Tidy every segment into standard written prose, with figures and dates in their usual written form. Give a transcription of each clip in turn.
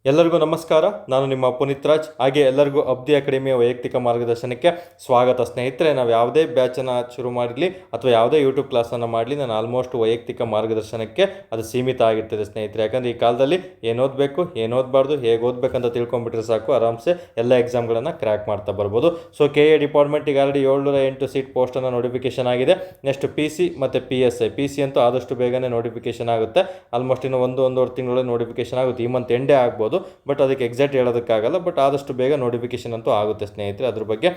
ಎಲ್ಲರಿಗೂ ನಮಸ್ಕಾರ. ನಾನು ನಿಮ್ಮ ಪುನೀತ್ ರಾಜ್. ಹಾಗೆ ಎಲ್ಲರಿಗೂ ಅಬ್ದಿ ಅಕಾಡೆಮಿಯ ವೈಯಕ್ತಿಕ ಮಾರ್ಗದರ್ಶನಕ್ಕೆ ಸ್ವಾಗತ. ಸ್ನೇಹಿತರೆ, ನಾವು ಯಾವುದೇ ಬ್ಯಾಚನ್ನು ಶುರು ಮಾಡಲಿ ಅಥವಾ ಯಾವುದೇ ಯೂಟ್ಯೂಬ್ ಕ್ಲಾಸನ್ನು ಮಾಡಲಿ, ನಾನು ಆಲ್ಮೋಸ್ಟ್ ವೈಯಕ್ತಿಕ ಮಾರ್ಗದರ್ಶನಕ್ಕೆ ಅದು ಸೀಮಿತ ಆಗಿರ್ತದೆ ಸ್ನೇಹಿತರೆ. ಯಾಕಂದರೆ ಈ ಕಾಲದಲ್ಲಿ ಏನು ಓದಬೇಕು, ಏನು ಓದಬಾರ್ದು, ಹೇಗೆ ಓದಬೇಕಂತ ತಿಳ್ಕೊಂಬಿಟ್ರೆ ಸಾಕು, ಆರಾಮ್ಸೆ ಎಲ್ಲ ಎಕ್ಸಾಮ್ಗಳನ್ನು ಕ್ರ್ಯಾಕ್ ಮಾಡ್ತಾ ಬರ್ಬೋದು. ಸೊ KA ಡಿಪಾರ್ಟ್ಮೆಂಟಿಗೆ ಆಲ್ರೆಡಿ 708 ಸೀಟ್ ಪೋಸ್ಟನ್ನು ನೋಟಿಫಿಕೇಶನ್ ಆಗಿದೆ. ನೆಕ್ಸ್ಟ್ PC ಮತ್ತು PSI ಅಂತೂ ಆದಷ್ಟು ಬೇಗನೆ ನೋಟಿಫಿಕೇಶನ್ ಆಗುತ್ತೆ. ಆಲ್ಮೋಸ್ಟ್ ಇನ್ನು ಒಂದೂವರೆ ತಿಂಗಳ ನೋಟಿಫಿಕೇಶನ್ ಆಗುತ್ತೆ. ಈ ಮಂತ್ ಎಂಡೇ ಆಗ್ಬೋದು, ಬಟ್ ಅದಕ್ಕೆ ಎಕ್ಸಾಕ್ಟ್ ಹೇಳೋದಕ್ಕಾಗಲ್ಲ. ಬಟ್ ಆದಷ್ಟು ಬೇಗ ನೋಟಿಫಿಕೇಶನ್ ಅಂತೂ ಆಗುತ್ತೆ ಸ್ನೇಹಿತರೆ. ಅದ್ರ ಬಗ್ಗೆ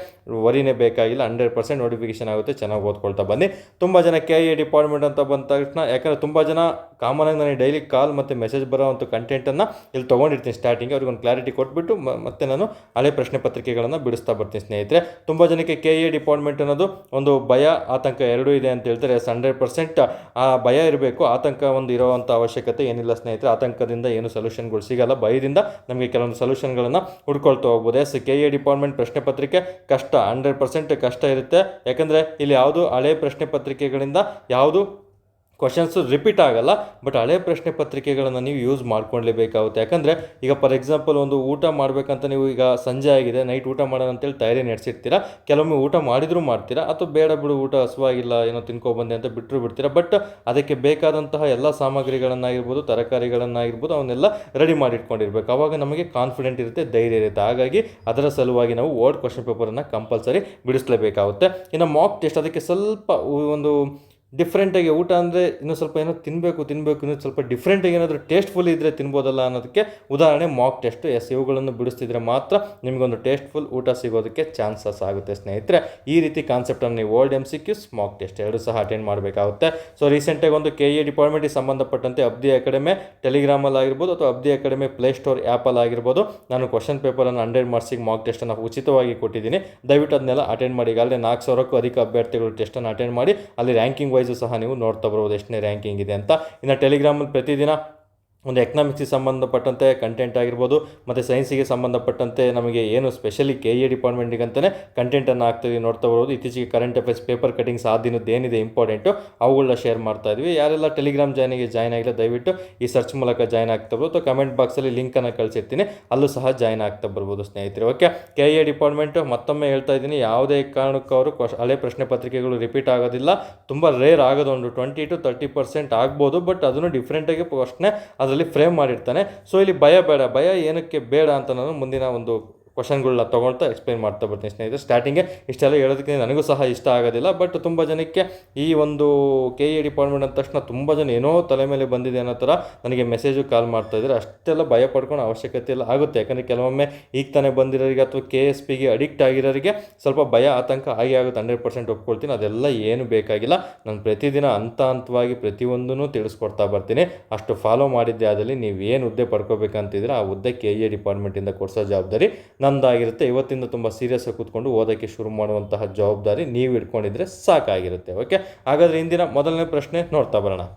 ವರಿನೇ ಬೇಕಾಗಿಲ್ಲ. 100% ನೋಟಿಫಿಕೇಶನ್ ಆಗುತ್ತೆ. ಚೆನ್ನಾಗಿ ಓದ್ಕೊಳ್ತಾ ಬನ್ನಿ. ತುಂಬ ಜನ KA ಡಿಪಾರ್ಟ್ಮೆಂಟ್ ಅಂತ ಬಂದ ತಕ್ಷಣ, ಯಾಕಂದರೆ ತುಂಬ ಜನ ಕಾಮನಾಗಿ ನನಗೆ ಡೈಲಿ ಕಾಲ್ ಮತ್ತು ಮೆಸೇಜ್ ಬರೋವಂಥ ಕಂಟೆಂಟನ್ನು ಇಲ್ಲಿ ತೊಗೊಂಡಿರ್ತೀನಿ. ಸ್ಟಾರ್ಟಿಂಗ್ ಅವ್ರಿಗೆ ಒಂದು ಕ್ಲಾರಿಟಿ ಕೊಟ್ಬಿಟ್ಟು ಮತ್ತೆ ನಾನು ಹಳೆ ಪ್ರಶ್ನೆ ಪತ್ರಿಕೆಗಳನ್ನು ಬಿಡಿಸ್ತಾ ಬರ್ತೀನಿ ಸ್ನೇಹಿತರೆ. ತುಂಬ ಜನಕ್ಕೆ KA ಡಿಪಾರ್ಟ್ಮೆಂಟ್ ಅನ್ನೋದು ಒಂದು ಭಯ, ಆತಂಕ ಎರಡೂ ಇದೆ ಅಂತ ಹೇಳ್ತಾರೆ. 100% ಆ ಭಯ ಇರಬೇಕು. ಆತಂಕ ಒಂದು ಇರೋವಂಥ ಅವಶ್ಯಕತೆ ಏನಿಲ್ಲ ಸ್ನೇಹಿತರೆ. ಆತಂಕದಿಂದ ಏನು ಸೊಲ್ಯೂಷನ್ಗಳು ಸಿಗಲ್ಲ. ಭಯದಿಂದ ನಮಗೆ ಕೆಲವೊಂದು ಸೊಲ್ಯೂಷನ್ಗಳನ್ನು ಹುಡ್ಕೊಳ್ತಾ ಹೋಗ್ಬೋದು. KA ಡಿಪಾರ್ಟ್ಮೆಂಟ್ ಪ್ರಶ್ನೆ ಪತ್ರಿಕೆ ಕಷ್ಟ, 100% ಕಷ್ಟ ಇರುತ್ತೆ. ಯಾಕಂದರೆ ಇಲ್ಲಿ ಯಾವುದು ಹಳೆ ಪ್ರಶ್ನೆ ಪತ್ರಿಕೆಗಳಿಂದ ಯಾವುದು ಕ್ವಶನ್ಸು ರಿಪೀಟ್ ಆಗಲ್ಲ, ಬಟ್ ಹಳೆ ಪ್ರಶ್ನೆ ಪತ್ರಿಕೆಗಳನ್ನು ನೀವು ಯೂಸ್ ಮಾಡ್ಕೊಳ್ಳೇಬೇಕಾಗುತ್ತೆ. ಯಾಕಂದರೆ ಈಗ ಫಾರ್ ಎಕ್ಸಾಂಪಲ್ ಒಂದು ಊಟ ಮಾಡಬೇಕಂತ ನೀವು ಈಗ ಸಂಜೆ ಆಗಿದೆ, ನೈಟ್ ಊಟ ಮಾಡೋಣ ಅಂತೇಳಿ ತಯಾರಿ ನಡೆಸಿರ್ತೀರ. ಕೆಲವೊಮ್ಮೆ ಊಟ ಮಾಡಿದರೂ ಮಾಡ್ತೀರಾ, ಅಥವಾ ಬೇಡ ಬಿಡು ಊಟ ಹಸುವಾಗಿಲ್ಲ ಏನೋ ತಿನ್ಕೊಬಂದೆ ಅಂತ ಬಿಡ್ತೀರಾ. ಬಟ್ ಅದಕ್ಕೆ ಬೇಕಾದಂತಹ ಎಲ್ಲ ಸಾಮಗ್ರಿಗಳನ್ನಾಗಿರ್ಬೋದು, ತರಕಾರಿಗಳನ್ನಾಗಿರ್ಬೋದು, ಅವನ್ನೆಲ್ಲ ರೆಡಿ ಮಾಡಿ ಇಟ್ಕೊಂಡಿರ್ಬೇಕು. ಆವಾಗ ನಮಗೆ ಕಾನ್ಫಿಡೆಂಟ್ ಇರುತ್ತೆ, ಧೈರ್ಯ ಇರುತ್ತೆ. ಹಾಗಾಗಿ ಅದರ ಸಲುವಾಗಿ ನಾವು ವರ್ಡ್ ಕ್ವಶನ್ ಪೇಪರನ್ನು ಕಂಪಲ್ಸರಿ ಬಿಡಿಸಲೇಬೇಕಾಗುತ್ತೆ. ಇನ್ನು ಮಾಕ್ ಟೆಸ್ಟ್, ಅದಕ್ಕೆ ಸ್ವಲ್ಪ ಒಂದು ಡಿಫ್ರೆಂಟಾಗಿ, ಊಟ ಅಂದರೆ ಇನ್ನೂ ಸ್ವಲ್ಪ ಏನೋ ತಿನ್ನಬೇಕು ಇನ್ನೂ ಸ್ವಲ್ಪ ಡಿಫ್ರೆಂಟಾಗಿ ಏನಾದರೂ ಟೇಸ್ಟ್ಫುಲ್ ಇದ್ದರೆ ತಿನ್ಬೋದಲ್ಲ ಅನ್ನೋದಕ್ಕೆ ಉದಾಹರಣೆ ಮಾಕ್ ಟೆಸ್ಟ್. ಇವುಗಳನ್ನು ಬಿಡಿಸ್ತಿದ್ರೆ ಮಾತ್ರ ನಿಮಗೊಂದು ಟೇಸ್ಟ್ಫುಲ್ ಊಟ ಸಿಗೋದಕ್ಕೆ ಚಾನ್ಸಸ್ ಆಗುತ್ತೆ ಸ್ನೇಹಿತರೆ. ಈ ರೀತಿ ಕಾನ್ಸೆಪ್ಟನ್ನು ನೀವು ವರ್ಡ್ MCQs, ಮಾಕ್ ಟೆಸ್ಟ್ ಎರಡೂ ಸಹ ಅಟೆಂಡ್ ಮಾಡಬೇಕಾಗುತ್ತೆ. ಸೊ ರೀಸೆಂಟಾಗಿ ಒಂದು KA ಡಿಪಾರ್ಟ್ಮೆಂಟಿಗೆ ಸಂಬಂಧಪಟ್ಟಂತೆ ಅಬ್ದಿ ಅಕಾಡೆಮಿ ಟೆಲಿಗ್ರಾಮಲ್ಲಿ ಆಗಿರ್ಬೋದು, ಅಥವಾ ಅಬ್ದಿ ಅಕಾಡೆಮಿ ಪ್ಲೇಸ್ಟೋರ್ ಆ್ಯಪಲ್ಲಿ ಆಗಿರ್ಬೋದು, ನಾನು ಕ್ವಶನ್ ಪೇಪರನ್ನು 100 ಮಾರ್ಕ್ಸಿಗೆ ಮಾಕ್ ಟೆಸ್ಟನ್ನು ಉಚಿತವಾಗಿ ಕೊಟ್ಟಿದ್ದೀನಿ. ದಯವಿಟ್ಟು ಅದನ್ನೆಲ್ಲ ಅಟೆಂಡ್ ಮಾಡಿ. ಈಗಾಗಲೇ 4,000ಕ್ಕೂ ಅಧಿಕ ಅಭ್ಯರ್ಥಿಗಳು ಟೆಸ್ಟನ್ನು ಅಟೆಂಡ್ ಮಾಡಿ ಅಲ್ಲಿ ರ್ಯಾಂಕಿಂಗ್ ಸಹ ನೀವು ನೋಡ್ತಾ ಬರ್ಬೋದು ಎಷ್ಟನೇ ರ್ಯಾಂಕಿಂಗ್ ಇದೆ ಅಂತ. ಇನ್ನು ಟೆಲಿಗ್ರಾಮಲ್ಲಿ ಪ್ರತಿದಿನ ಒಂದು ಎಕನಾಮಿಕ್ಸಿಗೆ ಸಂಬಂಧಪಟ್ಟಂತೆ ಕಂಟೆಂಟ್ ಆಗಿರ್ಬೋದು, ಮತ್ತು ಸೈನ್ಸಿಗೆ ಸಂಬಂಧಪಟ್ಟಂತೆ ನಮಗೆ ಏನು ಸ್ಪೆಷಲಿ KA ಡಿಪಾರ್ಟ್ಮೆಂಟಿಗೆ ಅಂತಲೇ ಕಂಟೆಂಟನ್ನು ಹಾಕ್ತೀವಿ, ನೋಡ್ತಾ ಬರ್ಬೋದು. ಇತ್ತೀಚೆಗೆ ಕರೆಂಟ್ ಅಫೇರ್ಸ್, ಪೇಪರ್ ಕಟಿಂಗ್ಸ್ ಆ ದಿನದ್ದು ಏನಿದೆ ಇಂಪಾರ್ಟೆಂಟು ಅವುಗಳನ್ನ ಶೇರ್ ಮಾಡ್ತಾ ಇದ್ವಿ. ಯಾರೆಲ್ಲ ಟೆಲಿಗ್ರಾಮ್ ಜಾಯ್ನ್ ಆಗಿಲ್ಲ ದಯವಿಟ್ಟು ಈ ಸರ್ಚ್ ಮೂಲಕ ಜಾಯ್ನ್ ಆಗ್ತಾ ಬರ್ಬೋದು, ಅಥವಾ ಕಮೆಂಟ್ ಬಾಕ್ಸಲ್ಲಿ ಲಿಂಕನ್ನು ಕಳಿಸಿರ್ತೀನಿ, ಅಲ್ಲೂ ಸಹ ಜಾಯ್ನ್ ಆಗ್ತಾ ಬರ್ಬೋದು ಸ್ನೇಹಿತರೆ. ಓಕೆ, KA ಡಿಪಾರ್ಟ್ಮೆಂಟು ಮತ್ತೊಮ್ಮೆ ಹೇಳ್ತಾ ಇದ್ದೀನಿ, ಯಾವುದೇ ಕಾರಣಕ್ಕೂ ಅವರು ಹಳೆ ಪ್ರಶ್ನೆ ಪತ್ರಿಕೆಗಳು ರಿಪೀಟ್ ಆಗೋದಿಲ್ಲ. ತುಂಬ ರೇರ್ ಆಗೋದು, ಒಂದು 20 to 30% ಆಗ್ಬೋದು. ಬಟ್ ಅದನ್ನು ಡಿಫ್ರೆಂಟಾಗಿ ಪ್ರಶ್ನೆ ಅದರಲ್ಲಿ ಫ್ರೇಮ್ ಮಾಡಿರ್ತಾನೆ. ಸೊ ಇಲ್ಲಿ ಭಯ ಬೇಡ, ಭಯ ಏನಕ್ಕೆ ಬೇಡ ಅಂತ ನಾನು ಮುಂದಿನ ಒಂದು ಕ್ವಶನ್ಗಳನ್ನ ತೊಗೊಳ್ತಾ ಎಕ್ಸ್ಪ್ಲೈನ್ ಮಾಡ್ತಾ ಬರ್ತೀನಿ ಸ್ನೇಹಿತರೆ. ಸ್ಟಾರ್ಟಿಂಗೆ ಇಷ್ಟೆಲ್ಲ ಹೇಳೋದಕ್ಕೆ ನನಗೂ ಸಹ ಇಷ್ಟ ಆಗೋದಿಲ್ಲ. ಬಟ್ ತುಂಬ ಜನಕ್ಕೆ ಈ ಒಂದು KA ಡಿಪಾರ್ಟ್ಮೆಂಟ್ ಅಂದ ತಕ್ಷಣ ತುಂಬ ಜನ ಏನೋ ತಲೆ ಮೇಲೆ ಬಂದಿದೆ ಅನ್ನೋ ಥರ ನನಗೆ ಮೆಸೇಜು ಕಾಲ್ ಮಾಡ್ತಾಯಿದ್ದಾರೆ. ಅಷ್ಟೆಲ್ಲ ಭಯ ಪಡ್ಕೊಳ್ಳೋ ಅವಶ್ಯಕತೆ ಇಲ್ಲ ಆಗುತ್ತೆ. ಯಾಕಂದರೆ ಕೆಲವೊಮ್ಮೆ ಈಗ ತಾನೇ ಬಂದಿರೋರಿಗೆ ಅಥವಾ KSPಗೆ ಅಡಿಕ್ಟ್ ಆಗಿರೋರಿಗೆ ಸ್ವಲ್ಪ ಭಯ, ಆತಂಕ ಆಗುತ್ತೆ. 100% ಒಪ್ಕೊಳ್ತೀನಿ. ಅದೆಲ್ಲ ಏನು ಬೇಕಾಗಿಲ್ಲ. ನಾನು ಪ್ರತಿದಿನ ಹಂತವಾಗಿ ಪ್ರತಿಯೊಂದೂ ತಿಳಿಸ್ಕೊಡ್ತಾ ಬರ್ತೀನಿ. ಅಷ್ಟು ಫಾಲೋ ಮಾಡಿದ್ದೆ ಆದಲ್ಲಿ ನೀವೇನು ಹುದ್ದೆ ಪಡ್ಕೋಬೇಕಂತಿದ್ರೆ ಆ ಹುದ್ದೆ KA ಡಿಪಾರ್ಟ್ಮೆಂಟಿಂದ ಕೊಡಿಸೋ ಜವಾಬ್ದಾರಿ ನಂದಾಗಿರುತ್ತೆ. ಇವತ್ತಿಂದ ತುಂಬ ಸೀರಿಯಸ್ ಆಗಿ ಕೂತ್ಕೊಂಡು ಓದೋಕ್ಕೆ ಶುರು ಮಾಡುವಂತಹ ಜವಾಬ್ದಾರಿ ನೀವು ಇಟ್ಕೊಂಡಿದ್ರೆ ಸಾಕಾಗಿರುತ್ತೆ. ಓಕೆ, ಹಾಗಾದರೆ ಇಂದಿನ ಮೊದಲನೇ ಪ್ರಶ್ನೆ ನೋಡ್ತಾ ಬರೋಣ.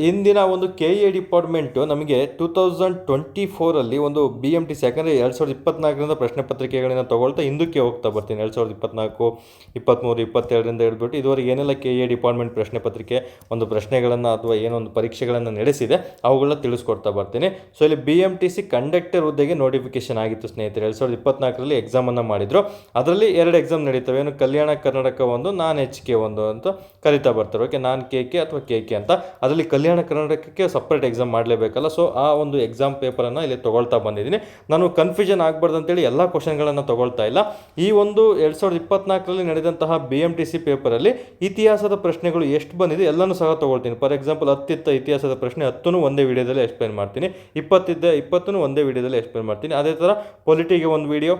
ಇಂದಿನ ಒಂದು KA ಡಿಪಾರ್ಟ್ಮೆಂಟು ನಮಗೆ 2024 ಒಂದು BMTC, ಯಾಕಂದರೆ 2024 ಪ್ರಶ್ನೆ ಪತ್ರಿಕೆಗಳನ್ನು ತೊಗೊಳ್ತಾ ಹಿಂದಕ್ಕೆ ಹೋಗ್ತಾ ಬರ್ತೀನಿ. 2024, 23, 22 ಹಿಡಿದ್ಬಿಟ್ಟು ಇದುವರೆಗೆ ಏನೆಲ್ಲ KA ಡಿಪಾರ್ಟ್ಮೆಂಟ್ ಪ್ರಶ್ನೆ ಪತ್ರಿಕೆ ಒಂದು ಪ್ರಶ್ನೆಗಳನ್ನು ಅಥವಾ ಏನೊಂದು ಪರೀಕ್ಷೆಗಳನ್ನು ನಡೆಸಿದೆ ಅವುಗಳನ್ನ ತಿಳಿಸ್ಕೊಡ್ತಾ ಬರ್ತೀನಿ. ಸೊ ಇಲ್ಲಿ BMTC ಕಂಡಕ್ಟರ್ ಹುದ್ದೆಗೆ ನೋಟಿಫಿಕೇಶನ್ ಆಗಿತ್ತು ಸ್ನೇಹಿತರೆ. 2024 ಎಕ್ಸಾಮನ್ನು ಮಾಡಿದರು. ಅದರಲ್ಲಿ 2 ಎಕ್ಸಾಮ್ ನಡೀತವೆ. ಏನು ಕಲ್ಯಾಣ ಕರ್ನಾಟಕ ಒಂದು, ನಾನ್ HK ಒಂದು ಅಂತ ಕರಿತಾ ಬರ್ತಾರೆ. ಓಕೆ, ನಾನ್ KK ಅಥವಾ KK ಅಂತ. ಅದರಲ್ಲಿ ಕಲ್ಯಾಣ ಕರ್ನಾಟಕಕ್ಕೆ ಸಪ್ರೇಟ್ ಎಕ್ಸಾಮ್ ಮಾಡಲೇಬೇಕಲ್ಲ. ಸೊ ಆ ಒಂದು ಎಕ್ಸಾಮ್ ಪೇಪರನ್ನು ಇಲ್ಲಿ ತೊಗೊಳ್ತಾ ಬಂದಿದ್ದೀನಿ. ನಾನು ಕನ್ಫ್ಯೂಷನ್ ಆಗಬಾರ್ದು ಅಂತೇಳಿ ಎಲ್ಲ ಕ್ವಶನ್ಗಳನ್ನು ತೊಗೊಳ್ತಾ ಇಲ್ಲ. ಈ ಒಂದು 2024 ನಡೆದಂತಹ BMTC ಪೇಪರಲ್ಲಿ ಇತಿಹಾಸದ ಪ್ರಶ್ನೆಗಳು ಎಷ್ಟು ಬಂದಿದೆ ಎಲ್ಲನೂ ಸಹ ತೊಗೊಳ್ತೀನಿ. ಫಾರ್ ಎಕ್ಸಾಂಪಲ್ 10 ಇತಿಹಾಸದ ಪ್ರಶ್ನೆ 10 ಒಂದೇ ವಿಡಿಯೋದಲ್ಲಿ ಎಕ್ಸ್ಪ್ಲೈನ್ ಮಾಡ್ತೀನಿ. 20 ಒಂದೇ ವಿಡಿಯೋದಲ್ಲಿ ಎಕ್ಸ್ಪ್ಲೈನ್ ಮಾಡ್ತೀನಿ. ಅದೇ ಥರ ಪೊಲಿಟಿಗೆ ಒಂದು ವಿಡಿಯೋ,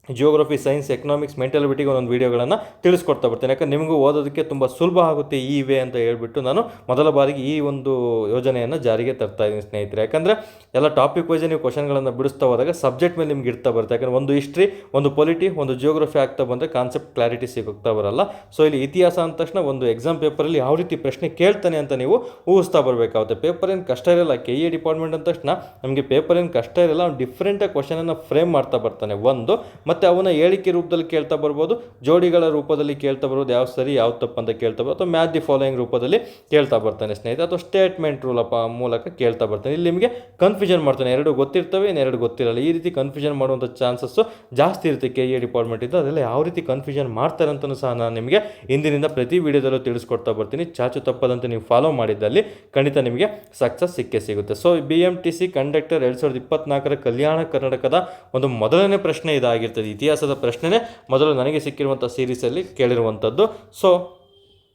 ಜಿಯೋಗ್ರಫಿ, ಸೈನ್ಸ್, ಎಕನಾಮಿಕ್ಸ್, ಮೆಂಟಾಲಿಟಿಗೆ ಒಂದೊಂದು ವೀಡಿಯೋಗಳನ್ನು ತಿಳಿಸ್ಕೊಡ್ತಾ ಬರ್ತೀನಿ. ಯಾಕಂದರೆ ನಿಮಗೂ ಓದೋದಕ್ಕೆ ತುಂಬ ಸುಲಭ ಆಗುತ್ತೆ ಈ ವೇ ಅಂತ ಹೇಳ್ಬಿಟ್ಟು ನಾನು ಮೊದಲ ಬಾರಿಗೆ ಈ ಒಂದು ಯೋಜನೆಯನ್ನು ಜಾರಿಗೆ ತರ್ತಾ ಇದ್ದೀನಿ ಸ್ನೇಹಿತರೆ. ಯಾಕಂದರೆ ಎಲ್ಲ ಟಾಪಿಕ್ ವೈಸ್ ನೀವು ಕ್ವಶನ್ಗಳನ್ನು ಬಿಡಿಸ್ತಾ ಹೋದಾಗ ಸಬ್ಜೆಕ್ಟ್ ಮೇಲೆ ನಿಮ್ಗೆ ಇರ್ತಾ ಬರುತ್ತೆ. ಯಾಕಂದರೆ ಒಂದು ಹಿಸ್ಟ್ರಿ, ಒಂದು ಪೊಲಿಟಿ, ಒಂದು ಜಿಯೋಗ್ರಫಿ ಆಗ್ತಾ ಬಂದರೆ ಕಾನ್ಸೆಪ್ಟ್ ಕ್ಲಾರಿಟಿ ಸಿಗೋಗ್ತಾ ಬರಲ್ಲ. ಸೊ ಇಲ್ಲಿ ಇತಿಹಾಸ ಅಂದ ತಕ್ಷಣ ಒಂದು ಎಕ್ಸಾಮ್ ಪೇಪರಲ್ಲಿ ಯಾವ ರೀತಿ ಪ್ರಶ್ನೆ ಕೇಳ್ತಾನೆ ಅಂತ ನೀವು ಊಹಿಸ್ತಾ ಬರಬೇಕಾಗುತ್ತೆ. ಪೇಪರ್ ಏನು ಕಷ್ಟ ಇರಲ್ಲ. KA ಡಿಪಾರ್ಟ್ಮೆಂಟ್ ಅಂದ ತಕ್ಷಣ ನಮಗೆ ಪೇಪರ್ ಏನು ಕಷ್ಟ ಇರಲ್ಲ. ಅವ್ನು ಡಿಫ್ರೆಂಟಾಗಿ ಕ್ವಶನನ್ನು ಫ್ರೇಮ್ ಮಾಡ್ತಾ ಬರ್ತಾನೆ ಒಂದು. ಮತ್ತು ಅವನ್ನ ಹೇಳಿಕೆ ರೂಪದಲ್ಲಿ ಕೇಳ್ತಾ ಬರ್ಬೋದು, ಜೋಡಿಗಳ ರೂಪದಲ್ಲಿ ಕೇಳ್ತಾ ಬರ್ಬೋದು, ಯಾವ ಸರಿ ಯಾವ ತಪ್ಪು ಅಂತ ಕೇಳ್ತಾ ಬರ್ಬೋದು, ಅಥವಾ ಮ್ಯಾಚ್ ದಿ ಫಾಲೋಯಿಂಗ್ ರೂಪದಲ್ಲಿ ಕೇಳ್ತಾ ಬರ್ತಾನೆ ಸ್ನೇಹಿತರೆ, ಅಥವಾ ಸ್ಟೇಟ್ಮೆಂಟ್ ರೂಲ್ ಮೂಲಕ ಕೇಳ್ತಾ ಬರ್ತಾನೆ. ಇಲ್ಲಿ ನಿಮಗೆ ಕನ್ಫ್ಯೂಷನ್ ಮಾಡ್ತಾನೆ, ಎರಡು ಗೊತ್ತಿರ್ತವೆ ಇನ್ನೆರಡು ಗೊತ್ತಿರಲ್ಲ, ಈ ರೀತಿ ಕನ್ಫ್ಯೂಷನ್ ಮಾಡುವಂಥ ಚಾನ್ಸಸ್ಸು ಜಾಸ್ತಿ ಇರುತ್ತೆ KE ಡಿಪಾರ್ಟ್ಮೆಂಟ್ ಇದ್ದು. ಅದೆಲ್ಲ ಯಾವ ರೀತಿ ಕನ್ಫ್ಯೂಷನ್ ಮಾಡ್ತಾರೆ ಅಂತಲೂ ಸಹ ನಾನು ನಿಮಗೆ ಇಂದಿನಿಂದ ಪ್ರತಿ ವಿಡಿಯೋದಲ್ಲೂ ತಿಳಿಸ್ಕೊಡ್ತಾ ಬರ್ತೀನಿ. ಚಾಚು ತಪ್ಪದಂತೆ ನೀವು ಫಾಲೋ ಮಾಡಿದ್ದಲ್ಲಿ ಖಂಡಿತ ನಿಮಗೆ ಸಕ್ಸಸ್ ಸಿಕ್ಕೇ ಸಿಗುತ್ತೆ. ಸೊ BMTC ಕಂಡಕ್ಟರ್ 2024 ಕಲ್ಯಾಣ ಕರ್ನಾಟಕದ ಒಂದು ಮೊದಲನೇ ಪ್ರಶ್ನೆ ಇದಾಗಿರ್ತದೆ. ಇತಿಹಾಸದ ಪ್ರಶ್ನೆನೇ ಮೊದಲು ನನಗೆ ಸಿಕ್ಕಿರುವಂಥ ಸೀರೀಸಲ್ಲಿ ಕೇಳಿರುವಂಥದ್ದು. ಸೊ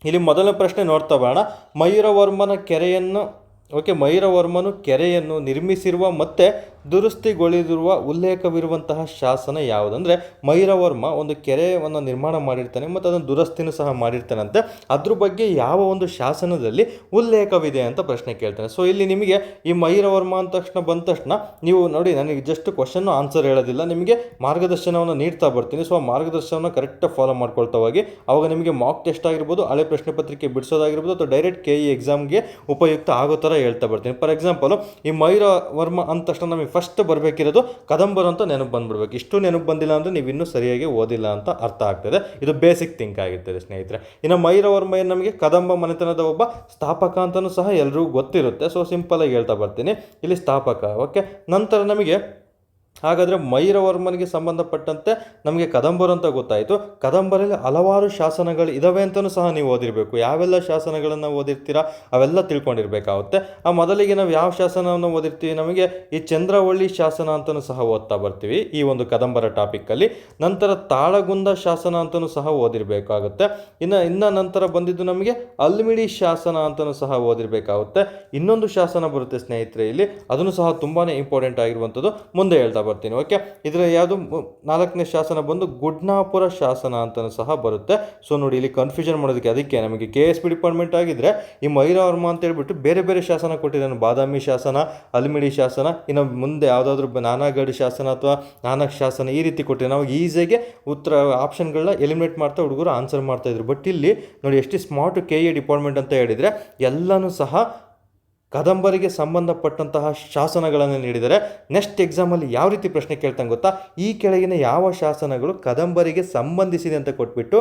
ಇಲ್ಲಿ ಮೊದಲನೇ ಪ್ರಶ್ನೆ ನೋಡ್ತಾ ಬರೋಣ. ಮಯೂರವರ್ಮನು ಕೆರೆಯನ್ನು ನಿರ್ಮಿಸಿರುವ ಮತ್ತು ದುರಸ್ತಿಗೊಳಿಸಿರುವ ಉಲ್ಲೇಖವಿರುವಂತಹ ಶಾಸನ ಯಾವುದಂದರೆ, ಮಯೂರವರ್ಮ ಒಂದು ಕೆರೆಯನ್ನು ನಿರ್ಮಾಣ ಮಾಡಿರ್ತಾನೆ ಮತ್ತು ಅದನ್ನು ದುರಸ್ತಿನೂ ಸಹ ಮಾಡಿರ್ತಾನಂತೆ. ಅದ್ರ ಬಗ್ಗೆ ಯಾವ ಒಂದು ಶಾಸನದಲ್ಲಿ ಉಲ್ಲೇಖವಿದೆ ಅಂತ ಪ್ರಶ್ನೆ ಕೇಳ್ತಾನೆ. ಸೊ ಇಲ್ಲಿ ನಿಮಗೆ ಈ ಮಯೂರವರ್ಮ ಬಂದ ತಕ್ಷಣ ನೀವು ನೋಡಿ, ನನಗೆ ಜಸ್ಟ್ ಕ್ವಶನ್ನು ಆನ್ಸರ್ ಹೇಳೋದಿಲ್ಲ, ನಿಮಗೆ ಮಾರ್ಗದರ್ಶನವನ್ನು ನೀಡ್ತಾ ಬರ್ತೀನಿ. ಸೊ ಆ ಮಾರ್ಗದರ್ಶನವನ್ನು ಕರೆಕ್ಟಾಗಿ ಫಾಲೋ ಮಾಡ್ಕೊಳ್ತಾ ಹೋಗಿ. ಅವಾಗ ನಿಮಗೆ ಮಾಕ್ ಟೆಸ್ಟ್ ಆಗಿರ್ಬೋದು, ಹಳೆ ಪ್ರಶ್ನೆ ಪತ್ರಿಕೆ ಬಿಡಿಸೋದಾಗಿರ್ಬೋದು, ಅಥವಾ ಡೈರೆಕ್ಟ್ KE ಎಕ್ಸಾಮ್ಗೆ ಉಪಯುಕ್ತ ಆಗೋ ಥರ ಹೇಳ್ತಾ ಬರ್ತೀನಿ. ಫಾರ್ ಎಕ್ಸಾಂಪಲ್, ಈ ಮಯೂರವರ್ಮ ಅಂದ ತಕ್ಷಣ ನಮಗೆ ಫಸ್ಟ್ ಬರಬೇಕಿರೋದು ಕದಂಬರು ಅಂತ ನೆನಪು ಬಂದ್ಬಿಡ್ಬೇಕು. ಇಷ್ಟು ನೆನಪು ಬಂದಿಲ್ಲ ಅಂದರೆ ನೀವು ಇನ್ನೂ ಸರಿಯಾಗಿ ಓದಿಲ್ಲ ಅಂತ ಅರ್ಥ ಆಗ್ತದೆ. ಇದು ಬೇಸಿಕ್ ಥಿಂಕ್ ಆಗಿರ್ತದೆ ಸ್ನೇಹಿತರೆ. ಇನ್ನು ಮಯೂರವರ್ಮ ಏನು ನಮಗೆ ಕದಂಬ ಮನೆತನದ ಒಬ್ಬ ಸ್ಥಾಪಕ ಅಂತಲೂ ಸಹ ಎಲ್ರಿಗೂ ಗೊತ್ತಿರುತ್ತೆ. ಸೊ ಸಿಂಪಲಾಗಿ ಹೇಳ್ತಾ ಬರ್ತೀನಿ, ಇಲ್ಲಿ ಸ್ಥಾಪಕ. ಓಕೆ, ನಂತರ ನಮಗೆ ಹಾಗಾದರೆ ಮಯೂರವರ್ಮನಿಗೆ ಸಂಬಂಧಪಟ್ಟಂತೆ ನಮಗೆ ಕದಂಬರು ಅಂತ ಗೊತ್ತಾಯಿತು. ಕದಂಬರಲ್ಲಿ ಹಲವಾರು ಶಾಸನಗಳು ಇದ್ದಾವೆ ಅಂತಲೂ ಸಹ ನೀವು ಓದಿರಬೇಕು. ಯಾವೆಲ್ಲ ಶಾಸನಗಳನ್ನು ಓದಿರ್ತೀರಾ ಅವೆಲ್ಲ ತಿಳ್ಕೊಂಡಿರ್ಬೇಕಾಗುತ್ತೆ. ಆ ಮೊದಲಿಗೆ ನಾವು ಯಾವ ಶಾಸನವನ್ನು ಓದಿರ್ತೀವಿ, ನಮಗೆ ಈ ಚಂದ್ರವಳ್ಳಿ ಶಾಸನ ಅಂತಲೂ ಸಹ ಓದ್ತಾ ಬರ್ತೀವಿ ಈ ಒಂದು ಕದಂಬರ ಟಾಪಿಕ್ಕಲ್ಲಿ. ನಂತರ ತಾಳಗುಂದ ಶಾಸನ ಅಂತಲೂ ಸಹ ಓದಿರಬೇಕಾಗುತ್ತೆ. ಇನ್ನು ನಂತರ ಬಂದಿದ್ದು ನಮಗೆ ಅಲ್ಮಿಡಿ ಶಾಸನ ಅಂತಲೂ ಸಹ ಓದಿರಬೇಕಾಗುತ್ತೆ. ಇನ್ನೊಂದು ಶಾಸನ ಬರುತ್ತೆ ಸ್ನೇಹಿತರೆ ಇಲ್ಲಿ, ಅದನ್ನು ಸಹ ತುಂಬಾ ಇಂಪಾರ್ಟೆಂಟ್ ಆಗಿರುವಂಥದ್ದು, ಮುಂದೆ ಹೇಳ್ತಾ ಬರ್ತೀನಿ. ಓಕೆ, ಇದರ ಯಾವುದು 4ನೇ ಶಾಸನ ಬಂದು ಗುಡ್ನಾಪುರ ಶಾಸನ ಅಂತಲೂ ಸಹ ಬರುತ್ತೆ. ಸೊ ನೋಡಿ, ಇಲ್ಲಿ ಕನ್ಫ್ಯೂಷನ್ ಮಾಡೋದಕ್ಕೆ ಅದಕ್ಕೆ ನಮಗೆ KSP ಡಿಪಾರ್ಟ್ಮೆಂಟ್ ಆಗಿದ್ರೆ ಈ ಮಯೂರವರ್ಮ ಅಂತ ಹೇಳ್ಬಿಟ್ಟು ಬೇರೆ ಬೇರೆ ಶಾಸನ ಕೊಟ್ಟಿದ್ದಾನೆ. ಬಾದಾಮಿ ಶಾಸನ, ಅಲ್ಮಿಡಿ ಶಾಸನ, ಇನ್ನು ಮುಂದೆ ಯಾವುದಾದ್ರೂ ನಾನಾಗಢ ಶಾಸನ ಅಥವಾ ನಾನಕ್ ಶಾಸನ, ಈ ರೀತಿ ಕೊಟ್ಟಿದ್ದಾರೆ. ನಾವು ಈಸಿಯಾಗಿ ಉತ್ತರ ಆಪ್ಷನ್ಗಳನ್ನ ಎಲಿಮಿನೇಟ್ ಮಾಡ್ತಾ ಹುಡುಗರು ಆನ್ಸರ್ ಮಾಡ್ತಾಯಿದ್ರು. ಬಟ್ ಇಲ್ಲಿ ನೋಡಿ ಎಷ್ಟು ಸ್ಮಾರ್ಟ್ KE ಡಿಪಾರ್ಟ್ಮೆಂಟ್ ಅಂತ ಹೇಳಿದರೆ ಎಲ್ಲನೂ ಸಹ ಕದಂಬರಿಗೆ ಸಂಬಂಧಪಟ್ಟಂತಹ ಶಾಸನಗಳನ್ನು ನೀಡಿದರೆ. ನೆಕ್ಸ್ಟ್ ಎಕ್ಸಾಮಲ್ಲಿ ಯಾವ ರೀತಿ ಪ್ರಶ್ನೆ ಕೇಳ್ತಾನೆ ಗೊತ್ತಾ, ಈ ಕೆಳಗಿನ ಯಾವ ಶಾಸನಗಳು ಕದಂಬರಿಗೆ ಸಂಬಂಧಿಸಿದೆ ಅಂತ ಕೊಟ್ಬಿಟ್ಟು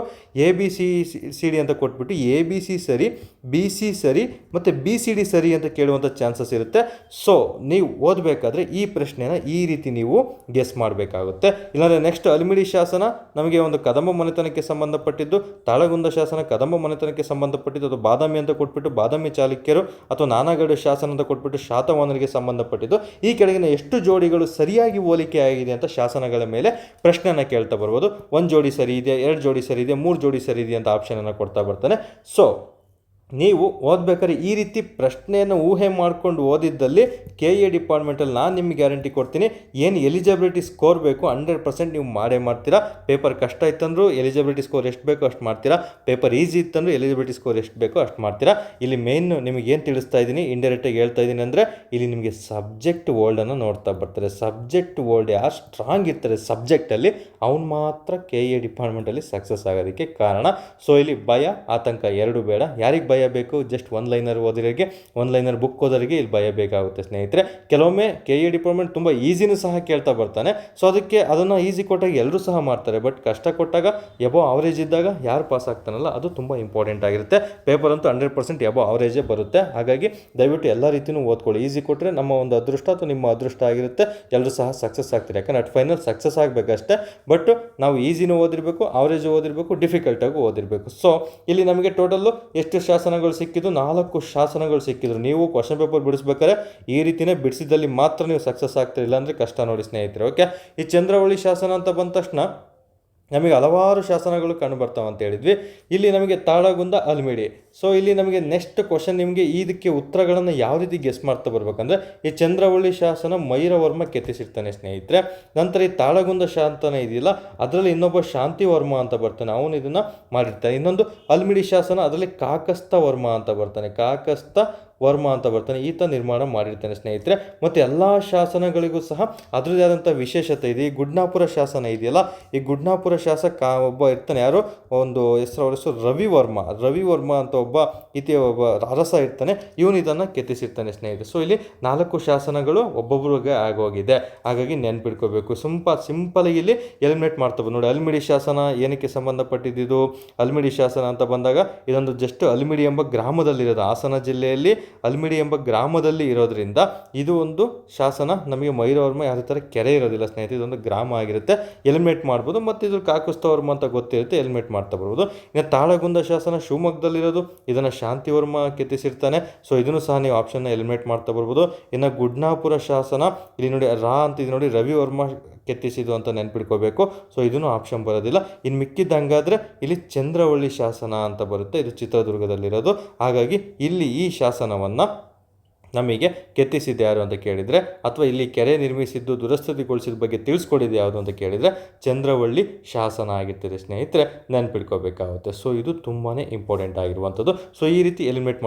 ABCD ಅಂತ ಕೊಟ್ಬಿಟ್ಟು ABC ಸರಿ, BC ಸರಿ ಮತ್ತು BCD ಸರಿ ಅಂತ ಕೇಳುವಂಥ ಚಾನ್ಸಸ್ ಇರುತ್ತೆ. ಸೊ ನೀವು ಓದಬೇಕಾದ್ರೆ ಈ ಪ್ರಶ್ನೆನ ಈ ರೀತಿ ನೀವು ಗೆಸ್ ಮಾಡಬೇಕಾಗುತ್ತೆ. ಇಲ್ಲಾಂದರೆ ನೆಕ್ಸ್ಟ್ ಅಲ್ಮಿಡಿ ಶಾಸನ ನಮಗೆ ಒಂದು ಕದಂಬ ಮನೆತನಕ್ಕೆ ಸಂಬಂಧಪಟ್ಟಿದ್ದು, ತಾಳಗುಂದ ಶಾಸನ ಕದಂಬ ಮನೆತನಕ್ಕೆ ಸಂಬಂಧಪಟ್ಟಿದ್ದು, ಅಥವಾ ಬಾದಾಮಿ ಅಂತ ಕೊಟ್ಬಿಟ್ಟು ಬಾದಾಮಿ ಚಾಲುಕ್ಯರು, ಅಥವಾ ನಾನಾಗಢ ಶಾಸನ ಅಂತ ಕೊಟ್ಬಿಟ್ಟು ಶಾತವಾಹನರಿಗೆ ಸಂಬಂಧಪಟ್ಟಿದ್ದು. ಈ ಕೆಳಗಿನ ಎಷ್ಟು ಜೋಡಿಗಳು ಸರಿಯಾಗಿ ಹೋಲಿಕೆ ಆಗಿದೆ ಅಂತ ಶಾಸನಗಳ ಮೇಲೆ ಪ್ರಶ್ನೆಯನ್ನು ಕೇಳ್ತಾ ಬರ್ಬೋದು. 1 ಜೋಡಿ ಸರಿ ಇದೆ, 2 ಜೋಡಿ ಸರಿ ಇದೆ, 3 ಜೋಡಿ ಸರಿ ಇದೆ ಅಂತ ಆಪ್ಷನನ್ನು ಕೊಡ್ತಾ ಬರ್ತಾನೆ. ಸೊ ನೀವು ಓದಬೇಕಾದ್ರೆ ಈ ರೀತಿ ಪ್ರಶ್ನೆಯನ್ನು ಊಹೆ ಮಾಡ್ಕೊಂಡು ಓದಿದ್ದಲ್ಲಿ KE ಡಿಪಾರ್ಟ್ಮೆಂಟಲ್ಲಿ ನಾನು ನಿಮಗೆ ಗ್ಯಾರಂಟಿ ಕೊಡ್ತೀನಿ, ಏನು ಎಲಿಜಿಬಿಲಿಟಿ ಸ್ಕೋರ್ ಬೇಕು 100% ನೀವು ಮಾಡೇ ಮಾಡ್ತೀರಾ. ಪೇಪರ್ ಕಷ್ಟ ಇತ್ತಂದ್ರೂ ಎಲಿಜಿಬಿಲಿಟಿ ಸ್ಕೋರ್ ಎಷ್ಟು ಬೇಕೋ ಅಷ್ಟು ಮಾಡ್ತೀರಾ, ಪೇಪರ್ ಈಸಿ ಇತ್ತಂದ್ರೂ ಎಲಿಜಿಬಿಲಿಟಿ ಸ್ಕೋರ್ ಎಷ್ಟು ಬೇಕೋ ಅಷ್ಟು ಮಾಡ್ತೀರಾ. ಇಲ್ಲಿ ಮೇನ್ ನಿಮಗೆ ಏನು ತಿಳಿಸ್ತಾ ಇದ್ದೀನಿ, ಇಂಡೈರೆಕ್ಟಾಗಿ ಹೇಳ್ತಾ ಇದ್ದೀನಿ ಅಂದರೆ, ಇಲ್ಲಿ ನಿಮಗೆ ಸಬ್ಜೆಕ್ಟ್ ವರ್ಲ್ಡನ್ನು ನೋಡ್ತಾ ಬರ್ತಾರೆ. ಸಬ್ಜೆಕ್ಟ್ ವರ್ಲ್ಡ್ ಯಾರು ಸ್ಟ್ರಾಂಗ್ ಇರ್ತಾರೆ ಸಬ್ಜೆಕ್ಟಲ್ಲಿ, ಅವ್ನು ಮಾತ್ರ KE ಡಿಪಾರ್ಟ್ಮೆಂಟಲ್ಲಿ ಸಕ್ಸಸ್ ಆಗೋದಕ್ಕೆ ಕಾರಣ. ಸೊ ಇಲ್ಲಿ ಭಯ ಆತಂಕ ಎರಡು ಬೇಡ. ಯಾರಿಗೆ ಭಯ ಬೇಕು, ಜಸ್ಟ್ 1 ಲೈನರ್ ಓದಿರೋರಿಗೆ, 1 ಲೈನರ್ ಬುಕ್ ಓದೋರಿಗೆ ಇಲ್ಲಿ ಭಯ ಬೇಕಾಗುತ್ತೆ ಸ್ನೇಹಿತರೆ. ಕೆಲವೊಮ್ಮೆ KE ಡಿಪಾರ್ಟ್ಮೆಂಟ್ ತುಂಬ ಈಸಿನೂ ಸಹ ಕೇಳ್ತಾ ಬರ್ತಾನೆ. ಸೊ ಅದಕ್ಕೆ ಅದನ್ನು ಈಸಿ ಕೊಟ್ಟಾಗ ಎಲ್ಲರೂ ಸಹ ಮಾಡ್ತಾರೆ. ಬಟ್ ಕಷ್ಟ ಕೊಟ್ಟಾಗ ಎಬೋ ಅವರೇಜ್ ಇದ್ದಾಗ ಯಾರು ಪಾಸ್ ಆಗ್ತಾನಲ್ಲ ಅದು ತುಂಬ ಇಂಪಾರ್ಟೆಂಟ್ ಆಗಿರುತ್ತೆ. ಪೇಪರ್ ಅಂತೂ 100% ಎಬೋ ಅವರೇಜೇ ಬರುತ್ತೆ. ಹಾಗಾಗಿ ದಯವಿಟ್ಟು ಎಲ್ಲ ರೀತಿಯೂ ಓದ್ಕೊಳ್ಳಿ. ಈಸಿ ಕೊಟ್ಟರೆ ನಮ್ಮ ಒಂದು ಅದೃಷ್ಟ ಅಥವಾ ನಿಮ್ಮ ಅದೃಷ್ಟ ಆಗಿರುತ್ತೆ, ಎಲ್ಲರೂ ಸಹ ಸಕ್ಸಸ್ ಆಗ್ತಾರೆ. ಯಾಕಂದರೆ ಅಟ್ ಫೈನಲ್ ಸಕ್ಸಸ್ ಆಗಬೇಕಷ್ಟೇ. ಬಟ್ ನಾವು ಈಸಿನೂ ಓದಿರಬೇಕು, ಅವರೇಜ್ ಓದಿರಬೇಕು, ಡಿಫಿಕಲ್ಟಾಗಿ ಓದಿರಬೇಕು. ಸೊ ಇಲ್ಲಿ ನಮಗೆ ಟೋಟಲ್ಲು ಎಷ್ಟು ಶಾಸನಗಳು ಸಿಕ್ಕಿದ್ದು, 4 ಶಾಸನಗಳು ಸಿಕ್ಕಿದ್ರು. ನೀವು ಕ್ವಶನ್ ಪೇಪರ್ ಬಿಡಿಸ್ಬೇಕಾದ್ರೆ ಈ ರೀತಿಯೇ ಬಿಡಿಸಿದಲ್ಲಿ ಮಾತ್ರ ನೀವು ಸಕ್ಸಸ್ ಆಗ್ತಿರಲಿಲ್ಲ ಅಂದರೆ ಕಷ್ಟ ನೋಡಿ ಸ್ನೇಹಿತರೆ. ಓಕೆ, ಈ ಚಂದ್ರವಳ್ಳಿ ಶಾಸನ ಅಂತ ಬಂದ ತಕ್ಷಣ ನಮಗೆ ಹಲವಾರು ಶಾಸನಗಳು ಕಂಡು ಬರ್ತಾವೆ ಅಂತ ಹೇಳಿದ್ವಿ. ಇಲ್ಲಿ ನಮಗೆ ತಾಳಗುಂದ ಅಲ್ಮಿಡಿ. ಸೊ ಇಲ್ಲಿ ನಮಗೆ ನೆಕ್ಸ್ಟ್ ಕ್ವಶನ್, ನಿಮಗೆ ಇದಕ್ಕೆ ಉತ್ತರಗಳನ್ನು ಯಾವ ರೀತಿ ಗೆಸ್ ಮಾಡ್ತಾ ಬರ್ಬೇಕಂದ್ರೆ, ಈ ಚಂದ್ರವಳ್ಳಿ ಶಾಸನ ಮಯೂರವರ್ಮ ಕೆತ್ತಿಸಿರ್ತಾನೆ ಸ್ನೇಹಿತರೆ. ನಂತರ ಈ ತಾಳಗುಂದ ಶಾಸನ ಇದೆಯಲ್ಲ, ಅದರಲ್ಲಿ ಇನ್ನೊಬ್ಬ ಶಾಂತಿವರ್ಮ ಅಂತ ಬರ್ತಾನೆ, ಅವನು ಇದನ್ನು ಮಾಡಿರ್ತಾನೆ. ಇನ್ನೊಂದು ಅಲ್ಮಿಡಿ ಶಾಸನ, ಅದರಲ್ಲಿ ಕಾಕಸ್ಥ ವರ್ಮ ಅಂತ ಬರ್ತಾನೆ, ಕಾಕಸ್ಥ ವರ್ಮ ಅಂತ ಬರ್ತಾನೆ, ಈತ ನಿರ್ಮಾಣ ಮಾಡಿರ್ತಾನೆ ಸ್ನೇಹಿತರೆ. ಮತ್ತು ಎಲ್ಲ ಶಾಸನಗಳಿಗೂ ಸಹ ಅದರದೇ ಆದಂಥ ವಿಶೇಷತೆ ಇದೆ. ಈ ಗುಡ್ನಾಪುರ ಶಾಸನ ಇದೆಯಲ್ಲ, ಈ ಗುಡ್ನಾಪುರ ಶಾಸಕ ಒಬ್ಬ ಇರ್ತಾನೆ, ಯಾರು ಒಂದು ಅವ್ರ ಹೆಸರು ರವಿವರ್ಮ ಅಂತ ಒಬ್ಬ ಒಬ್ಬ ಅರಸ ಇರ್ತಾನೆ. ಇವನು ಇದನ್ನು ಕೆತ್ತಿಸಿರ್ತಾನೆ ಸ್ನೇಹಿತರೆ. ಸೊ ಇಲ್ಲಿ 4 ಶಾಸನಗಳು ಒಬ್ಬೊಬ್ರಿಗೆ ಆಗೋಗಿದೆ, ಹಾಗಾಗಿ ನೆನ್ಪಿಡ್ಕೋಬೇಕು. ಸಿಂಪಲ್ ಇಲ್ಲಿ ಎಲಿಮಿನೇಟ್ ಮಾಡ್ತವೆ ನೋಡಿ. ಅಲ್ಮಿಡಿ ಶಾಸನ ಏನಕ್ಕೆ ಸಂಬಂಧಪಟ್ಟಿದ್ದು? ಅಲ್ಮಿಡಿ ಶಾಸನ ಅಂತ ಬಂದಾಗ ಇದೊಂದು ಜಸ್ಟ್ ಅಲ್ಮಿಡಿ ಎಂಬ ಗ್ರಾಮದಲ್ಲಿರೋದು, ಹಾಸನ ಜಿಲ್ಲೆಯಲ್ಲಿ ಅಲ್ಮಿಡಿ ಎಂಬ ಗ್ರಾಮದಲ್ಲಿ ಇರೋದ್ರಿಂದ ಇದು ಒಂದು ಶಾಸನ. ನಮಗೆ ಮೈರವರ್ಮ ಯಾವುದೇ ಥರ ಕೆರೆ ಇರೋದಿಲ್ಲ ಸ್ನೇಹಿತರೆ, ಇದೊಂದು ಗ್ರಾಮ ಆಗಿರುತ್ತೆ, ಎಲಿಮಿನೇಟ್ ಮಾಡ್ಬೋದು. ಮತ್ತು ಇದು ಕಾಕುಸ್ತವರ್ಮ ಅಂತ ಗೊತ್ತಿರುತ್ತೆ, ಎಲಿಮಿನೇಟ್ ಮಾಡ್ತಾ ಬರ್ಬೋದು. ಇನ್ನು ತಾಳಗುಂದ ಶಾಸನ ಶಿವಮೊಗ್ಗದಲ್ಲಿರೋದು, ಇದನ್ನು ಶಾಂತಿವರ್ಮ ಕೆತ್ತಿಸಿರ್ತಾನೆ. ಸೊ ಇದನ್ನು ಸಹ ನೀವು ಆಪ್ಷನ್ನ ಎಲಿಮಿನೇಟ್ ಮಾಡ್ತಾ ಬರ್ಬೋದು. ಇನ್ನು ಗುಡ್ನಾಪುರ ಶಾಸನ ಇಲ್ಲಿ ನೋಡಿ ಅಂತ ಇದು ನೋಡಿ ರವಿವರ್ಮ ಕೆತ್ತಿಸಿದ್ದು ಅಂತ ನೆನ್ಪಿಡ್ಕೋಬೇಕು. ಸೊ ಇದನ್ನು ಆಪ್ಷನ್ ಬರೋದಿಲ್ಲ. ಇನ್ನು ಮಿಕ್ಕಿದ್ದು ಹಂಗಾದರೆ ಇಲ್ಲಿ ಚಂದ್ರವಳ್ಳಿ ಶಾಸನ ಅಂತ ಬರುತ್ತೆ, ಇದು ಚಿತ್ರದುರ್ಗದಲ್ಲಿರೋದು. ಹಾಗಾಗಿ ಇಲ್ಲಿ ಈ ಶಾಸನವನ್ನು ನಮಗೆ ಕೆತ್ತಿಸಿದ್ದು ಯಾರು ಅಂತ ಕೇಳಿದರೆ, ಅಥವಾ ಇಲ್ಲಿ ಕೆರೆ ನಿರ್ಮಿಸಿದ್ದು ದುರಸ್ಥಿತಿಗೊಳಿಸಿದ ಬಗ್ಗೆ ತಿಳಿಸ್ಕೊಡಿದ್ದು ಯಾವುದು ಅಂತ ಕೇಳಿದರೆ ಚಂದ್ರವಳ್ಳಿ ಶಾಸನ ಆಗಿರ್ತದೆ ಸ್ನೇಹಿತರೆ, ನೆನ್ಪಿಡ್ಕೋಬೇಕಾಗುತ್ತೆ. ಸೊ ಇದು ತುಂಬಾ ಇಂಪಾರ್ಟೆಂಟ್ ಆಗಿರುವಂಥದ್ದು. ಸೊ ಈ ರೀತಿ ಎಲಿಮಿನೇಟ್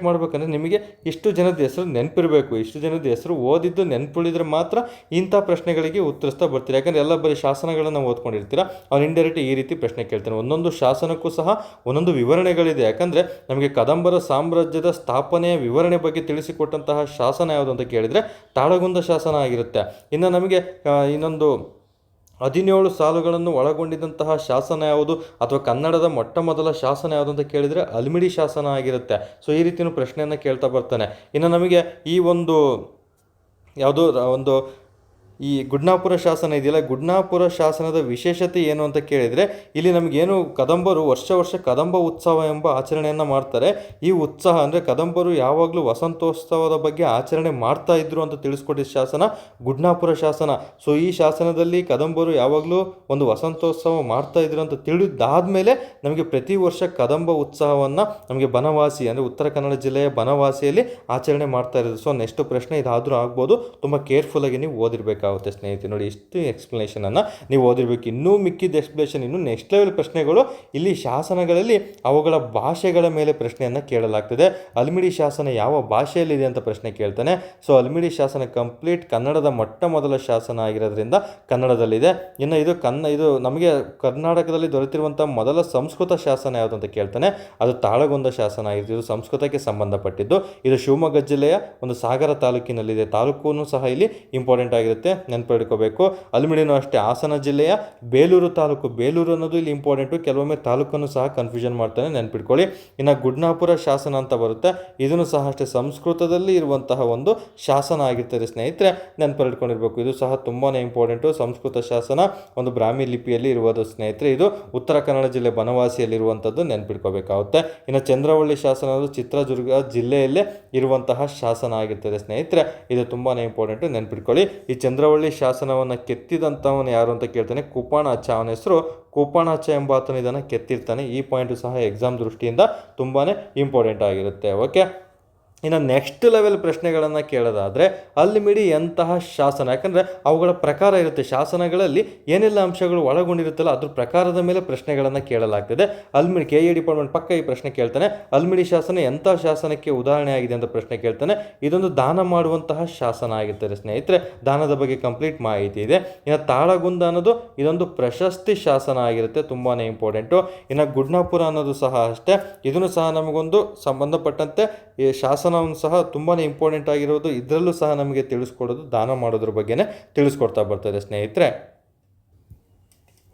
ಮಾಡಬೇಕಂದ್ರೆ ನಿಮಗೆ ಇಷ್ಟು ಜನದ ಹೆಸರು ನೆನಪಿರಬೇಕು. ಇಷ್ಟು ಜನದ ಹೆಸರು ಓದಿದ್ದು ನೆನಪುಳಿದ್ರೆ ಮಾತ್ರ ಇಂಥ ಪ್ರಶ್ನೆಗಳಿಗೆ ಉತ್ತರಿಸ್ತಾ ಬರ್ತೀರಿ. ಯಾಕಂದರೆ ಎಲ್ಲ ಬರೀ ಶಾಸನಗಳನ್ನು ಓದ್ಕೊಂಡಿರ್ತೀರ, ಅವ್ನು ಇಂಡೈರೆಕ್ಟ್ ಈ ರೀತಿ ಪ್ರಶ್ನೆ ಕೇಳ್ತಾನೆ. ಒಂದೊಂದು ಶಾಸನಕ್ಕೂ ಸಹ ಒಂದೊಂದು ವಿವರಣೆಗಳಿದೆ. ಯಾಕಂದರೆ ನಮಗೆ ಕದಂಬರ ಸಾಮ್ರಾಜ್ಯದ ಸ್ಥಾಪನೆಯ ವಿವರಣೆ ಬಗ್ಗೆ ತಿಳಿಸಿಕೊಟ್ಟಂತಹ ಶಾಸನ ಯಾವುದು ಅಂತ ಕೇಳಿದರೆ ತಾಳಗುಂದ ಶಾಸನ ಆಗಿರುತ್ತೆ. ಇನ್ನು ನಮಗೆ ಇನ್ನೊಂದು 17 ಸಾಲುಗಳನ್ನು ಒಳಗೊಂಡಿದ್ದಂತಹ ಶಾಸನ ಯಾವುದು, ಅಥವಾ ಕನ್ನಡದ ಮೊಟ್ಟ ಮೊದಲ ಶಾಸನ ಯಾವುದು ಅಂತ ಕೇಳಿದರೆ ಅಲ್ಮಿಡಿ ಶಾಸನ ಆಗಿರುತ್ತೆ. ಸೊ ಈ ರೀತಿಯೂ ಪ್ರಶ್ನೆಯನ್ನು ಕೇಳ್ತಾ ಬರ್ತಾನೆ. ಇನ್ನು ನಮಗೆ ಈ ಒಂದು ಈ ಗುಡ್ನಾಪುರ ಶಾಸನ ಇದೆಯಲ್ಲ, ಗುಡ್ನಾಪುರ ಶಾಸನದ ವಿಶೇಷತೆ ಏನು ಅಂತ ಕೇಳಿದರೆ, ಇಲ್ಲಿ ನಮಗೇನು ಕದಂಬರು ವರ್ಷ ಕದಂಬ ಉತ್ಸವ ಎಂಬ ಆಚರಣೆಯನ್ನು ಮಾಡ್ತಾರೆ. ಈ ಉತ್ಸಾಹ ಅಂದರೆ ಕದಂಬರು ಯಾವಾಗಲೂ ವಸಂತೋತ್ಸವದ ಬಗ್ಗೆ ಆಚರಣೆ ಮಾಡ್ತಾ ಇದ್ರು ಅಂತ ತಿಳಿಸ್ಕೊಟ್ಟಿದ್ದ ಶಾಸನ ಗುಡ್ನಾಪುರ ಶಾಸನ. ಸೊ ಈ ಶಾಸನದಲ್ಲಿ ಕದಂಬರು ಯಾವಾಗಲೂ ಒಂದು ವಸಂತೋತ್ಸವ ಮಾಡ್ತಾ ಇದ್ರು ಅಂತ ತಿಳಿದಾದ್ಮೇಲೆ ನಮಗೆ ಪ್ರತಿ ವರ್ಷ ಕದಂಬ ಉತ್ಸವವನ್ನು ನಮಗೆ ಬನವಾಸಿ ಅಂದರೆ ಉತ್ತರ ಕನ್ನಡ ಜಿಲ್ಲೆಯ ಬನವಾಸಿಯಲ್ಲಿ ಆಚರಣೆ ಮಾಡ್ತಾ ಇರೋದು. ಸೊ ನೆಕ್ಸ್ಟ್ ಪ್ರಶ್ನೆ ಇದಾದರೂ ಆಗ್ಬೋದು, ತುಂಬ ಕೇರ್ಫುಲ್ಲಾಗಿ ನೀವು ಓದಿರಬೇಕಾಗುತ್ತೆ ಸ್ನೇಹಿತರೆ. ನೋಡಿ, ಇಷ್ಟು ಎಕ್ಸ್ಪ್ಲನೇಷನನ್ನು ನೀವು ಓದಿರಬೇಕು. ಇನ್ನೂ ಮಿಕ್ಕಿದ ಎಕ್ಸ್ಪ್ಲನೇಷನ್, ಇನ್ನೂ ನೆಕ್ಸ್ಟ್ ಲೆವೆಲ್ ಪ್ರಶ್ನೆಗಳು ಇಲ್ಲಿ ಶಾಸನಗಳಲ್ಲಿ ಅವುಗಳ ಭಾಷೆಗಳ ಮೇಲೆ ಪ್ರಶ್ನೆಯನ್ನು ಕೇಳಲಾಗ್ತದೆ. ಅಲ್ಮಿಡಿ ಶಾಸನ ಯಾವ ಭಾಷೆಯಲ್ಲಿದೆ ಅಂತ ಪ್ರಶ್ನೆ ಕೇಳ್ತಾನೆ. ಸೊ ಅಲ್ಮಿಡಿ ಶಾಸನ ಕಂಪ್ಲೀಟ್ ಕನ್ನಡದ ಮೊಟ್ಟ ಮೊದಲ ಶಾಸನ ಆಗಿರೋದ್ರಿಂದ ಕನ್ನಡದಲ್ಲಿದೆ. ಇನ್ನು ಇದು ನಮಗೆ ಕರ್ನಾಟಕದಲ್ಲಿ ದೊರೆತಿರುವಂಥ ಮೊದಲ ಸಂಸ್ಕೃತ ಶಾಸನ ಯಾವುದು ಅಂತ ಕೇಳ್ತಾನೆ. ಅದು ತಾಳಗುಂದ ಶಾಸನ ಆಗಿರುತ್ತೆ. ಇದು ಸಂಸ್ಕೃತಕ್ಕೆ ಸಂಬಂಧಪಟ್ಟಿದ್ದು. ಇದು ಶಿವಮೊಗ್ಗ ಜಿಲ್ಲೆಯ ಒಂದು ಸಾಗರ ತಾಲೂಕಿನಲ್ಲಿದೆ. ತಾಲೂಕು ಸಹ ಇಲ್ಲಿ ಇಂಪಾರ್ಟೆಂಟ್ ಆಗಿರುತ್ತೆ, ನೆನಪಿಟ್ಕೋಬೇಕು. ಅಲ್ಮಿಡಿನೂ ಅಷ್ಟೇ ಹಾಸನ ಜಿಲ್ಲೆಯ ಬೇಲೂರು ತಾಲೂಕು. ಬೇಲೂರು ಅನ್ನೋದು ಇಲ್ಲಿ ಇಂಪಾರ್ಟೆಂಟು, ಕೆಲವೊಮ್ಮೆ ತಾಲೂಕನ್ನು ಸಹ ಕನ್ಫ್ಯೂಷನ್ ಮಾಡ್ತಾನೆ, ನೆನ್ಪಿಟ್ಕೊಳ್ಳಿ. ಇನ್ನು ಗುಡ್ನಾಪುರ ಶಾಸನ ಅಂತ ಬರುತ್ತೆ, ಇದನ್ನು ಸಹ ಅಷ್ಟೇ ಸಂಸ್ಕೃತದಲ್ಲಿ ಇರುವಂತಹ ಒಂದು ಶಾಸನ ಆಗಿರ್ತದೆ ಸ್ನೇಹಿತರೆ, ನೆನಪಿಟ್ಕೊಂಡಿರ್ಬೇಕು. ಇದು ಸಹ ತುಂಬಾ ಇಂಪಾರ್ಟೆಂಟು. ಸಂಸ್ಕೃತ ಶಾಸನ ಒಂದು ಬ್ರಾಹ್ಮಿ ಲಿಪಿಯಲ್ಲಿ ಇರುವುದು ಸ್ನೇಹಿತರೆ. ಇದು ಉತ್ತರ ಕನ್ನಡ ಜಿಲ್ಲೆ ಬನವಾಸಿಯಲ್ಲಿರುವಂಥದ್ದು, ನೆನಪಿಟ್ಕೋಬೇಕಾಗುತ್ತೆ. ಇನ್ನು ಚಂದ್ರವಳ್ಳಿ ಶಾಸನ ಅದು ಚಿತ್ರದುರ್ಗ ಜಿಲ್ಲೆಯಲ್ಲೇ ಇರುವಂತಹ ಶಾಸನ ಆಗಿರ್ತದೆ ಸ್ನೇಹಿತರೆ. ಇದು ತುಂಬಾ ಇಂಪಾರ್ಟೆಂಟು, ನೆನಪಿಟ್ಕೊಳ್ಳಿ. ಈ ಚಂದ್ರವಳ್ಳಿ ಶಾಸನವನ್ನು ಕೆತ್ತಿದಂಥವನು ಯಾರು ಅಂತ ಕೇಳ್ತಾನೆ, ಕುಪಾಣಾಚ. ಅವನ ಹೆಸರು ಕುಪಾಣಾಚ ಎಂಬಾತನು ಇದನ್ನು ಕೆತ್ತಿರ್ತಾನೆ. ಈ ಪಾಯಿಂಟು ಸಹ ಎಕ್ಸಾಮ್ ದೃಷ್ಟಿಯಿಂದ ತುಂಬಾ ಇಂಪಾರ್ಟೆಂಟ್ ಆಗಿರುತ್ತೆ. ಓಕೆ, ಇನ್ನು ನೆಕ್ಸ್ಟ್ ಲೆವೆಲ್ ಪ್ರಶ್ನೆಗಳನ್ನು ಕೇಳೋದಾದರೆ ಅಲ್ಮಿಡಿ ಎಂತಹ ಶಾಸನ, ಯಾಕಂದರೆ ಅವುಗಳ ಪ್ರಕಾರ ಇರುತ್ತೆ. ಶಾಸನಗಳಲ್ಲಿ ಏನೆಲ್ಲ ಅಂಶಗಳು ಒಳಗೊಂಡಿರುತ್ತಲ್ಲ ಅದ್ರ ಪ್ರಕಾರದ ಮೇಲೆ ಪ್ರಶ್ನೆಗಳನ್ನು ಕೇಳಲಾಗ್ತದೆ. ಅಲ್ಮಿಡಿ KA ಡಿಪಾರ್ಟ್ಮೆಂಟ್ ಪಕ್ಕ ಈ ಪ್ರಶ್ನೆ ಕೇಳ್ತಾನೆ. ಅಲ್ಮಿಡಿ ಶಾಸನ ಎಂಥ ಶಾಸನಕ್ಕೆ ಉದಾಹರಣೆ ಆಗಿದೆ ಅಂತ ಪ್ರಶ್ನೆ ಕೇಳ್ತಾನೆ. ಇದೊಂದು ದಾನ ಮಾಡುವಂತಹ ಶಾಸನ ಆಗಿರ್ತಾರೆ ಸ್ನೇಹಿತರೆ. ದಾನದ ಬಗ್ಗೆ ಕಂಪ್ಲೀಟ್ ಮಾಹಿತಿ ಇದೆ. ಇನ್ನು ತಾಳಗುಂದ ಅನ್ನೋದು ಇದೊಂದು ಪ್ರಶಸ್ತಿ ಶಾಸನ ಆಗಿರುತ್ತೆ, ತುಂಬಾ ಇಂಪಾರ್ಟೆಂಟು. ಇನ್ನು ಗುಡ್ನಾಪುರ ಅನ್ನೋದು ಸಹ ಅಷ್ಟೇ, ಇದನ್ನು ಸಹ ನಮಗೊಂದು ಸಂಬಂಧಪಟ್ಟಂತೆ ಈ ಶಾಸನವನ್ನು ಸಹ ತುಂಬಾ ಇಂಪಾರ್ಟೆಂಟ್ ಆಗಿರೋದು. ಇದರಲ್ಲೂ ಸಹ ನಮಗೆ ತಿಳಿಸ್ಕೊಡೋದು ದಾನ ಮಾಡೋದ್ರ ಬಗ್ಗೆನೇ ತಿಳಿಸ್ಕೊಡ್ತಾ ಬರ್ತದೆ ಸ್ನೇಹಿತರೆ.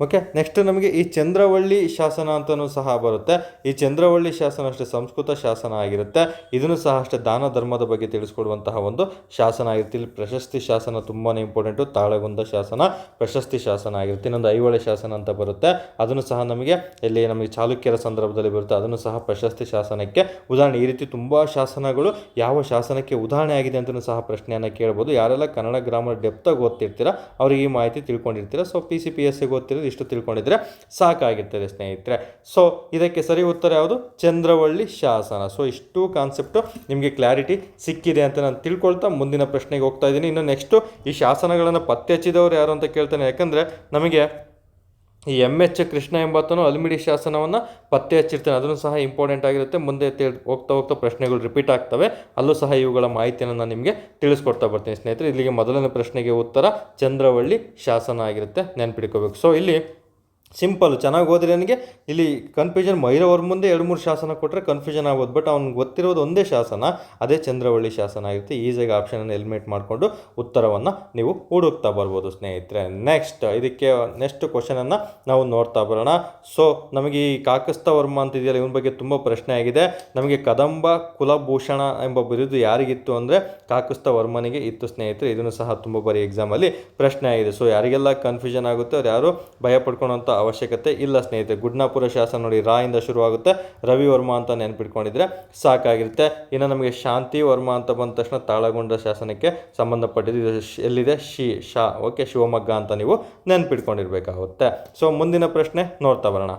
ಓಕೆ, ನೆಕ್ಸ್ಟ್ ನಮಗೆ ಈ ಚಂದ್ರವಳ್ಳಿ ಶಾಸನ ಅಂತಲೂ ಸಹ ಬರುತ್ತೆ. ಈ ಚಂದ್ರವಳ್ಳಿ ಶಾಸನ ಅಷ್ಟೇ ಸಂಸ್ಕೃತ ಶಾಸನ ಆಗಿರುತ್ತೆ. ಇದನ್ನು ಸಹ ಅಷ್ಟೇ ದಾನ ಧರ್ಮದ ಬಗ್ಗೆ ತಿಳಿಸ್ಕೊಡುವಂತಹ ಒಂದು ಶಾಸನ ಆಗಿರುತ್ತೆ. ಇಲ್ಲಿ ಪ್ರಶಸ್ತಿ ಶಾಸನ ತುಂಬಾ ಇಂಪಾರ್ಟೆಂಟು. ತಾಳಗುಂದ ಶಾಸನ ಪ್ರಶಸ್ತಿ ಶಾಸನ ಆಗಿರುತ್ತೆ. ಇನ್ನೊಂದು ಐಹೊಳೆ ಶಾಸನ ಅಂತ ಬರುತ್ತೆ, ಅದನ್ನು ಸಹ ನಮಗೆ ಚಾಲುಕ್ಯರ ಸಂದರ್ಭದಲ್ಲಿ ಬರುತ್ತೆ, ಅದನ್ನು ಸಹ ಪ್ರಶಸ್ತಿ ಶಾಸನಕ್ಕೆ ಉದಾಹರಣೆ. ಈ ರೀತಿ ತುಂಬ ಶಾಸನಗಳು ಯಾವ ಶಾಸನಕ್ಕೆ ಉದಾಹರಣೆ ಆಗಿದೆ ಅಂತಲೂ ಸಹ ಪ್ರಶ್ನೆಯನ್ನು ಕೇಳ್ಬೋದು. ಯಾರೆಲ್ಲ ಕನ್ನಡ ಗ್ರಾಮರ್ ಡೆಪ್ತಾಗಿ ಓದ್ತಿರ್ತೀರ ಅವ್ರಿಗೆ ಈ ಮಾಹಿತಿ ತಿಳ್ಕೊಂಡಿರ್ತೀರ. ಸೊ PCPSC ಓದ್ತಿರೋದು ಇಷ್ಟು ತಿಳ್ಕೊಂಡಿದ್ರೆ ಸಾಕಾಗಿರ್ತದೆ ಸ್ನೇಹಿತರೆ. ಸೊ ಇದಕ್ಕೆ ಸರಿ ಉತ್ತರ ಯಾವುದು? ಚಂದ್ರವಳ್ಳಿ ಶಾಸನ. ಸೊ ಇಷ್ಟು ಕಾನ್ಸೆಪ್ಟು ನಿಮಗೆ ಕ್ಲಾರಿಟಿ ಸಿಕ್ಕಿದೆ ಅಂತ ನಾನು ತಿಳ್ಕೊಳ್ತಾ ಮುಂದಿನ ಪ್ರಶ್ನೆಗೆ ಹೋಗ್ತಾ ಇದ್ದೀನಿ. ಇನ್ನು ನೆಕ್ಸ್ಟು ಈ ಶಾಸನಗಳನ್ನು ಪತ್ತೆ ಹಚ್ಚಿದವರು ಯಾರು ಅಂತ ಕೇಳ್ತಾನೆ. ಯಾಕಂದರೆ ನಮಗೆ ಈ ಎಚ್ ಕೃಷ್ಣ ಎಂಬಾತನು ಅಲ್ಮಿಡಿ ಶಾಸನವನ್ನು ಪತ್ತೆ ಹಚ್ಚಿರ್ತಾನೆ. ಅದನ್ನು ಸಹ ಇಂಪಾರ್ಟೆಂಟ್ ಆಗಿರುತ್ತೆ. ಮುಂದೆ ಹೋಗ್ತಾ ಹೋಗ್ತಾ ಪ್ರಶ್ನೆಗಳು ರಿಪೀಟ್ ಆಗ್ತವೆ. ಅಲ್ಲೂ ಸಹ ಇವುಗಳ ಮಾಹಿತಿಯನ್ನು ನಾನು ನಿಮಗೆ ತಿಳಿಸ್ಕೊಡ್ತಾ ಬರ್ತೀನಿ ಸ್ನೇಹಿತರೆ. ಇಲ್ಲಿಗೆ ಮೊದಲನೇ ಪ್ರಶ್ನೆಗೆ ಉತ್ತರ ಚಂದ್ರವಳ್ಳಿ ಶಾಸನ ಆಗಿರುತ್ತೆ, ನೆನ್ಪಿಟ್ಕೋಬೇಕು. ಸೊ ಇಲ್ಲಿ ಸಿಂಪಲ್, ಚೆನ್ನಾಗಿ ಓದಿರಿ. ನನಗೆ ಇಲ್ಲಿ ಕನ್ಫ್ಯೂಷನ್ ಮೈರವ್ರ ಮುಂದೆ 2-3 ಶಾಸನ ಕೊಟ್ಟರೆ ಕನ್ಫ್ಯೂಷನ್ ಆಗ್ಬೋದು, ಬಟ್ ಅವ್ನಿಗೆ ಗೊತ್ತಿರೋದು ಒಂದೇ ಶಾಸನ, ಅದೇ ಚಂದ್ರವಳ್ಳಿ ಶಾಸನ ಆಗಿರುತ್ತೆ. ಈಸಿಯಾಗಿ ಆಪ್ಷನನ್ನು ಎಲಿಮಿನೇಟ್ ಮಾಡಿಕೊಂಡು ಉತ್ತರವನ್ನು ನೀವು ಹುಡುಕ್ತಾ ಬರ್ಬೋದು ಸ್ನೇಹಿತರೆ. ನೆಕ್ಸ್ಟ್ ಕ್ವಶನನ್ನು ನಾವು ನೋಡ್ತಾ ಬರೋಣ. ಸೊ ನಮಗೆ ಈ ಕಾಕಸ್ಥ ವರ್ಮ ಅಂತಿದೆಯಲ್ಲ, ಇವನ ಬಗ್ಗೆ ತುಂಬ ಪ್ರಶ್ನೆ ಆಗಿದೆ. ನಮಗೆ ಕದಂಬ ಕುಲಭೂಷಣ ಎಂಬ ಬಿರುದು ಯಾರಿಗಿತ್ತು ಅಂದರೆ ಕಾಕಸ್ಥ ವರ್ಮನಿಗೆ ಇತ್ತು ಸ್ನೇಹಿತರೆ. ಇದನ್ನು ಸಹ ತುಂಬ ಬಾರಿ ಎಕ್ಸಾಮಲ್ಲಿ ಪ್ರಶ್ನೆ ಆಗಿದೆ. ಸೊ ಯಾರಿಗೆಲ್ಲ ಕನ್ಫ್ಯೂಷನ್ ಆಗುತ್ತೆ ಅವ್ರು ಯಾರು ಭಯ ಪಡ್ಕೊಳ್ಳೋಂಥ ಅವಶ್ಯಕತೆ ಇಲ್ಲ ಸ್ನೇಹಿತರೆ. ಗುಡ್ನಾಪುರ ಶಾಸನ ನೋಡಿ, ರಾ ಇಂದ ಶುರುವಾಗುತ್ತೆ, ರವಿವರ್ಮ ಅಂತ ನೆನ್ಪಿಟ್ಕೊಂಡಿದ್ರೆ ಸಾಕಾಗಿರುತ್ತೆ. ಇನ್ನು ನಮಗೆ ಶಾಂತಿ ವರ್ಮ ಅಂತ ಬಂದ ತಕ್ಷಣ ತಾಳಗುಂಡ ಶಾಸನಕ್ಕೆ ಸಂಬಂಧಪಟ್ಟಿದ್ದು. ಇದು ಎಲ್ಲಿದೆ? ಓಕೆ, ಶಿವಮೊಗ್ಗ ಅಂತ ನೀವು ನೆನ್ಪಿಟ್ಕೊಂಡಿರ್ಬೇಕಾಗುತ್ತೆ. ಸೊ ಮುಂದಿನ ಪ್ರಶ್ನೆ ನೋಡ್ತಾ ಬರೋಣ.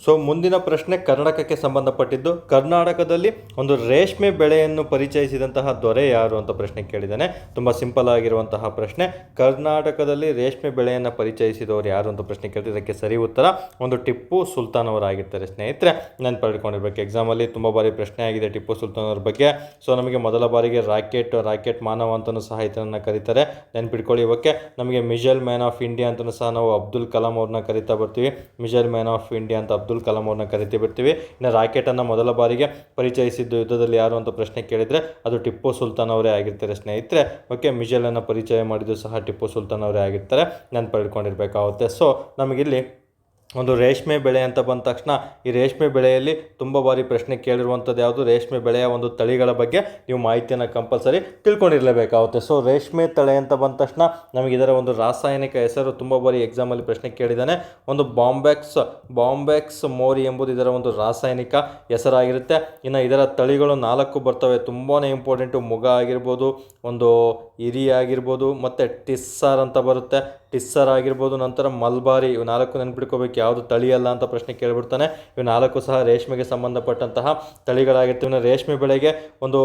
ಸೊ ಮುಂದಿನ ಪ್ರಶ್ನೆ ಕರ್ನಾಟಕಕ್ಕೆ ಸಂಬಂಧಪಟ್ಟಿದ್ದು. ಕರ್ನಾಟಕದಲ್ಲಿ ಒಂದು ರೇಷ್ಮೆ ಬೆಳೆಯನ್ನು ಪರಿಚಯಿಸಿದಂತಹ ದೊರೆ ಯಾರು ಅಂತ ಪ್ರಶ್ನೆ ಕೇಳಿದ್ದಾನೆ. ತುಂಬ ಸಿಂಪಲ್ ಆಗಿರುವಂತಹ ಪ್ರಶ್ನೆ. ಕರ್ನಾಟಕದಲ್ಲಿ ರೇಷ್ಮೆ ಬೆಳೆಯನ್ನು ಪರಿಚಯಿಸಿದವರು ಯಾರು ಅಂತ ಪ್ರಶ್ನೆ ಕೇಳಿದ್ರೆ ಇದಕ್ಕೆ ಸರಿ ಉತ್ತರ ಒಂದು ಟಿಪ್ಪು ಸುಲ್ತಾನ್ ಅವರಾಗಿರ್ತಾರೆ ಸ್ನೇಹಿತರೆ. ನೆನ್ಪಿಟ್ಕೊಂಡಿರ್ಬೇಕು. ಎಕ್ಸಾಮಲ್ಲಿ ತುಂಬ ಬಾರಿ ಪ್ರಶ್ನೆ ಆಗಿದೆ ಟಿಪ್ಪು ಸುಲ್ತಾನ್ ಅವ್ರ ಬಗ್ಗೆ. ಸೊ ನಮಗೆ ಮೊದಲ ಬಾರಿಗೆ ರಾಕೆಟ್ ಮಾನವ ಅಂತಲೂ ಸಹ ಇದನ್ನು ಕರೀತಾರೆ, ನೆನ್ಪಿಟ್ಕೊಳ್ಳಿ. ಓಕೆ, ನಮಗೆ ಮಿಸೈಲ್ ಮ್ಯಾನ್ ಆಫ್ ಇಂಡಿಯಾ ಅಂತಲೂ ಸಹ ನಾವು ಅಬ್ದುಲ್ ಕಲಾಂ ಅವ್ರನ್ನ ಕರಿತಾ ಬರ್ತೀವಿ. ಮಿಸೈಲ್ ಮ್ಯಾನ್ ಆಫ್ ಇಂಡಿಯಾ ಅಂತ ಅಬ್ದುಲ್ ಕಲಾಂ ಅವ್ರನ್ನ ಕರಿತಾ ಬರ್ತೀವಿ. ಇನ್ನು ರಾಕೆಟನ್ನು ಮೊದಲ ಬಾರಿಗೆ ಪರಿಚಯಿಸಿದ್ದು ಯುದ್ಧದಲ್ಲಿ ಯಾರು ಅಂತ ಪ್ರಶ್ನೆ ಕೇಳಿದರೆ ಅದು ಟಿಪ್ಪು ಸುಲ್ತಾನ್ ಅವರೇ ಆಗಿರ್ತಾರೆ ಸ್ನೇಹಿತರೆ. ಓಕೆ, ಮಿಸೈಲನ್ನು ಪರಿಚಯ ಮಾಡಿದ್ದು ಸಹ ಟಿಪ್ಪು ಸುಲ್ತಾನ್ ಅವರೇ ಆಗಿರ್ತಾರೆ, ನೆನ್ಪಿಟ್ಕೊಂಡಿರ್ಬೇಕಾಗುತ್ತೆ. ಸೊ ನಮಗಿಲ್ಲಿ ಒಂದು ರೇಷ್ಮೆ ಬೆಳೆ ಅಂತ ಬಂದ ತಕ್ಷಣ ಈ ರೇಷ್ಮೆ ಬೆಳೆಯಲ್ಲಿ ತುಂಬ ಬಾರಿ ಪ್ರಶ್ನೆ ಕೇಳಿರುವಂಥದ್ದು ಯಾವುದು? ರೇಷ್ಮೆ ಬೆಳೆಯ ಒಂದು ತಳಿಗಳ ಬಗ್ಗೆ ನೀವು ಮಾಹಿತಿಯನ್ನು ಕಂಪಲ್ಸರಿ ತಿಳ್ಕೊಂಡಿರಲೇಬೇಕಾಗುತ್ತೆ. ಸೊ ರೇಷ್ಮೆ ತಳಿ ಅಂತ ಬಂದ ತಕ್ಷಣ ನಮಗೆ ಇದರ ಒಂದು ರಾಸಾಯನಿಕ ಹೆಸರು ತುಂಬ ಬಾರಿ ಎಕ್ಸಾಮಲ್ಲಿ ಪ್ರಶ್ನೆ ಕೇಳಿದ್ದಾನೆ. ಒಂದು ಬಾಂಬೆಕ್ಸ್ ಮೋರಿ ಎಂಬುದು ಇದರ ಒಂದು ರಾಸಾಯನಿಕ ಹೆಸರಾಗಿರುತ್ತೆ. ಇನ್ನು ಇದರ ತಳಿಗಳು 4 ಬರ್ತವೆ, ತುಂಬಾ ಇಂಪಾರ್ಟೆಂಟು. ಮುಗ ಆಗಿರ್ಬೋದು, ಒಂದು ಇರಿ ಆಗಿರ್ಬೋದು, ಮತ್ತು ಟಿಸ್ಸರ್ ಅಂತ ಬರುತ್ತೆ, ಟಿಸ್ಸರ್ ಆಗಿರ್ಬೋದು, ನಂತರ ಮಲ್ಬಾರಿ. ಇವು 4 ನೆನ್ಪಿಟ್ಕೋಬೇಕು. ಯಾವುದು ತಳಿಯಲ್ಲ ಅಂತ ಪ್ರಶ್ನೆ ಕೇಳಿಬಿಡ್ತಾನೆ. ಇವು 4 ಸಹ ರೇಷ್ಮೆಗೆ ಸಂಬಂಧಪಟ್ಟಂತಹ ತಳಿಗಳಾಗಿರ್ತವೆ. ರೇಷ್ಮೆ ಬೆಳೆಗೆ ಒಂದು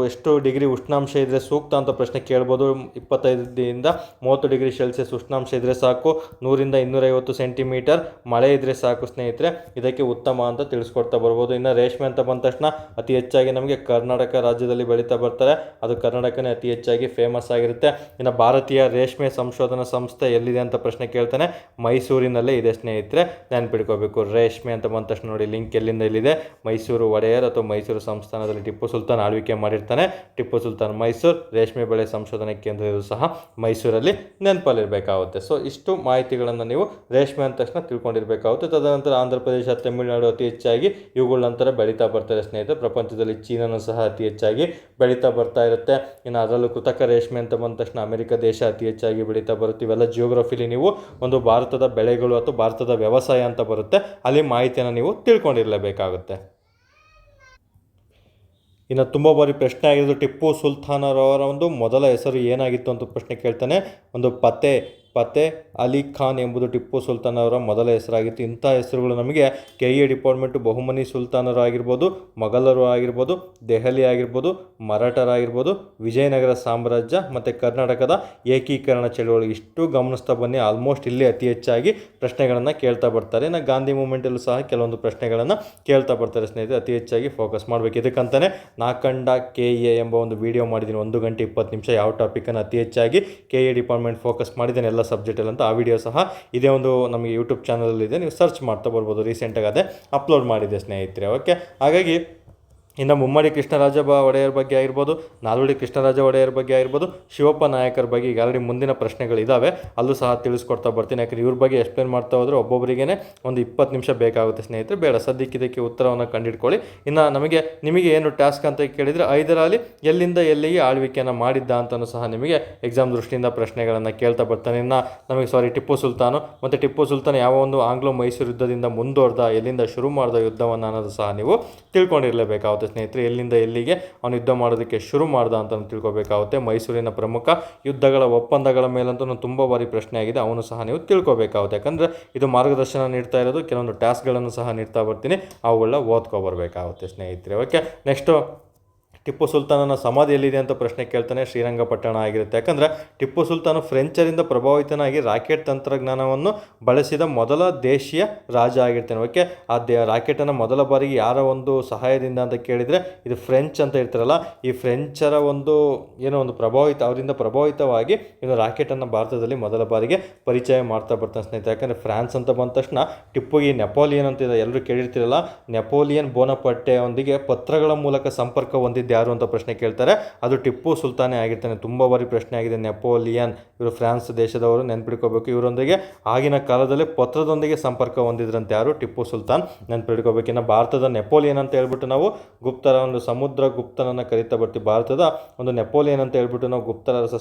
ಎಷ್ಟು ಡಿಗ್ರಿ ಉಷ್ಣಾಂಶ ಇದ್ದರೆ ಸೂಕ್ತ ಅಂತ ಪ್ರಶ್ನೆ ಕೇಳ್ಬೋದು. 25 to 30 ಡಿಗ್ರಿ ಸೆಲ್ಸಿಯಸ್ ಉಷ್ಣಾಂಶ ಇದ್ದರೆ ಸಾಕು. 100 to 250 ಸೆಂಟಿಮೀಟರ್ ಮಳೆ ಇದ್ದರೆ ಸಾಕು ಸ್ನೇಹಿತರೆ. ಇದಕ್ಕೆ ಉತ್ತಮ ಅಂತ ತಿಳಿಸ್ಕೊಡ್ತಾ ಬರ್ಬೋದು. ಇನ್ನು ರೇಷ್ಮೆ ಅಂತ ಬಂದ ತಕ್ಷಣ ಅತಿ ಹೆಚ್ಚಾಗಿ ನಮಗೆ ಕರ್ನಾಟಕ ರಾಜ್ಯದಲ್ಲಿ ಬೆಳೀತಾ ಬರ್ತಾರೆ. ಅದು ಕರ್ನಾಟಕನೇ ಅತಿ ಹೆಚ್ಚಾಗಿ ಫೇಮಸ್ ಆಗಿರುತ್ತೆ. ಇನ್ನು ಭಾರತೀಯ ರೇಷ್ಮೆ ಸಂಶೋಧನಾ ಸಂಸ್ಥೆ ಎಲ್ಲಿದೆ ಅಂತ ಪ್ರಶ್ನೆ ಕೇಳ್ತಾನೆ. ಮೈಸೂರಿನಲ್ಲೇ ಇದೆ ಸ್ನೇಹಿತರೆ, ನೆನ್ಪಿಟ್ಕೋಬೇಕು. ರೇಷ್ಮೆ ಅಂತ ಬಂದ ತಕ್ಷಣ ನೋಡಿ ಲಿಂಕ್ ಎಲ್ಲಿಂದ ಇಲ್ಲಿದೆ. ಮೈಸೂರು ಒಡೆಯರ್ ಅಥವಾ ಮೈಸೂರು ಸಂಸ್ಥಾನದಲ್ಲಿ ಟಿಪ್ಪು ಸುಲ್ತಾನ್ ಆಳ್ವಿಕೆ ಮಾಡಿರ್ತಾನೆ. ಟಿಪ್ಪು ಸುಲ್ತಾನ್ ಮೈಸೂರು ರೇಷ್ಮೆ ಬೆಳೆ ಸಂಶೋಧನಾ ಕೇಂದ್ರ ಇದು ಸಹ ಮೈಸೂರಲ್ಲಿ ನೆನಪಲ್ಲಿರಬೇಕಾಗುತ್ತೆ. ಸೊ ಇಷ್ಟು ಮಾಹಿತಿಗಳನ್ನು ನೀವು ರೇಷ್ಮೆ ಅಂದ ತಕ್ಷಣ ತಿಳ್ಕೊಂಡಿರಬೇಕಾಗುತ್ತೆ. ತದನಂತರ ಆಂಧ್ರ ಪ್ರದೇಶ, ತಮಿಳುನಾಡು ಅತಿ ಹೆಚ್ಚಾಗಿ ಇವುಗಳ ನಂತರ ಬೆಳೀತಾ ಬರ್ತಾರೆ ಸ್ನೇಹಿತರೆ. ಪ್ರಪಂಚದಲ್ಲಿ ಚೀನಾನು ಸಹ ಅತಿ ಹೆಚ್ಚಾಗಿ ಬೆಳೀತಾ ಬರ್ತಾ ಇರುತ್ತೆ. ಇನ್ನು ಅದರಲ್ಲೂ ಕೃತಕ ರೇಷ್ಮೆ ಅಂತ ಬಂದ ತಕ್ಷಣ ಅಮೆರಿಕ ದೇಶ ಅತಿ ಹೆಚ್ಚಾಗಿ ಬೆಳೀತಾ ಬರುತ್ತೆ. ಇವೆಲ್ಲ ಜಿಯೋಗ್ರಫಿಲಿ ನೀವು ಒಂದು ಭಾರತದ ಬೆಳೆಗಳು ಅಥವಾ ಭಾರತದ ವ್ಯವಸಾಯ ಅಂತ ಬರುತ್ತೆ, ಅಲ್ಲಿ ಮಾಹಿತಿಯನ್ನು ನೀವು ತಿಳ್ಕೊಂಡಿರಲೇಬೇಕಾಗುತ್ತೆ. ಇನ್ನು ತುಂಬ ಬಾರಿ ಪ್ರಶ್ನೆ ಆಗಿರೋದು ಟಿಪ್ಪು ಸುಲ್ತಾನರವರ ಒಂದು ಮೊದಲ ಹೆಸರು ಏನಾಗಿತ್ತು ಅಂತ ಪ್ರಶ್ನೆ ಕೇಳ್ತಾನೆ. ಒಂದು ಫತೆ ಅಲಿ ಖಾನ್ ಎಂಬುದು ಟಿಪ್ಪು ಸುಲ್ತಾನ್ ಅವರ ಮೊದಲ ಹೆಸರಾಗಿತ್ತು. ಇಂಥ ಹೆಸರುಗಳು ನಮಗೆ KE ಡಿಪಾರ್ಟ್ಮೆಂಟು ಬಹುಮನಿ ಸುಲ್ತಾನರು ಆಗಿರ್ಬೋದು, ಮೊಘಲರು ಆಗಿರ್ಬೋದು, ದೆಹಲಿ ಆಗಿರ್ಬೋದು, ಮರಾಠರಾಗಿರ್ಬೋದು, ವಿಜಯನಗರ ಸಾಮ್ರಾಜ್ಯ ಮತ್ತು ಕರ್ನಾಟಕದ ಏಕೀಕರಣ ಚಳುವಳಿ, ಇಷ್ಟು ಗಮನಿಸ್ತಾ ಬನ್ನಿ. ಆಲ್ಮೋಸ್ಟ್ ಇಲ್ಲಿ ಅತಿ ಹೆಚ್ಚಾಗಿ ಪ್ರಶ್ನೆಗಳನ್ನು ಕೇಳ್ತಾ ಬರ್ತಾರೆ. ಇನ್ನು ಗಾಂಧಿ ಮೂಮೆಂಟಲ್ಲೂ ಸಹ ಕೆಲವೊಂದು ಪ್ರಶ್ನೆಗಳನ್ನು ಕೇಳ್ತಾ ಬರ್ತಾರೆ ಸ್ನೇಹಿತರೆ. ಅತಿ ಹೆಚ್ಚಾಗಿ ಫೋಕಸ್ ಮಾಡಬೇಕು. ಇದಕ್ಕಂತಾನೆ ನಾಕಂಡ KE ಎಂಬ ಒಂದು ವಿಡಿಯೋ ಮಾಡಿದ್ದೀನಿ, 1 ಗಂಟೆ 20 ನಿಮಿಷ. ಯಾವ ಟಾಪಿಕನ್ನು ಅತಿ ಹೆಚ್ಚಾಗಿ KE ಡಿಪಾರ್ಟ್ಮೆಂಟ್ ಫೋಕಸ್ ಮಾಡಿದ್ದೇನೆ ಎಲ್ಲ ಸಬ್ಜೆಕ್ಟಲ್ಲಿ ಅಂತ. ಆ ವಿಡಿಯೋ ಸಹ ಇದೇ ಒಂದು ನಮಗೆ ಯೂಟ್ಯೂಬ್ ಚಾನಲಲ್ಲಿದೆ, ನೀವು ಸರ್ಚ್ ಮಾಡ್ತಾ ಬರ್ಬೋದು. ರೀಸೆಂಟಾಗಿ ಅದೇ ಅಪ್ಲೋಡ್ ಮಾಡಿದೆ ಸ್ನೇಹಿತರೆ. ಓಕೆ, ಹಾಗಾಗಿ ಇನ್ನು ಮುಮ್ಮಡಿ ಕೃಷ್ಣರಾಜ ಒಡೆಯರ್ ಬಗ್ಗೆ ಆಗಿರ್ಬೋದು, ನಾಲ್ವಡಿ ಕೃಷ್ಣರಾಜ ಒಡೆಯರ್ ಬಗ್ಗೆ ಆಗಿರ್ಬೋದು, ಶಿವಪ್ಪ ನಾಯಕರ ಬಗ್ಗೆ ಈಗ ಆಲ್ರೆಡಿ ಮುಂದಿನ ಪ್ರಶ್ನೆಗಳಿದ್ದಾವೆ, ಅಲ್ಲೂ ಸಹ ತಿಳಿಸ್ಕೊಡ್ತಾ ಬರ್ತೀನಿ. ಯಾಕಂದರೆ ಇವ್ರ ಬಗ್ಗೆ ಎಕ್ಸ್ಪ್ಲೇನ್ ಮಾಡ್ತಾ ಹೋದರೆ ಒಬ್ಬೊಬ್ಬರಿಗೇ ಒಂದು 20 ನಿಮಿಷ ಬೇಕಾಗುತ್ತೆ ಸ್ನೇಹಿತರೆ. ಬೇಡ, ಸದ್ಯಕ್ಕೆ ಇದಕ್ಕೆ ಉತ್ತರವನ್ನು ಕಂಡುಹಿಡ್ಕೊಳ್ಳಿ. ಇನ್ನು ನಿಮಗೆ ಏನು ಟಾಸ್ಕ್ ಅಂತ ಕೇಳಿದರೆ ಹೈದರಾಲಿ ಎಲ್ಲಿಂದ ಎಲ್ಲಿಗೆ ಆಳ್ವಿಕೆಯನ್ನು ಮಾಡಿದ್ದ ಅಂತಲೂ ಸಹ ನಿಮಗೆ ಎಕ್ಸಾಮ್ ದೃಷ್ಟಿಯಿಂದ ಪ್ರಶ್ನೆಗಳನ್ನು ಕೇಳ್ತಾ ಬರ್ತಾನೆ. ಇನ್ನು ಟಿಪ್ಪು ಸುಲ್ತಾನು ಮತ್ತು ಟಿಪ್ಪು ಸುಲ್ತಾನ್ ಯಾವ ಒಂದು ಆಂಗ್ಲೋ ಮೈಸೂರು ಯುದ್ಧದಿಂದ ಮುಂದುವರೆದ, ಎಲ್ಲಿಂದ ಶುರು ಮಾಡಿದ ಯುದ್ಧವನ್ನು ಅನ್ನೋದು ಸಹ ನೀವು ತಿಳ್ಕೊಂಡಿರಲೇಬೇಕಾಗುತ್ತೆ ಸ್ನೇಹಿತರೆ. ಎಲ್ಲಿಂದ ಎಲ್ಲಿಗೆ ಅವನು ಯುದ್ಧ ಮಾಡೋದಕ್ಕೆ ಶುರು ಮಾಡ್ದ ಅಂತ ತಿಳ್ಕೊಬೇಕಾಗುತ್ತೆ. ಮೈಸೂರಿನ ಪ್ರಮುಖ ಯುದ್ಧಗಳ ಒಪ್ಪಂದಗಳ ಮೇಲಂತೂ ತುಂಬ ಬಾರಿ ಪ್ರಶ್ನೆ ಆಗಿದೆ, ಅವನು ಸಹ ನೀವು ತಿಳ್ಕೊಬೇಕಾಗುತ್ತೆ. ಯಾಕಂದರೆ ಇದು ಮಾರ್ಗದರ್ಶನ ನೀಡ್ತಾ ಇರೋದು, ಕೆಲವೊಂದು ಟಾಸ್ಕ್ಗಳನ್ನು ಸಹ ನೀಡ್ತಾ ಬರ್ತೀನಿ, ಅವುಗಳನ್ನ ಓದ್ಕೊಬರ್ಬೇಕಾಗುತ್ತೆ ಸ್ನೇಹಿತರೆ. ಓಕೆ, ನೆಕ್ಸ್ಟು ಟಿಪ್ಪು ಸುಲ್ತಾನನ ಸಮಾಧಿ ಎಲ್ಲಿದೆ ಅಂತ ಪ್ರಶ್ನೆ ಕೇಳ್ತಾನೆ. ಶ್ರೀರಂಗಪಟ್ಟಣ ಆಗಿರುತ್ತೆ. ಯಾಕಂದರೆ ಟಿಪ್ಪು ಸುಲ್ತಾನ ಫ್ರೆಂಚರಿಂದ ಪ್ರಭಾವಿತನಾಗಿ ರಾಕೆಟ್ ತಂತ್ರಜ್ಞಾನವನ್ನು ಬಳಸಿದ ಮೊದಲ ದೇಶೀಯ ರಾಜ ಆಗಿರ್ತಾನೆ. ಓಕೆ, ಆ ರಾಕೆಟನ್ನು ಮೊದಲ ಬಾರಿಗೆ ಯಾರ ಒಂದು ಸಹಾಯದಿಂದ ಅಂತ ಕೇಳಿದರೆ ಇದು ಫ್ರೆಂಚ್ ಅಂತ ಇರ್ತಾರಲ್ಲ, ಈ ಫ್ರೆಂಚರ ಒಂದು ಅವರಿಂದ ಪ್ರಭಾವಿತವಾಗಿ ಇದು ರಾಕೆಟನ್ನು ಭಾರತದಲ್ಲಿ ಮೊದಲ ಬಾರಿಗೆ ಪರಿಚಯ ಮಾಡ್ತಾ ಬರ್ತಾನೆ ಸ್ನೇಹಿತರೆ. ಯಾಕಂದರೆ ಫ್ರಾನ್ಸ್ ಅಂತ ಬಂದ ತಕ್ಷಣ ಟಿಪ್ಪುಗೆ ನೆಪೋಲಿಯನ್ ಅಂತ ಇದೆ, ಎಲ್ಲರೂ ಕೇಳಿರ್ತಿರಲ್ಲ. ನೆಪೋಲಿಯನ್ ಬೋನಪರ್ಟೆ ಒಂದಿಗೆ ಪತ್ರಗಳ ಮೂಲಕ ಸಂಪರ್ಕ ಹೊಂದಿದ್ದು ಯಾರು ಅಂತ ಪ್ರಶ್ನೆ ಕೇಳ್ತಾರೆ. ಅದು ಟಿಪ್ಪು ಸುಲ್ತಾನೇ ಆಗಿರ್ತಾನೆ. ತುಂಬ ಬಾರಿ ಪ್ರಶ್ನೆ ಆಗಿದೆ. ನೆಪೋಲಿಯನ್ ಇವರು ಫ್ರಾನ್ಸ್ ದೇಶದವರು, ನೆನ್ಪಿಡ್ಕೋಬೇಕು. ಇವರೊಂದಿಗೆ ಆಗಿನ ಕಾಲದಲ್ಲಿ ಪತ್ರದೊಂದಿಗೆ ಸಂಪರ್ಕ ಹೊಂದಿದ್ರಂತೆ ಯಾರು? ಟಿಪ್ಪು ಸುಲ್ತಾನ್. ನೆನ್ಪಿಡ್ಕೋಬೇಕು. ಇನ್ನು ಭಾರತದ ನೆಪೋಲಿಯನ್ ಅಂತ ಹೇಳ್ಬಿಟ್ಟು ನಾವು ಗುಪ್ತರ ಒಂದು ಸಮುದ್ರ ಗುಪ್ತನನ್ನು ಕರಿತಾ ಬರ್ತೀವಿ. ಭಾರತದ ಒಂದು ನೆಪೋಲಿಯನ್ ಅಂತ ಹೇಳ್ಬಿಟ್ಟು ನಾವು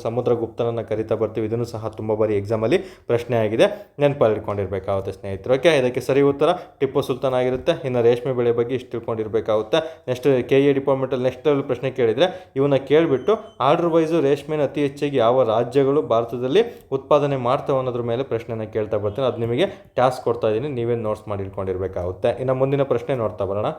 ಸಮುದ್ರ ಗುಪ್ತನನ್ನು ಕರಿತಾ ಬರ್ತೀವಿ. ಇದನ್ನು ಸಹ ತುಂಬ ಬಾರಿ ಎಕ್ಸಾಮಲ್ಲಿ ಪ್ರಶ್ನೆ ಆಗಿದೆ, ನೆನಪಲ್ಲಿಟ್ಕೊಂಡಿರ್ಬೇಕಾಗುತ್ತೆ ಸ್ನೇಹಿತರು. ಓಕೆ, ಇದಕ್ಕೆ ಸರಿ ಉತ್ತರ ಟಿಪ್ಪು ಸುಲ್ತಾನ್ ಆಗಿರುತ್ತೆ. ಇನ್ನು ರೇಷ್ಮೆ ಬೆಳೆ ಬಗ್ಗೆ ಇಷ್ಟು ತಿಳ್ಕೊಂಡಿರ್ಬೇಕಾಗುತ್ತೆ. ನೆಕ್ಸ್ಟ್ KE ಡಿಪಾರ್ಟ್ಮೆಂಟಲ್ಲಿ ನೆಕ್ಸ್ಟ್ ಲೆವೆಲ್ ಪ್ರಶ್ನೆ ಕೇಳಿದರೆ ಇವನ್ನ ಕೇಳಿಬಿಟ್ಟು ಆರ್ಡರ್ ವೈಸು ರೇಷ್ಮೆನ ಅತಿ ಹೆಚ್ಚಾಗಿ ಯಾವ ರಾಜ್ಯಗಳು ಭಾರತದಲ್ಲಿ ಉತ್ಪಾದನೆ ಮಾಡ್ತಾವೆ ಅನ್ನೋದ್ರ ಮೇಲೆ ಪ್ರಶ್ನೆನ ಕೇಳ್ತಾ ಬರ್ತೀನಿ. ಅದು ನಿಮಗೆ ಟಾಸ್ಕ್ ಕೊಡ್ತಾ ಇದ್ದೀನಿ, ನೀವೇನು ನೋಟ್ಸ್ ಮಾಡಿ ಇಟ್ಕೊಂಡಿರ್ಬೇಕಾಗುತ್ತೆ. ಇನ್ನು ಮುಂದಿನ ಪ್ರಶ್ನೆ ನೋಡ್ತಾ ಬರೋಣ.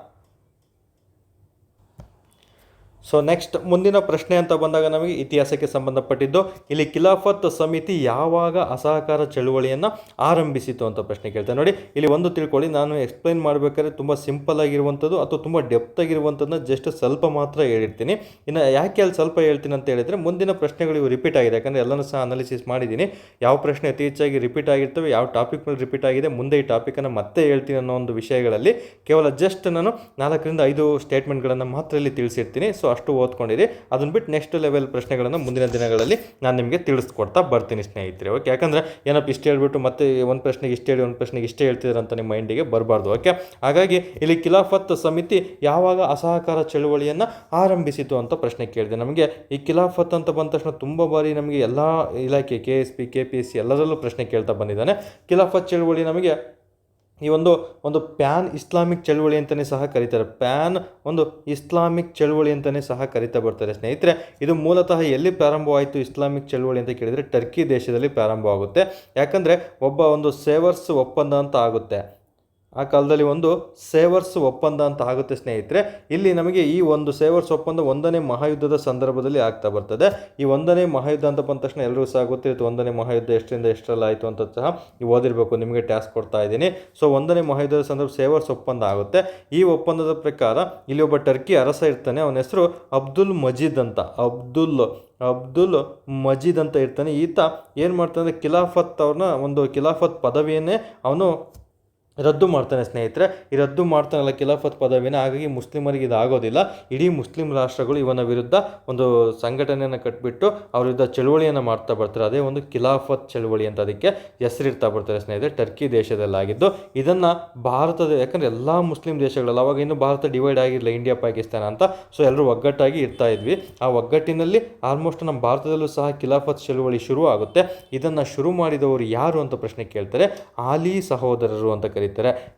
ಸೊ ನೆಕ್ಸ್ಟ್ ಮುಂದಿನ ಪ್ರಶ್ನೆ ಅಂತ ಬಂದಾಗ ನಮಗೆ ಇತಿಹಾಸಕ್ಕೆ ಸಂಬಂಧಪಟ್ಟಿದ್ದು. ಇಲ್ಲಿ ಖಿಲಾಫತ್ ಸಮಿತಿ ಯಾವಾಗ ಅಸಹಕಾರ ಚಳುವಳಿಯನ್ನು ಆರಂಭಿಸಿತು ಅಂತ ಪ್ರಶ್ನೆ ಕೇಳ್ತೇನೆ. ನೋಡಿ, ಇಲ್ಲಿ ಒಂದು ತಿಳ್ಕೊಳ್ಳಿ, ನಾನು ಎಕ್ಸ್ಪ್ಲೈನ್ ಮಾಡಬೇಕಾದ್ರೆ ತುಂಬ ಸಿಂಪಲ್ ಆಗಿರುವಂಥದ್ದು ಅಥವಾ ತುಂಬ ಡೆಪ್ತ್ ಆಗಿರುವಂಥದ್ದನ್ನ ಜಸ್ಟ್ ಸ್ವಲ್ಪ ಮಾತ್ರ ಹೇಳಿರ್ತೀನಿ. ಇನ್ನು ಯಾಕೆ ಅಲ್ಲಿ ಸ್ವಲ್ಪ ಹೇಳ್ತೀನಿ ಅಂತ ಹೇಳಿದರೆ, ಮುಂದಿನ ಪ್ರಶ್ನೆಗಳು ಇವು ರಿಪೀಟ್ ಆಗಿದೆ. ಯಾಕಂದರೆ ಎಲ್ಲನೂ ಸಹ ಅನಾಲಿಸಿಸ್ ಮಾಡಿದ್ದೀನಿ. ಯಾವ ಪ್ರಶ್ನೆ ಅತಿ ಹೆಚ್ಚಾಗಿ ರಿಪೀಟ್ ಆಗಿರ್ತವೆ, ಯಾವ ಟಾಪಿಕ್ ಮೇಲೆ ರಿಪೀಟ್ ಆಗಿದೆ, ಮುಂದೆ ಈ ಟಾಪಿಕನ್ನು ಮತ್ತೆ ಹೇಳ್ತೀನಿ ಅನ್ನೋ ಒಂದು ವಿಷಯಗಳಲ್ಲಿ ಕೇವಲ ಜಸ್ಟ್ ನಾನು 4 ರಿಂದ 5 ಸ್ಟೇಟ್ಮೆಂಟ್ಗಳನ್ನು ಮಾತ್ರ ಇಲ್ಲಿ ತಿಳಿಸಿರ್ತೀನಿ. ಸೊ ಅಷ್ಟು ಓದ್ಕೊಂಡಿರಿ. ಅದನ್ನು ಬಿಟ್ಟು ನೆಕ್ಸ್ಟ್ ಲೆವೆಲ್ ಪ್ರಶ್ನೆಗಳನ್ನು ಮುಂದಿನ ದಿನಗಳಲ್ಲಿ ನಾನು ನಿಮಗೆ ತಿಳಿಸ್ಕೊಡ್ತಾ ಬರ್ತೀನಿ ಸ್ನೇಹಿತರೆ. ಓಕೆ, ಯಾಕಂದರೆ ಏನಪ್ಪ ಇಷ್ಟು ಹೇಳ್ಬಿಟ್ಟು ಮತ್ತೆ ಒಂದು ಪ್ರಶ್ನೆಗೆ ಇಷ್ಟು ಹೇಳಿ ಒಂದು ಪ್ರಶ್ನೆಗೆ ಇಷ್ಟೇ ಹೇಳ್ತಿದ್ರು ಅಂತ ನಿಮ್ಮ ಮೈಂಡಿಗೆ ಬರಬಾರ್ದು. ಓಕೆ, ಹಾಗಾಗಿ ಇಲ್ಲಿ ಖಿಲಾಫತ್ ಸಮಿತಿ ಯಾವಾಗ ಅಸಹಕಾರ ಚಳುವಳಿಯನ್ನು ಆರಂಭಿಸಿತು ಅಂತ ಪ್ರಶ್ನೆ ಕೇಳಿದೆ. ನಮಗೆ ಈ ಖಿಲಾಫತ್ ಅಂತ ಬಂದ ತಕ್ಷಣ ತುಂಬ ಬಾರಿ ನಮಗೆ ಎಲ್ಲ ಇಲಾಖೆ KSP KPSC ಎಲ್ಲರಲ್ಲೂ ಪ್ರಶ್ನೆ ಕೇಳ್ತಾ ಬಂದಿದ್ದಾನೆ. ಖಿಲಾಫತ್ ಚಳುವಳಿ ನಮಗೆ ಈ ಒಂದು ಪ್ಯಾನ್ ಇಸ್ಲಾಮಿಕ್ ಚಳುವಳಿ ಅಂತಲೇ ಸಹ ಕರೀತಾರೆ. ಪ್ಯಾನ್ ಒಂದು ಇಸ್ಲಾಮಿಕ್ ಚಳುವಳಿ ಅಂತಲೇ ಸಹ ಕರೀತಾ ಬರ್ತಾರೆ ಸ್ನೇಹಿತರೆ. ಇದು ಮೂಲತಃ ಎಲ್ಲಿ ಪ್ರಾರಂಭವಾಯಿತು ಇಸ್ಲಾಮಿಕ್ ಚಳುವಳಿ ಅಂತ ಕೇಳಿದರೆ ಟರ್ಕಿ ದೇಶದಲ್ಲಿ ಪ್ರಾರಂಭವಾಗುತ್ತೆ. ಯಾಕಂದರೆ ಒಂದು ಸೇವರ್ಸ್ ಒಪ್ಪಂದ ಅಂತ ಆಗುತ್ತೆ. ಆ ಕಾಲದಲ್ಲಿ ಒಂದು ಸೇವರ್ಸ್ ಒಪ್ಪಂದ ಅಂತ ಆಗುತ್ತೆ ಸ್ನೇಹಿತರೆ. ಇಲ್ಲಿ ನಮಗೆ ಈ ಒಂದು ಸೇವರ್ಸ್ ಒಪ್ಪಂದ 1ನೇ ಮಹಾಯುದ್ಧದ ಸಂದರ್ಭದಲ್ಲಿ ಆಗ್ತಾ ಬರ್ತದೆ. ಈ 1ನೇ ಮಹಾಯುದ್ಧ ಅಂತ ಬಂದ ತಕ್ಷಣ ಎಲ್ಲರಿಗೂ ಸಹ ಗೊತ್ತಿರುತ್ತೆ 1ನೇ ಮಹಾಯುದ್ಧ ಎಷ್ಟರಿಂದ ಎಷ್ಟರಲ್ಲಿ ಆಯಿತು ಅಂತ ಸಹ ನೀವು ಓದಿರಬೇಕು. ನಿಮಗೆ ಟಾಸ್ಕ್ ಕೊಡ್ತಾ ಇದ್ದೀನಿ. ಸೊ 1ನೇ ಮಹಾಯುದ್ಧದ ಸಂದರ್ಭ ಸೇವರ್ಸ್ ಒಪ್ಪಂದ ಆಗುತ್ತೆ. ಈ ಒಪ್ಪಂದದ ಪ್ರಕಾರ ಇಲ್ಲಿ ಒಬ್ಬ ಟರ್ಕಿ ಅರಸ ಇರ್ತಾನೆ. ಅವನ ಹೆಸರು ಅಬ್ದುಲ್ ಮಜೀದ್ ಅಂತ. ಅಬ್ದುಲ್ ಮಜೀದ್ ಅಂತ ಇರ್ತಾನೆ. ಈತ ಏನು ಮಾಡ್ತಾನೆ ಅಂದರೆ ಖಿಲಾಫತ್ ಪದವಿಯನ್ನೇ ಅವನು ರದ್ದು ಮಾಡ್ತಾನೆ ಸ್ನೇಹಿತರೆ. ಈ ರದ್ದು ಮಾಡ್ತಾನಲ್ಲ ಖಿಲಾಫತ್ ಪದವಿನ, ಹಾಗಾಗಿ ಮುಸ್ಲಿಮರಿಗೆ ಇದು ಆಗೋದಿಲ್ಲ. ಇಡೀ ಮುಸ್ಲಿಂ ರಾಷ್ಟ್ರಗಳು ಇವನ ವಿರುದ್ಧ ಒಂದು ಸಂಘಟನೆಯನ್ನು ಕಟ್ಟಿಬಿಟ್ಟು ಅವ್ರ ವಿರುದ್ಧ ಚಳುವಳಿಯನ್ನು ಮಾಡ್ತಾ ಬರ್ತಾರೆ. ಅದೇ ಒಂದು ಖಿಲಾಫತ್ ಚಳುವಳಿ ಅಂತ ಅದಕ್ಕೆ ಹೆಸರಿಡ್ತಾ ಬರ್ತಾರೆ ಸ್ನೇಹಿತರೆ. ಟರ್ಕಿ ದೇಶದಲ್ಲಾಗಿದ್ದು ಇದನ್ನು ಯಾಕಂದರೆ ಎಲ್ಲ ಮುಸ್ಲಿಂ ದೇಶಗಳಲ್ಲಿ ಅವಾಗ ಇನ್ನೂ ಭಾರತ ಡಿವೈಡ್ ಆಗಿರಲಿಲ್ಲ ಇಂಡಿಯಾ ಪಾಕಿಸ್ತಾನ ಅಂತ. ಸೊ ಎಲ್ಲರೂ ಒಗ್ಗಟ್ಟಾಗಿ ಇರ್ತಾ ಇದ್ವಿ. ಆ ಒಗ್ಗಟ್ಟಿನಲ್ಲಿ ಆಲ್ಮೋಸ್ಟ್ ನಮ್ಮ ಭಾರತದಲ್ಲೂ ಸಹ ಖಿಲಾಫತ್ ಚಳುವಳಿ ಶುರು ಆಗುತ್ತೆ. ಇದನ್ನು ಶುರು ಮಾಡಿದವರು ಯಾರು ಅಂತ ಪ್ರಶ್ನೆ ಕೇಳ್ತಾರೆ. ಆಲಿ ಸಹೋದರರು ಅಂತ ಕರೀತಾರೆ.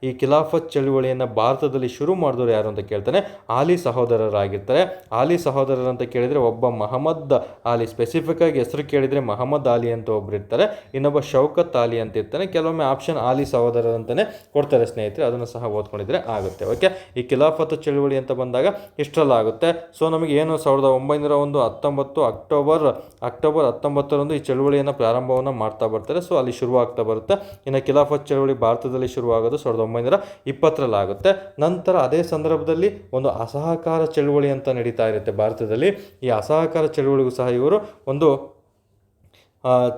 ಈ ಖಿಲಾಫತ್ ಚಳುವಳಿಯನ್ನು ಭಾರತದಲ್ಲಿ ಶುರು ಮಾಡಿದವರು ಯಾರು ಅಂತ ಕೇಳ್ತಾನೆ. ಆಲಿ ಸಹೋದರರಾಗಿರ್ತಾರೆ. ಆಲಿ ಸಹೋದರರು ಅಂತ ಕೇಳಿದರೆ ಒಬ್ಬ ಮಹಮ್ಮದ್ ಆಲಿ, ಸ್ಪೆಸಿಫಿಕ್ ಆಗಿ ಹೆಸರು ಕೇಳಿದರೆ ಮಹಮ್ಮದ್ ಆಲಿ ಅಂತ ಒಬ್ರು ಇರ್ತಾರೆ. ಇನ್ನೊಬ್ಬ ಶೌಕತ್ ಆಲಿ ಅಂತ ಇರ್ತಾನೆ. ಕೆಲವೊಮ್ಮೆ ಆಪ್ಷನ್ ಆಲಿ ಸಹೋದರರು ಅಂತಲೇ ಕೊಡ್ತಾರೆ ಸ್ನೇಹಿತರೆ. ಅದನ್ನು ಸಹ ಓದ್ಕೊಂಡಿದ್ರೆ ಆಗುತ್ತೆ. ಓಕೆ, ಈ ಖಿಲಾಫತ್ ಚಳುವಳಿ ಅಂತ ಬಂದಾಗ ಇಷ್ಟರಲ್ಲಾಗುತ್ತೆ. ಸೊ ನಮಗೆ ಏನು 1919 ಅಕ್ಟೋಬರ್ 19 ಈ ಚಳುವಳಿಯನ್ನು ಪ್ರಾರಂಭವನ್ನು ಮಾಡ್ತಾ ಬರ್ತಾರೆ. ಸೊ ಅಲ್ಲಿ ಶುರುವಾಗ್ತಾ ಬರುತ್ತೆ. ಇನ್ನು ಖಿಲಾಫತ್ ಚಳುವಳಿ ಭಾರತದಲ್ಲಿ ಶುರುವಾಗೋದು 1920 ಆಗುತ್ತೆ. ನಂತರ ಅದೇ ಸಂದರ್ಭದಲ್ಲಿ ಒಂದು ಅಸಹಕಾರ ಚಳುವಳಿ ಅಂತ ನಡೀತಾ ಇರುತ್ತೆ ಭಾರತದಲ್ಲಿ. ಈ ಅಸಹಕಾರ ಚಳುವಳಿಗೂ ಸಹ ಇವರು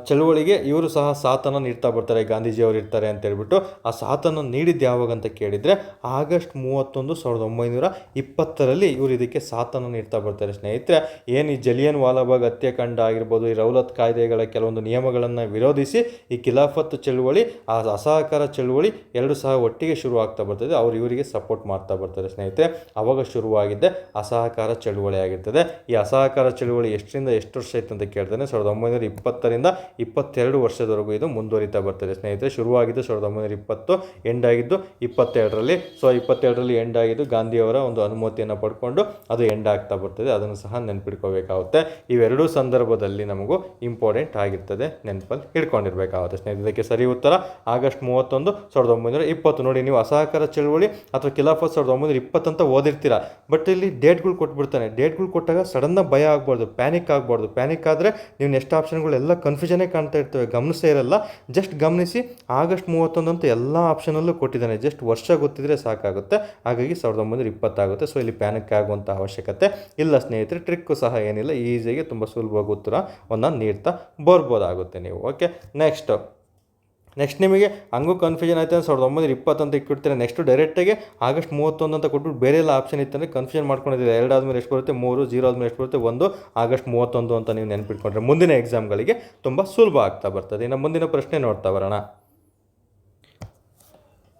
ಚಳುವಳಿಗೆ ಇವರು ಸಹ ಸಾಥನ್ನು ನೀಡ್ತಾ ಬರ್ತಾರೆ. ಗಾಂಧೀಜಿಯವರು ಇರ್ತಾರೆ ಅಂತ ಹೇಳ್ಬಿಟ್ಟು ಆ ಸಾಥನ್ನು ನೀಡಿದ್ದು ಯಾವಾಗ ಅಂತ ಕೇಳಿದರೆ ಆಗಸ್ಟ್ 31, 1920 ಇವರು ಇದಕ್ಕೆ ಸಾಥನ್ನು ನೀಡ್ತಾ ಬರ್ತಾರೆ ಸ್ನೇಹಿತರೆ. ಏನು ಈ ಜಲಿಯನ್ ವಾಲಾಬಾಗ್ ಹತ್ಯಾಕಾಂಡ ಆಗಿರ್ಬೋದು, ಈ ರೌಲತ್ ಕಾಯ್ದೆಗಳ ಕೆಲವೊಂದು ನಿಯಮಗಳನ್ನು ವಿರೋಧಿಸಿ ಈ ಖಿಲಾಫತ್ ಚಳುವಳಿ, ಆ ಅಸಹಕಾರ ಚಳುವಳಿ ಎರಡು ಸಹ ಒಟ್ಟಿಗೆ ಶುರು ಆಗ್ತಾ ಬರ್ತದೆ. ಅವರು ಇವರಿಗೆ ಸಪೋರ್ಟ್ ಮಾಡ್ತಾ ಬರ್ತಾರೆ ಸ್ನೇಹಿತರೆ. ಆವಾಗ ಶುರುವಾಗಿದ್ದೆ ಅಸಹಕಾರ ಚಳುವಳಿ ಆಗಿರ್ತದೆ. ಈ ಅಸಹಕಾರ ಚಳುವಳಿ ಎಷ್ಟರಿಂದ ಎಷ್ಟು ವರ್ಷ ಆಯ್ತು ಅಂತ ಕೇಳ್ತಾನೆ. 1920 ವರ್ಷದಿಂದ 22 ವರ್ಷದವರೆಗೂ ಇದು ಮುಂದುವರಿತಾ ಬರ್ತದೆ ಸ್ನೇಹಿತರೆ. ಶುರುವಾಗಿದ್ದು 1920, ಎಂಡ್ ಆಗಿದ್ದು 22ರಲ್ಲಿ. ಸೊ 22ರಲ್ಲಿ ಎಂಡ್ ಆಗಿದ್ದು ಗಾಂಧಿಯವರ ಒಂದು ಅನುಮತಿಯನ್ನು ಪಡ್ಕೊಂಡು ಅದು ಎಂಡ್ ಆಗ್ತಾ ಬರ್ತದೆ. ಅದನ್ನು ಸಹ ನೆನ್ಪಿಟ್ಕೋಬೇಕಾಗುತ್ತೆ. ಇವೆರಡೂ ಸಂದರ್ಭದಲ್ಲಿ ನಮಗೂ ಇಂಪಾರ್ಟೆಂಟ್ ಆಗಿರ್ತದೆ, ನೆನಪಲ್ಲಿ ಇಟ್ಕೊಂಡಿರ್ಬೇಕಾಗುತ್ತೆ ಸ್ನೇಹಿತರೆ. ಇದಕ್ಕೆ ಸರಿ ಉತ್ತರ ಆಗಸ್ಟ್ 31, 1920. ನೋಡಿ, ನೀವು ಅಸಹಕಾರ ಚಳವಳಿ ಅಥವಾ ಖಿಲಾಫತ್ 1920 ಅಂತ ಓದಿರ್ತೀರಾ, ಬಟ್ ಇಲ್ಲಿ ಡೇಟ್ಗಳು ಕೊಟ್ಬಿಡ್ತಾನೆ. ಡೇಟ್ಗಳು ಕೊಟ್ಟಾಗ ಸಡನ್ನಾಗಿ ಭಯ ಆಗ್ಬಾರ್ದು, ಪ್ಯಾನಿಕ್ ಆಗಬಾರ್ದು. ಪ್ಯಾನಿಕ್ ಆದರೆ ನೀವು ನೆಕ್ಸ್ಟ್ ಆಪ್ಷನ್ಗಳೆಲ್ಲ ಕನ್ಫ್ಯೂಷನೇ ಕಾಣ್ತಾ ಇರ್ತವೆ, ಗಮನಿಸೇ ಇರಲ್ಲ. ಜಸ್ಟ್ ಗಮನಿಸಿ, ಆಗಸ್ಟ್ 31 ಅಂತ ಎಲ್ಲ ಆಪ್ಷನಲ್ಲೂ ಕೊಟ್ಟಿದ್ದಾನೆ. ಜಸ್ಟ್ ವರ್ಷ ಗೊತ್ತಿದ್ರೆ ಸಾಕಾಗುತ್ತೆ. ಹಾಗಾಗಿ 1920 ಆಗುತ್ತೆ. ಸೊ ಇಲ್ಲಿ ಪ್ಯಾನಿಕ್ ಆಗುವಂಥ ಅವಶ್ಯಕತೆ ಇಲ್ಲ ಸ್ನೇಹಿತರೆ. ಟ್ರಿಕ್ಕು ಸಹ ಏನಿಲ್ಲ, ಈಸಿಯಾಗಿ ತುಂಬ ಸುಲಭವಾಗಿ ಉತ್ತರವನ್ನು ನೀಡ್ತಾ ಬರ್ಬೋದಾಗುತ್ತೆ ನೀವು. ಓಕೆ, ನೆಕ್ಸ್ಟ್ ನಿಮಗೆ ಹಂಗೂ ಕನ್ಫ್ಯೂಷನ್ ಆಯ್ತು ಅಂದರೆ 1920 ಅಂತ ಇಟ್ಬಿಡ್ತೀರ. ನೆಕ್ಸ್ಟು ಡೈರೆಕ್ಟಾಗಿ ಆಗಸ್ಟ್ 31 ಅಂತ ಕೊಟ್ಬಿಟ್ಟು ಬೇರೆ ಎಲ್ಲ ಆಪ್ಷನ್ ಇತ್ತಂದರೆ ಕನ್ಫ್ಯೂಷನ್ ಮಾಡ್ಕೊಂಡಿದ್ದೀರಿ. 2 ಆದಮೇಲೆ ಎಷ್ಟು ಬರುತ್ತೆ? 3, 0 ಆದಮೇಲೆ ಎಷ್ಟು ಬರುತ್ತೆ? 1, ಆಗಸ್ಟ್ 31 ಅಂತ ನೀವು ನೆನ್ಪಿಟ್ಕೊಂಡ್ರೆ ಮುಂದಿನ ಎಕ್ಸಾಮ್ಗಳಿಗೆ ತುಂಬ ಸುಲಭ ಆಗ್ತಾ ಬರ್ತದೆ. ಇನ್ನು ಮುಂದಿನ ಪ್ರಶ್ನೆ ನೋಡ್ತಾ ಬರೋಣ.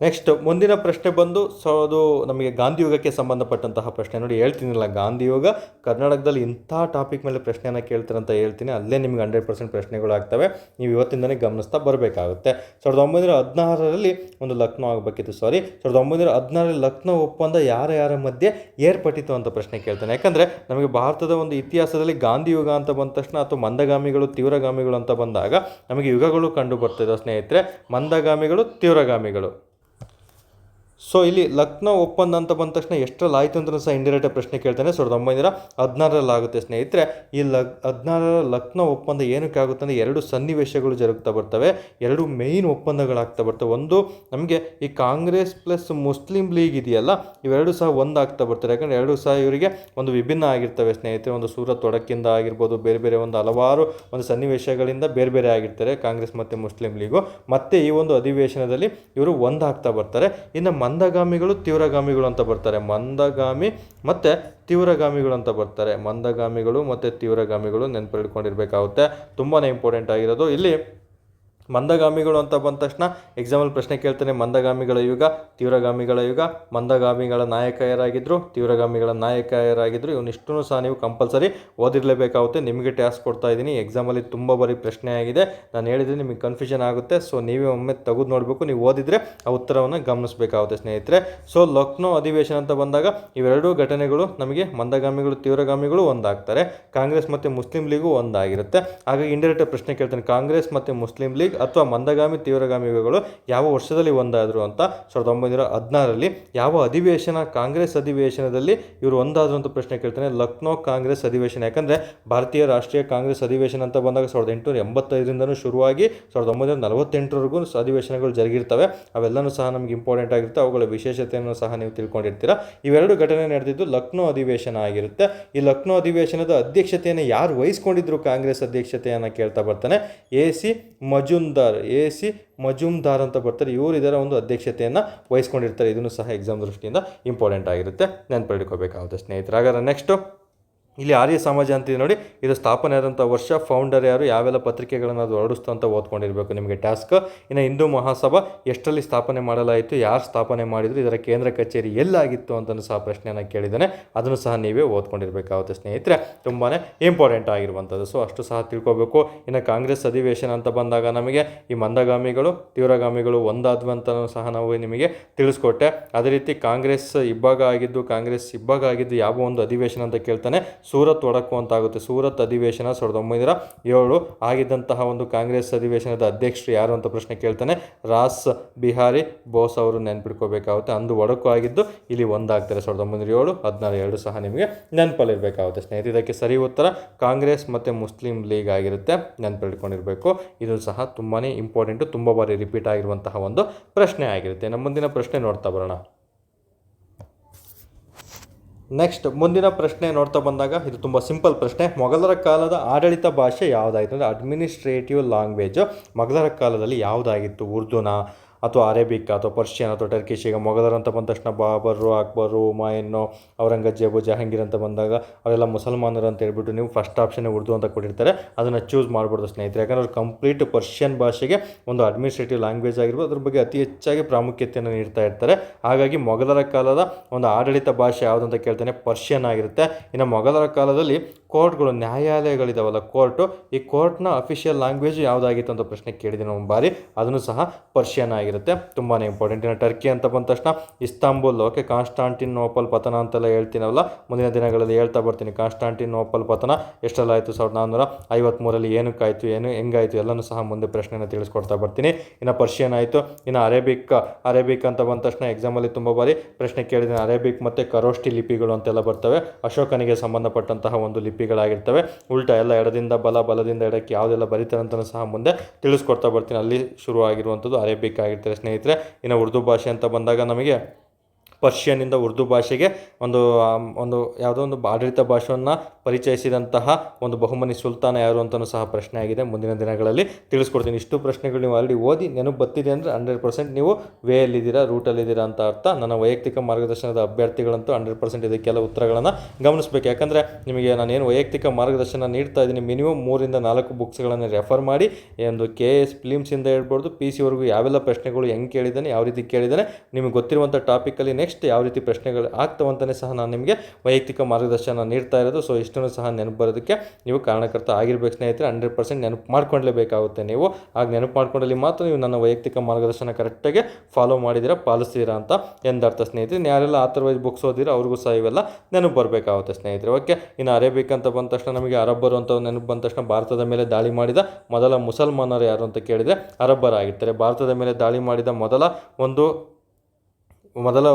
ನೆಕ್ಸ್ಟ್ ಮುಂದಿನ ಪ್ರಶ್ನೆ ಬಂದು ಅದು ನಮಗೆ ಗಾಂಧಿಯುಗಕ್ಕೆ ಸಂಬಂಧಪಟ್ಟಂತಹ ಪ್ರಶ್ನೆ. ನೋಡಿ, ಹೇಳ್ತೀನಿಲ್ಲ, ಗಾಂಧಿಯುಗ ಕರ್ನಾಟಕದಲ್ಲಿ ಇಂಥ ಟಾಪಿಕ್ ಮೇಲೆ ಪ್ರಶ್ನೆಯನ್ನು ಕೇಳ್ತಾರೆ ಅಂತ ಹೇಳ್ತೀನಿ. ಅಲ್ಲೇ ನಿಮಗೆ 100% ಪ್ರಶ್ನೆಗಳು ಆಗ್ತವೆ. ನೀವು ಇವತ್ತಿಂದನೇ ಗಮನಿಸ್ತಾ ಬರಬೇಕಾಗುತ್ತೆ. 1916ರಲ್ಲಿ ಒಂದು ಲಕ್ನೋ ಆಗಬೇಕಿತ್ತು. 1916ರಲ್ಲಿ ಲಕ್ನೋ ಒಪ್ಪಂದ ಯಾರ ಮಧ್ಯೆ ಏರ್ಪಟ್ಟಿತು ಅಂತ ಪ್ರಶ್ನೆ ಕೇಳ್ತಾನೆ. ಯಾಕಂದರೆ ನಮಗೆ ಭಾರತದ ಒಂದು ಇತಿಹಾಸದಲ್ಲಿ ಗಾಂಧಿಯುಗ ಅಂತ ಬಂದ ತಕ್ಷಣ ಅಥವಾ ಮಂದಗಾಮಿಗಳು ತೀವ್ರಗಾಮಿಗಳು ಅಂತ ಬಂದಾಗ ನಮಗೆ ಯುಗಗಳು ಕಂಡು ಬರ್ತಿದೆ ಸ್ನೇಹಿತರೆ. ಮಂದಗಾಮಿಗಳು, ತೀವ್ರಗಾಮಿಗಳು. ಸೊ ಇಲ್ಲಿ ಲಕ್ನೋ ಒಪ್ಪಂದ ಅಂತ ಬಂದ ತಕ್ಷಣ ಎಷ್ಟರಲ್ಲಿ ಆಯಿತು ಅಂತ ಸಹ ಇಂಡೈರೆಕ್ಟ್ ಪ್ರಶ್ನೆ ಕೇಳ್ತಾನೆ. 1916ರಲ್ಲಿ ಆಗುತ್ತೆ ಸ್ನೇಹಿತರೆ. ಈ 16ರ ಲಕ್ನೋ ಒಪ್ಪಂದ ಏನಕ್ಕೆ ಆಗುತ್ತೆ ಅಂದರೆ 2 ಸನ್ನಿವೇಶಗಳು ಜರುಗ್ತಾ ಬರ್ತವೆ. 2 ಮೇಯ್ನ್ ಒಪ್ಪಂದಗಳಾಗ್ತಾ ಬರ್ತವೆ. ಒಂದು ನಮಗೆ ಈ ಕಾಂಗ್ರೆಸ್ ಪ್ಲಸ್ ಮುಸ್ಲಿಂ ಲೀಗ್ ಇದೆಯಲ್ಲ, ಇವೆರಡು ಸಹ ಒಂದಾಗ್ತಾ ಬರ್ತಾರೆ. ಯಾಕಂದರೆ 2 ಸಹ ಇವರಿಗೆ ಒಂದು ವಿಭಿನ್ನ ಆಗಿರ್ತವೆ ಸ್ನೇಹಿತರೆ. ಒಂದು ಸೂರತ್ ಒಡಕಿಂದ ಆಗಿರ್ಬೋದು, ಬೇರೆ ಬೇರೆ ಒಂದು ಹಲವಾರು ಒಂದು ಸನ್ನಿವೇಶಗಳಿಂದ ಬೇರೆ ಬೇರೆ ಆಗಿರ್ತಾರೆ ಕಾಂಗ್ರೆಸ್ ಮತ್ತು ಮುಸ್ಲಿಂ ಲೀಗು. ಮತ್ತು ಈ ಒಂದು ಅಧಿವೇಶನದಲ್ಲಿ ಇವರು ಒಂದಾಗ್ತಾ ಬರ್ತಾರೆ. ಇನ್ನು ಮಂದಗಾಮಿಗಳು, ತೀವ್ರಗಾಮಿಗಳು ಅಂತ ಬರ್ತಾರೆ. ಮಂದಗಾಮಿ ಮತ್ತು ತೀವ್ರಗಾಮಿಗಳು ಅಂತ ಬರ್ತಾರೆ. ಮಂದಗಾಮಿಗಳು ಮತ್ತು ತೀವ್ರಗಾಮಿಗಳು ನೆನಪಿಟ್ಕೊಂಡಿರ್ಬೇಕಾಗುತ್ತೆ. ತುಂಬಾ ಇಂಪಾರ್ಟೆಂಟ್ ಆಗಿರೋದು ಇಲ್ಲಿ. ಮಂದಗಾಮಿಗಳು ಅಂತ ಬಂದ ತಕ್ಷಣ ಎಕ್ಸಾಂಪಲ್ ಪ್ರಶ್ನೆ ಕೇಳ್ತಾನೆ. ಮಂದಗಾಮಿಗಳ ಯುಗ, ತೀವ್ರಗಾಮಿಗಳ ಯುಗ, ಮಂದಗಾಮಿಗಳ ನಾಯಕ ಯಾರಾಗಿದ್ದರು, ತೀವ್ರಗಾಮಿಗಳ ನಾಯಕ ಯಾರಾಗಿದ್ದರು, ಇವನ್ನಿಷ್ಟೂ ಸಹ ನೀವು ಕಂಪಲ್ಸರಿ ಓದಿರಲೇಬೇಕಾಗುತ್ತೆ. ನಿಮಗೆ ಟಾಸ್ಕ್ ಕೊಡ್ತಾ ಇದ್ದೀನಿ. ಎಕ್ಸಾಮಲ್ಲಿ ತುಂಬ ಬಾರಿ ಪ್ರಶ್ನೆ ಆಗಿದೆ. ನಾನು ಹೇಳಿದರೆ ನಿಮಗೆ ಕನ್ಫ್ಯೂಷನ್ ಆಗುತ್ತೆ. ಸೊ ನೀವೇ ಒಮ್ಮೆ ತೆಗೆದು ನೋಡಬೇಕು. ನೀವು ಓದಿದರೆ ಆ ಉತ್ತರವನ್ನು ಗಮನಿಸಬೇಕಾಗುತ್ತೆ ಸ್ನೇಹಿತರೆ. ಸೊ ಲಕ್ನೋ ಅಧಿವೇಶನ ಅಂತ ಬಂದಾಗ ಇವೆರಡೂ ಘಟನೆಗಳು ನಮಗೆ ಮಂದಗಾಮಿಗಳು, ತೀವ್ರಗಾಮಿಗಳು ಒಂದಾಗ್ತಾರೆ. ಕಾಂಗ್ರೆಸ್ ಮತ್ತು ಮುಸ್ಲಿಂ ಲೀಗು ಒಂದಾಗಿರುತ್ತೆ. ಹಾಗಾಗಿ ಇಂಡೈರೆಕ್ಟ್ ಪ್ರಶ್ನೆ ಕೇಳ್ತಾನೆ, ಕಾಂಗ್ರೆಸ್ ಮತ್ತು ಮುಸ್ಲಿಂ ಲೀಗ್ ಅಥವಾ ಮಂದಗಾಮಿ ತೀವ್ರಗಾಮಿ ಯುಗಗಳು ಯಾವ ವರ್ಷದಲ್ಲಿ ಒಂದಾದರು ಅಂತ. 1916ರಲ್ಲಿ. ಯಾವ ಅಧಿವೇಶನ, ಕಾಂಗ್ರೆಸ್ ಅಧಿವೇಶನದಲ್ಲಿ ಇವರು ಒಂದಾದರು ಅಂತ ಪ್ರಶ್ನೆ ಕೇಳ್ತಾನೆ. ಲಕ್ನೋ ಕಾಂಗ್ರೆಸ್ ಅಧಿವೇಶನ. ಯಾಕಂದರೆ ಭಾರತೀಯ ರಾಷ್ಟ್ರೀಯ ಕಾಂಗ್ರೆಸ್ ಅಧಿವೇಶನ ಅಂತ ಬಂದಾಗ 1885ರಿಂದನೂ ಶುರುವಾಗಿ 1948ರವರೆಗೂ ಅಧಿವೇಶನಗಳು ಜರುಗಿರ್ತವೆ. ಅವೆಲ್ಲವೂ ಸಹ ನಮಗೆ ಇಂಪಾರ್ಟೆಂಟ್ ಆಗಿರುತ್ತೆ. ಅವುಗಳ ವಿಶೇಷತೆಯನ್ನು ಸಹ ನೀವು ತಿಳ್ಕೊಂಡಿರ್ತೀರ. ಇವೆರಡು ಘಟನೆ ನಡೆದಿದ್ದು ಲಕ್ನೋ ಅಧಿವೇಶನ ಆಗಿರುತ್ತೆ. ಈ ಲಕ್ನೋ ಅಧಿವೇಶನದ ಅಧ್ಯಕ್ಷತೆಯನ್ನು ಯಾರು ವಹಿಸ್ಕೊಂಡಿದ್ರು, ಕಾಂಗ್ರೆಸ್ ಅಧ್ಯಕ್ಷತೆಯನ್ನು ಕೇಳ್ತಾ ಬರ್ತಾನೆ. ಎ.ಸಿ. ಮಜುಮ್ದಾರ್ ಅಂತ ಬರ್ತಾರೆ. ಇವರು ಇದರ ಒಂದು ಅಧ್ಯಕ್ಷತೆಯನ್ನು ವಹಿಸ್ಕೊಂಡಿರ್ತಾರೆ. ಇದನ್ನು ಸಹ ಎಕ್ಸಾಮ್ ದೃಷ್ಟಿಯಿಂದ ಇಂಪಾರ್ಟೆಂಟ್ ಆಗಿರುತ್ತೆ, ನೆನ್ಪಿಟ್ಕೋಬೇಕಾಗುತ್ತೆ ಸ್ನೇಹಿತರೆ. ಹಾಗಾದ್ರೆ ನೆಕ್ಸ್ಟು ಇಲ್ಲಿ ಆರ್ಯ ಸಮಾಜ ಅಂತಿದೆ ನೋಡಿ. ಇದು ಸ್ಥಾಪನೆ ಆದಂಥ ವರ್ಷ, ಫೌಂಡರ್ ಯಾರು, ಯಾವೆಲ್ಲ ಪತ್ರಿಕೆಗಳನ್ನು ಅದು ಹೊರಡಿಸ್ತು ಅಂತ ಓದ್ಕೊಂಡಿರಬೇಕು ನಿಮಗೆ ಟಾಸ್ಕ್. ಇನ್ನು ಹಿಂದೂ ಮಹಾಸಭಾ ಎಷ್ಟರಲ್ಲಿ ಸ್ಥಾಪನೆ ಮಾಡಲಾಯಿತು, ಯಾರು ಸ್ಥಾಪನೆ ಮಾಡಿದ್ರು, ಇದರ ಕೇಂದ್ರ ಕಚೇರಿ ಎಲ್ಲಾಗಿತ್ತು ಅಂತಲೂ ಸಹ ಪ್ರಶ್ನೆಯನ್ನು ಕೇಳಿದ್ದಾನೆ. ಅದನ್ನು ಸಹ ನೀವೇ ಓದ್ಕೊಂಡಿರಬೇಕಾಗುತ್ತೆ ಸ್ನೇಹಿತರೆ. ತುಂಬಾ ಇಂಪಾರ್ಟೆಂಟ್ ಆಗಿರುವಂಥದ್ದು. ಸೊ ಅಷ್ಟು ಸಹ ತಿಳ್ಕೊಬೇಕು. ಇನ್ನು ಕಾಂಗ್ರೆಸ್ ಅಧಿವೇಶನ ಅಂತ ಬಂದಾಗ ನಮಗೆ ಈ ಮಂದಗಾಮಿಗಳು, ತೀವ್ರಗಾಮಿಗಳು ಒಂದಾದ್ವು ಅಂತಲೂ ಸಹ ನಾವು ನಿಮಗೆ ತಿಳಿಸ್ಕೊಟ್ಟೆ. ಅದೇ ರೀತಿ ಕಾಂಗ್ರೆಸ್ ಇಬ್ಬಾಗ ಆಗಿದ್ದು ಯಾವ ಒಂದು ಅಧಿವೇಶನ ಅಂತ ಕೇಳ್ತಾನೆ. ಸೂರತ್ ಒಡಕು ಅಂತ ಆಗುತ್ತೆ. ಸೂರತ್ ಅಧಿವೇಶನ 1907 ಆಗಿದ್ದಂತಹ ಒಂದು ಕಾಂಗ್ರೆಸ್ ಅಧಿವೇಶನದ ಅಧ್ಯಕ್ಷರು ಯಾರು ಅಂತ ಪ್ರಶ್ನೆ ಕೇಳ್ತಾನೆ. ರಾಸ್ ಬಿಹಾರಿ ಬೋಸ್ ಅವರು ನೆನ್ಪಿಟ್ಕೋಬೇಕಾಗುತ್ತೆ. ಅಂದು ಒಡಕು ಆಗಿದ್ದು ಇಲ್ಲಿ ಒಂದಾಗ್ತಾರೆ. 1907, 16 ಎರಡು ಸಹ ನಿಮಗೆ ನೆನಪಲ್ಲಿರಬೇಕಾಗುತ್ತೆ ಸ್ನೇಹಿತರೆ. ಇದಕ್ಕೆ ಸರಿ ಉತ್ತರ ಕಾಂಗ್ರೆಸ್ ಮತ್ತು ಮುಸ್ಲಿಂ ಲೀಗ್ ಆಗಿರುತ್ತೆ, ನೆನಪಿಟ್ಕೊಂಡಿರಬೇಕು. ಇದು ಸಹ ತುಂಬಾ ಇಂಪಾರ್ಟೆಂಟು, ತುಂಬ ಬಾರಿ ರಿಪೀಟ್ ಆಗಿರುವಂತಹ ಒಂದು ಪ್ರಶ್ನೆ ಆಗಿರುತ್ತೆ. ನಮ್ಮ ಮುಂದಿನ ಪ್ರಶ್ನೆ ನೋಡ್ತಾ ಬರೋಣ. ನೆಕ್ಸ್ಟ್ ಮುಂದಿನ ಪ್ರಶ್ನೆ ನೋಡ್ತಾ ಬಂದಾಗ ಇದು ತುಂಬ ಸಿಂಪಲ್ ಪ್ರಶ್ನೆ. ಮೊಘಲರ ಕಾಲದ ಆಡಳಿತ ಭಾಷೆ ಯಾವುದಾಗಿತ್ತು ಅಂದರೆ ಅಡ್ಮಿನಿಸ್ಟ್ರೇಟಿವ್ ಲ್ಯಾಂಗ್ವೇಜು ಮೊಘಲರ ಕಾಲದಲ್ಲಿ ಯಾವುದಾಗಿತ್ತು? ಉರ್ದುನಾ ಅಥವಾ ಅರೇಬಿಕ್ ಅಥವಾ ಪರ್ಷಿಯನ್ ಅಥವಾ ಟರ್ಕಿಶ್? ಈಗ ಮೊಘಲರು ಅಂತ ಬಂದ ತಕ್ಷಣ ಬಾಬರು, ಅಕ್ಬರು, ಹುಮಾಯೂನು, ಔರಂಗಜೇಬು, ಜಹಾಂಗೀರ್ ಅಂತ ಬಂದಾಗ ಅವರೆಲ್ಲ ಮುಸಲ್ಮಾನರು ಅಂತ ಹೇಳ್ಬಿಟ್ಟು ನೀವು ಫಸ್ಟ್ ಆಪ್ಷನ್ ಉರ್ದು ಅಂತ ಕೊಟ್ಟಿರ್ತಾರೆ. ಅದನ್ನು ಚೂಸ್ ಮಾಡ್ಬೋದು ಸ್ನೇಹಿತರೆ. ಯಾಕಂದರೆ ಅವ್ರು ಕಂಪ್ಲೀಟ್ ಪರ್ಷಿಯನ್ ಭಾಷೆಗೆ ಒಂದು ಅಡ್ಮಿನಿಸ್ಟ್ರೇಟಿವ್ ಲ್ಯಾಂಗ್ವೇಜ್ ಆಗಿರ್ಬೋದು, ಅದ್ರ ಬಗ್ಗೆ ಅತಿ ಹೆಚ್ಚಾಗಿ ಪ್ರಾಮುಖ್ಯತೆಯನ್ನು ನೀಡ್ತಾ ಇರ್ತಾರೆ. ಹಾಗಾಗಿ ಮೊಘಲರ ಕಾಲದ ಒಂದು ಆಡಳಿತ ಭಾಷೆ ಯಾವುದಂತ ಕೇಳ್ತಾನೆ, ಪರ್ಷಿಯನ್ ಆಗಿರುತ್ತೆ. ಇನ್ನು ಮೊಘಲರ ಕಾಲದಲ್ಲಿ ಕೋರ್ಟ್ಗಳು, ನ್ಯಾಯಾಲಯಗಳಿದಾವಲ್ಲ ಕೋರ್ಟು, ಈ ಕೋರ್ಟ್ನ ಅಫಿಷಿಯಲ್ ಲ್ಯಾಂಗ್ವೇಜ್ ಯಾವುದಾಗಿತ್ತು ಅಂತ ಪ್ರಶ್ನೆ ಕೇಳಿದ್ದೀನಿ ಒಂದು ಬಾರಿ, ಅದನ್ನು ಸಹ ಪರ್ಷಿಯನ್ ಆಗಿರುತ್ತೆ. ತುಂಬಾ ಇಂಪಾರ್ಟೆಂಟ್. ಇನ್ನು ಟರ್ಕಿ ಅಂತ ಬಂದ ತಕ್ಷಣ ಇಸ್ತಾಂಬುಲ್, ಓಕೆ, ಕಾನ್ಸ್ಟಾಂಟಿನೋಪಲ್ ಪತನ ಅಂತೆಲ್ಲ ಹೇಳ್ತೀನಲ್ಲ, ಮುಂದಿನ ದಿನಗಳಲ್ಲಿ ಹೇಳ್ತಾ ಬರ್ತೀನಿ. ಕಾನ್ಸ್ಟಾಂಟಿನೋಪಲ್ ಪತನ ಎಷ್ಟರಲ್ಲಾಯಿತು? 1453 ಏನಕ್ಕಾಯಿತು, ಹೆಂಗಾಯಿತು ಎಲ್ಲನೂ ಸಹ ಮುಂದೆ ಪ್ರಶ್ನೆನ ತಿಳಿಸ್ಕೊಡ್ತಾ ಬರ್ತೀನಿ. ಇನ್ನು ಪರ್ಷಿಯನ್ ಆಯಿತು. ಇನ್ನು ಅರೇಬಿಕ್ ಅಂತ ಬಂದ ತಕ್ಷಣ ಎಕ್ಸಾಮಲ್ಲಿ ತುಂಬ ಬಾರಿ ಪ್ರಶ್ನೆ ಕೇಳಿದ್ದೀನಿ. ಅರೇಬಿಕ್ ಮತ್ತು ಖರೋಷ್ಠಿ ಲಿಪಿಗಳು ಅಂತೆಲ್ಲ ಬರ್ತವೆ, ಅಶೋಕನಿಗೆ ಸಂಬಂಧಪಟ್ಟಂತಹ ಒಂದು ಲಿಪಿಗಳಾಗಿರ್ತವೆ. ಉಲ್ಟಾ ಎಲ್ಲ ಎಡದಿಂದ ಬಲದಿಂದ ಎಡಕ್ಕೆ ಯಾವುದೆಲ್ಲ ಬರೀತಾರೆ ಅಂತಲೂ ಸಹ ಮುಂದೆ ತಿಳಿಸ್ಕೊಡ್ತಾ ಬರ್ತೀನಿ. ಅಲ್ಲಿ ಶುರು ಆಗಿರುವಂಥದ್ದು ಅರೇಬಿಕ್ ಆಗಿರ್ತಾರೆ ಸ್ನೇಹಿತರೆ. ಇನ್ನು ಉರ್ದು ಭಾಷೆ ಅಂತ ಬಂದಾಗ ನಮಗೆ ಪರ್ಷಿಯನ್ನಿಂದ ಉರ್ದು ಭಾಷೆಗೆ ಒಂದು ಯಾವುದೋ ಒಂದು ಆಡಳಿತ ಭಾಷೆಯನ್ನು ಪರಿಚಯಿಸಿದಂತಹ ಒಂದು ಬಹುಮನಿ ಸುಲ್ತಾನ ಯಾರು ಅಂತಲೂ ಸಹ ಪ್ರಶ್ನೆ ಆಗಿದೆ. ಮುಂದಿನ ದಿನಗಳಲ್ಲಿ ತಿಳಿಸ್ಕೊಡ್ತೀನಿ. ಇಷ್ಟು ಪ್ರಶ್ನೆಗಳು ನೀವು ಆಲ್ರೆಡಿ ಓದಿ ನೆನಪು ಬರ್ತಿದೆ ಅಂದರೆ 100% ನೀವು ವೇಯಲ್ಲಿದ್ದೀರಾ, ರೂಟಲ್ಲಿದ್ದೀರಾ ಅಂತ ಅರ್ಥ. ನನ್ನ ವೈಯಕ್ತಿಕ ಮಾರ್ಗದರ್ಶನದ ಅಭ್ಯರ್ಥಿಗಳಂತೂ 100% ಇದಕ್ಕೆಲ್ಲ ಉತ್ತರಗಳನ್ನು ಗಮನಿಸಬೇಕು. ಯಾಕಂದರೆ ನಿಮಗೆ ನಾನೇನು ವೈಯಕ್ತಿಕ ಮಾರ್ಗದರ್ಶನ ನೀಡ್ತಾ ಇದ್ದೀನಿ, ಮಿನಿಮಮ್ 3-4 ಬುಕ್ಸ್ಗಳನ್ನು ರೆಫರ್ ಮಾಡಿ ಒಂದು KS ಫಿಲಿಮ್ಸಿಂದ ಹೇಳ್ಬೋದು PC ಯಾವೆಲ್ಲ ಪ್ರಶ್ನೆಗಳು ಹೆಂಗೆ ಕೇಳಿದ್ದಾನೆ, ಯಾವ ರೀತಿ ಕೇಳಿದ್ದಾನೆ, ನಿಮಗೆ ಗೊತ್ತಿರುವಂಥ ಟಾಪಿಕಲ್ಲಿ ನೆಕ್ಸ್ಟ್ ಯಾವ ರೀತಿ ಪ್ರಶ್ನೆಗಳು ಆಗ್ತವಂತಲೇ ಸಹ ನಾನು ನಿಮಗೆ ವೈಯಕ್ತಿಕ ಮಾರ್ಗದರ್ಶನ ನೀಡ್ತಾ ಇರೋದು. ಸೊ ಇಷ್ಟನ್ನು ಸಹ ನೆನಪು ಬರೋದಕ್ಕೆ ನೀವು ಕಾರಣಕರ್ತ ಆಗಿರ್ಬೇಕು ಸ್ನೇಹಿತರೆ. 100% ನೆನಪು ಮಾಡ್ಕೊಳ್ಳೇಬೇಕಾಗುತ್ತೆ. ನೀವು ಆಗ ನೆನಪು ಮಾಡ್ಕೊಂಡಲ್ಲಿ ಮಾತ್ರ ನೀವು ನನ್ನ ವೈಯಕ್ತಿಕ ಮಾರ್ಗದರ್ಶನ ಕರೆಕ್ಟಾಗಿ ಫಾಲೋ ಮಾಡಿದ್ದೀರಾ, ಪಾಲಿಸ್ತೀರಾ ಅಂತ ಎಂದರ್ಥ ಸ್ನೇಹಿತರೆ. ಯಾರೆಲ್ಲ ಆಥರ್ವೈಸ್ ಬುಕ್ಸ್ ಓದಿರೋ ಅವ್ರಿಗೂ ಸಹ ಇವೆಲ್ಲ ನೆನಪು ಬರಬೇಕಾಗುತ್ತೆ ಸ್ನೇಹಿತರೆ. ಓಕೆ, ಇನ್ನು ಅರೇಬಿಕ್ ಅಂತ ಬಂದ ತಕ್ಷಣ ನಮಗೆ ಅರಬ್ಬರು ಅಂತ ನೆನಪು ಬಂದ ತಕ್ಷಣ ಭಾರತದ ಮೇಲೆ ದಾಳಿ ಮಾಡಿದ ಮೊದಲ ಮುಸಲ್ಮಾನರು ಯಾರು ಅಂತ ಕೇಳಿದರೆ ಅರಬ್ಬರಾಗಿರ್ತಾರೆ. ಭಾರತದ ಮೇಲೆ ದಾಳಿ ಮಾಡಿದ ಮೊದಲ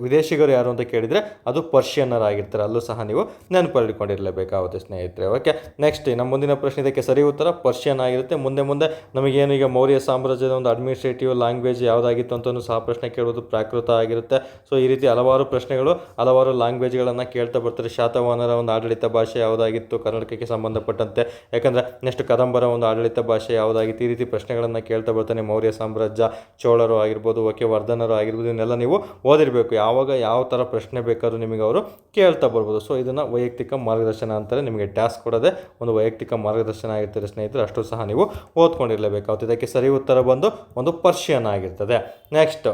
ವಿದೇಶಿಗರು ಯಾರು ಅಂತ ಕೇಳಿದರೆ ಅದು ಪರ್ಷಿಯನ್ನರಾಗಿರ್ತಾರೆ. ಅಲ್ಲೂ ಸಹ ನೀವು ನೆನಪಿಟ್ಕೊಂಡಿರಲೇಬೇಕಾಗುತ್ತೆ ಸ್ನೇಹಿತರೆ. ಓಕೆ, ನೆಕ್ಸ್ಟ್ ನಮ್ಮ ಮುಂದಿನ ಪ್ರಶ್ನೆ ಇದಕ್ಕೆ ಸರಿ ಉತ್ತರ ಪರ್ಷಿಯನ್ ಆಗಿರುತ್ತೆ. ಮುಂದೆ ನಮಗೇನು ಈಗ ಮೌರ್ಯ ಸಾಮ್ರಾಜ್ಯದ ಒಂದು ಅಡ್ಮಿನಿಸ್ಟ್ರೇಟಿವ್ ಲ್ಯಾಂಗ್ವೇಜ್ ಯಾವುದಾಗಿತ್ತು ಅಂತಲೂ ಸಹ ಪ್ರಶ್ನೆ ಕೇಳೋದು ಪ್ರಾಕೃತ ಆಗಿರುತ್ತೆ. ಸೊ ಈ ರೀತಿ ಹಲವಾರು ಪ್ರಶ್ನೆಗಳು, ಹಲವಾರು ಲ್ಯಾಂಗ್ವೇಜ್ಗಳನ್ನು ಕೇಳ್ತಾ ಬರ್ತಾರೆ. ಶಾತವಾಹನರ ಒಂದು ಆಡಳಿತ ಭಾಷೆ ಯಾವುದಾಗಿತ್ತು ಕರ್ನಾಟಕಕ್ಕೆ ಸಂಬಂಧಪಟ್ಟಂತೆ, ಯಾಕಂದರೆ ನೆಕ್ಸ್ಟ್ ಕದಂಬರ ಒಂದು ಆಡಳಿತ ಭಾಷೆ ಯಾವುದಾಗಿತ್ತು, ಈ ರೀತಿ ಪ್ರಶ್ನೆಗಳನ್ನು ಕೇಳ್ತಾ ಬರ್ತಾನೆ. ಮೌರ್ಯ ಸಾಮ್ರಾಜ್ಯ, ಚೋಳರು ಆಗಿರ್ಬೋದು, ಓಕೆ, ವರ್ಧನರು ಆಗಿರ್ಬೋದು, ಇವನ್ನೆಲ್ಲ ನೀವು ಓದಿರಬೇಕು. ಯಾವಾಗ ಯಾವ ಥರ ಪ್ರಶ್ನೆ ಬೇಕಾದ್ರೂ ನಿಮಗೆ ಅವರು ಕೇಳ್ತಾ ಬರ್ಬೋದು. ಸೊ ಇದನ್ನು ವೈಯಕ್ತಿಕ ಮಾರ್ಗದರ್ಶನ ಅಂತಾರೆ. ನಿಮಗೆ ಟಾಸ್ಕ್ ಕೊಡೋದೇ ಒಂದು ವೈಯಕ್ತಿಕ ಮಾರ್ಗದರ್ಶನ ಆಗಿರ್ತಾರೆ ಸ್ನೇಹಿತರೆ. ಅಷ್ಟು ಸಹ ನೀವು ಓದ್ಕೊಂಡಿರಲೇಬೇಕಾಗುತ್ತೆ. ಇದಕ್ಕೆ ಸರಿ ಉತ್ತರ ಬಂದು ಒಂದು ಪರ್ಷಿಯನ್ ಆಗಿರ್ತದೆ. ನೆಕ್ಸ್ಟ್,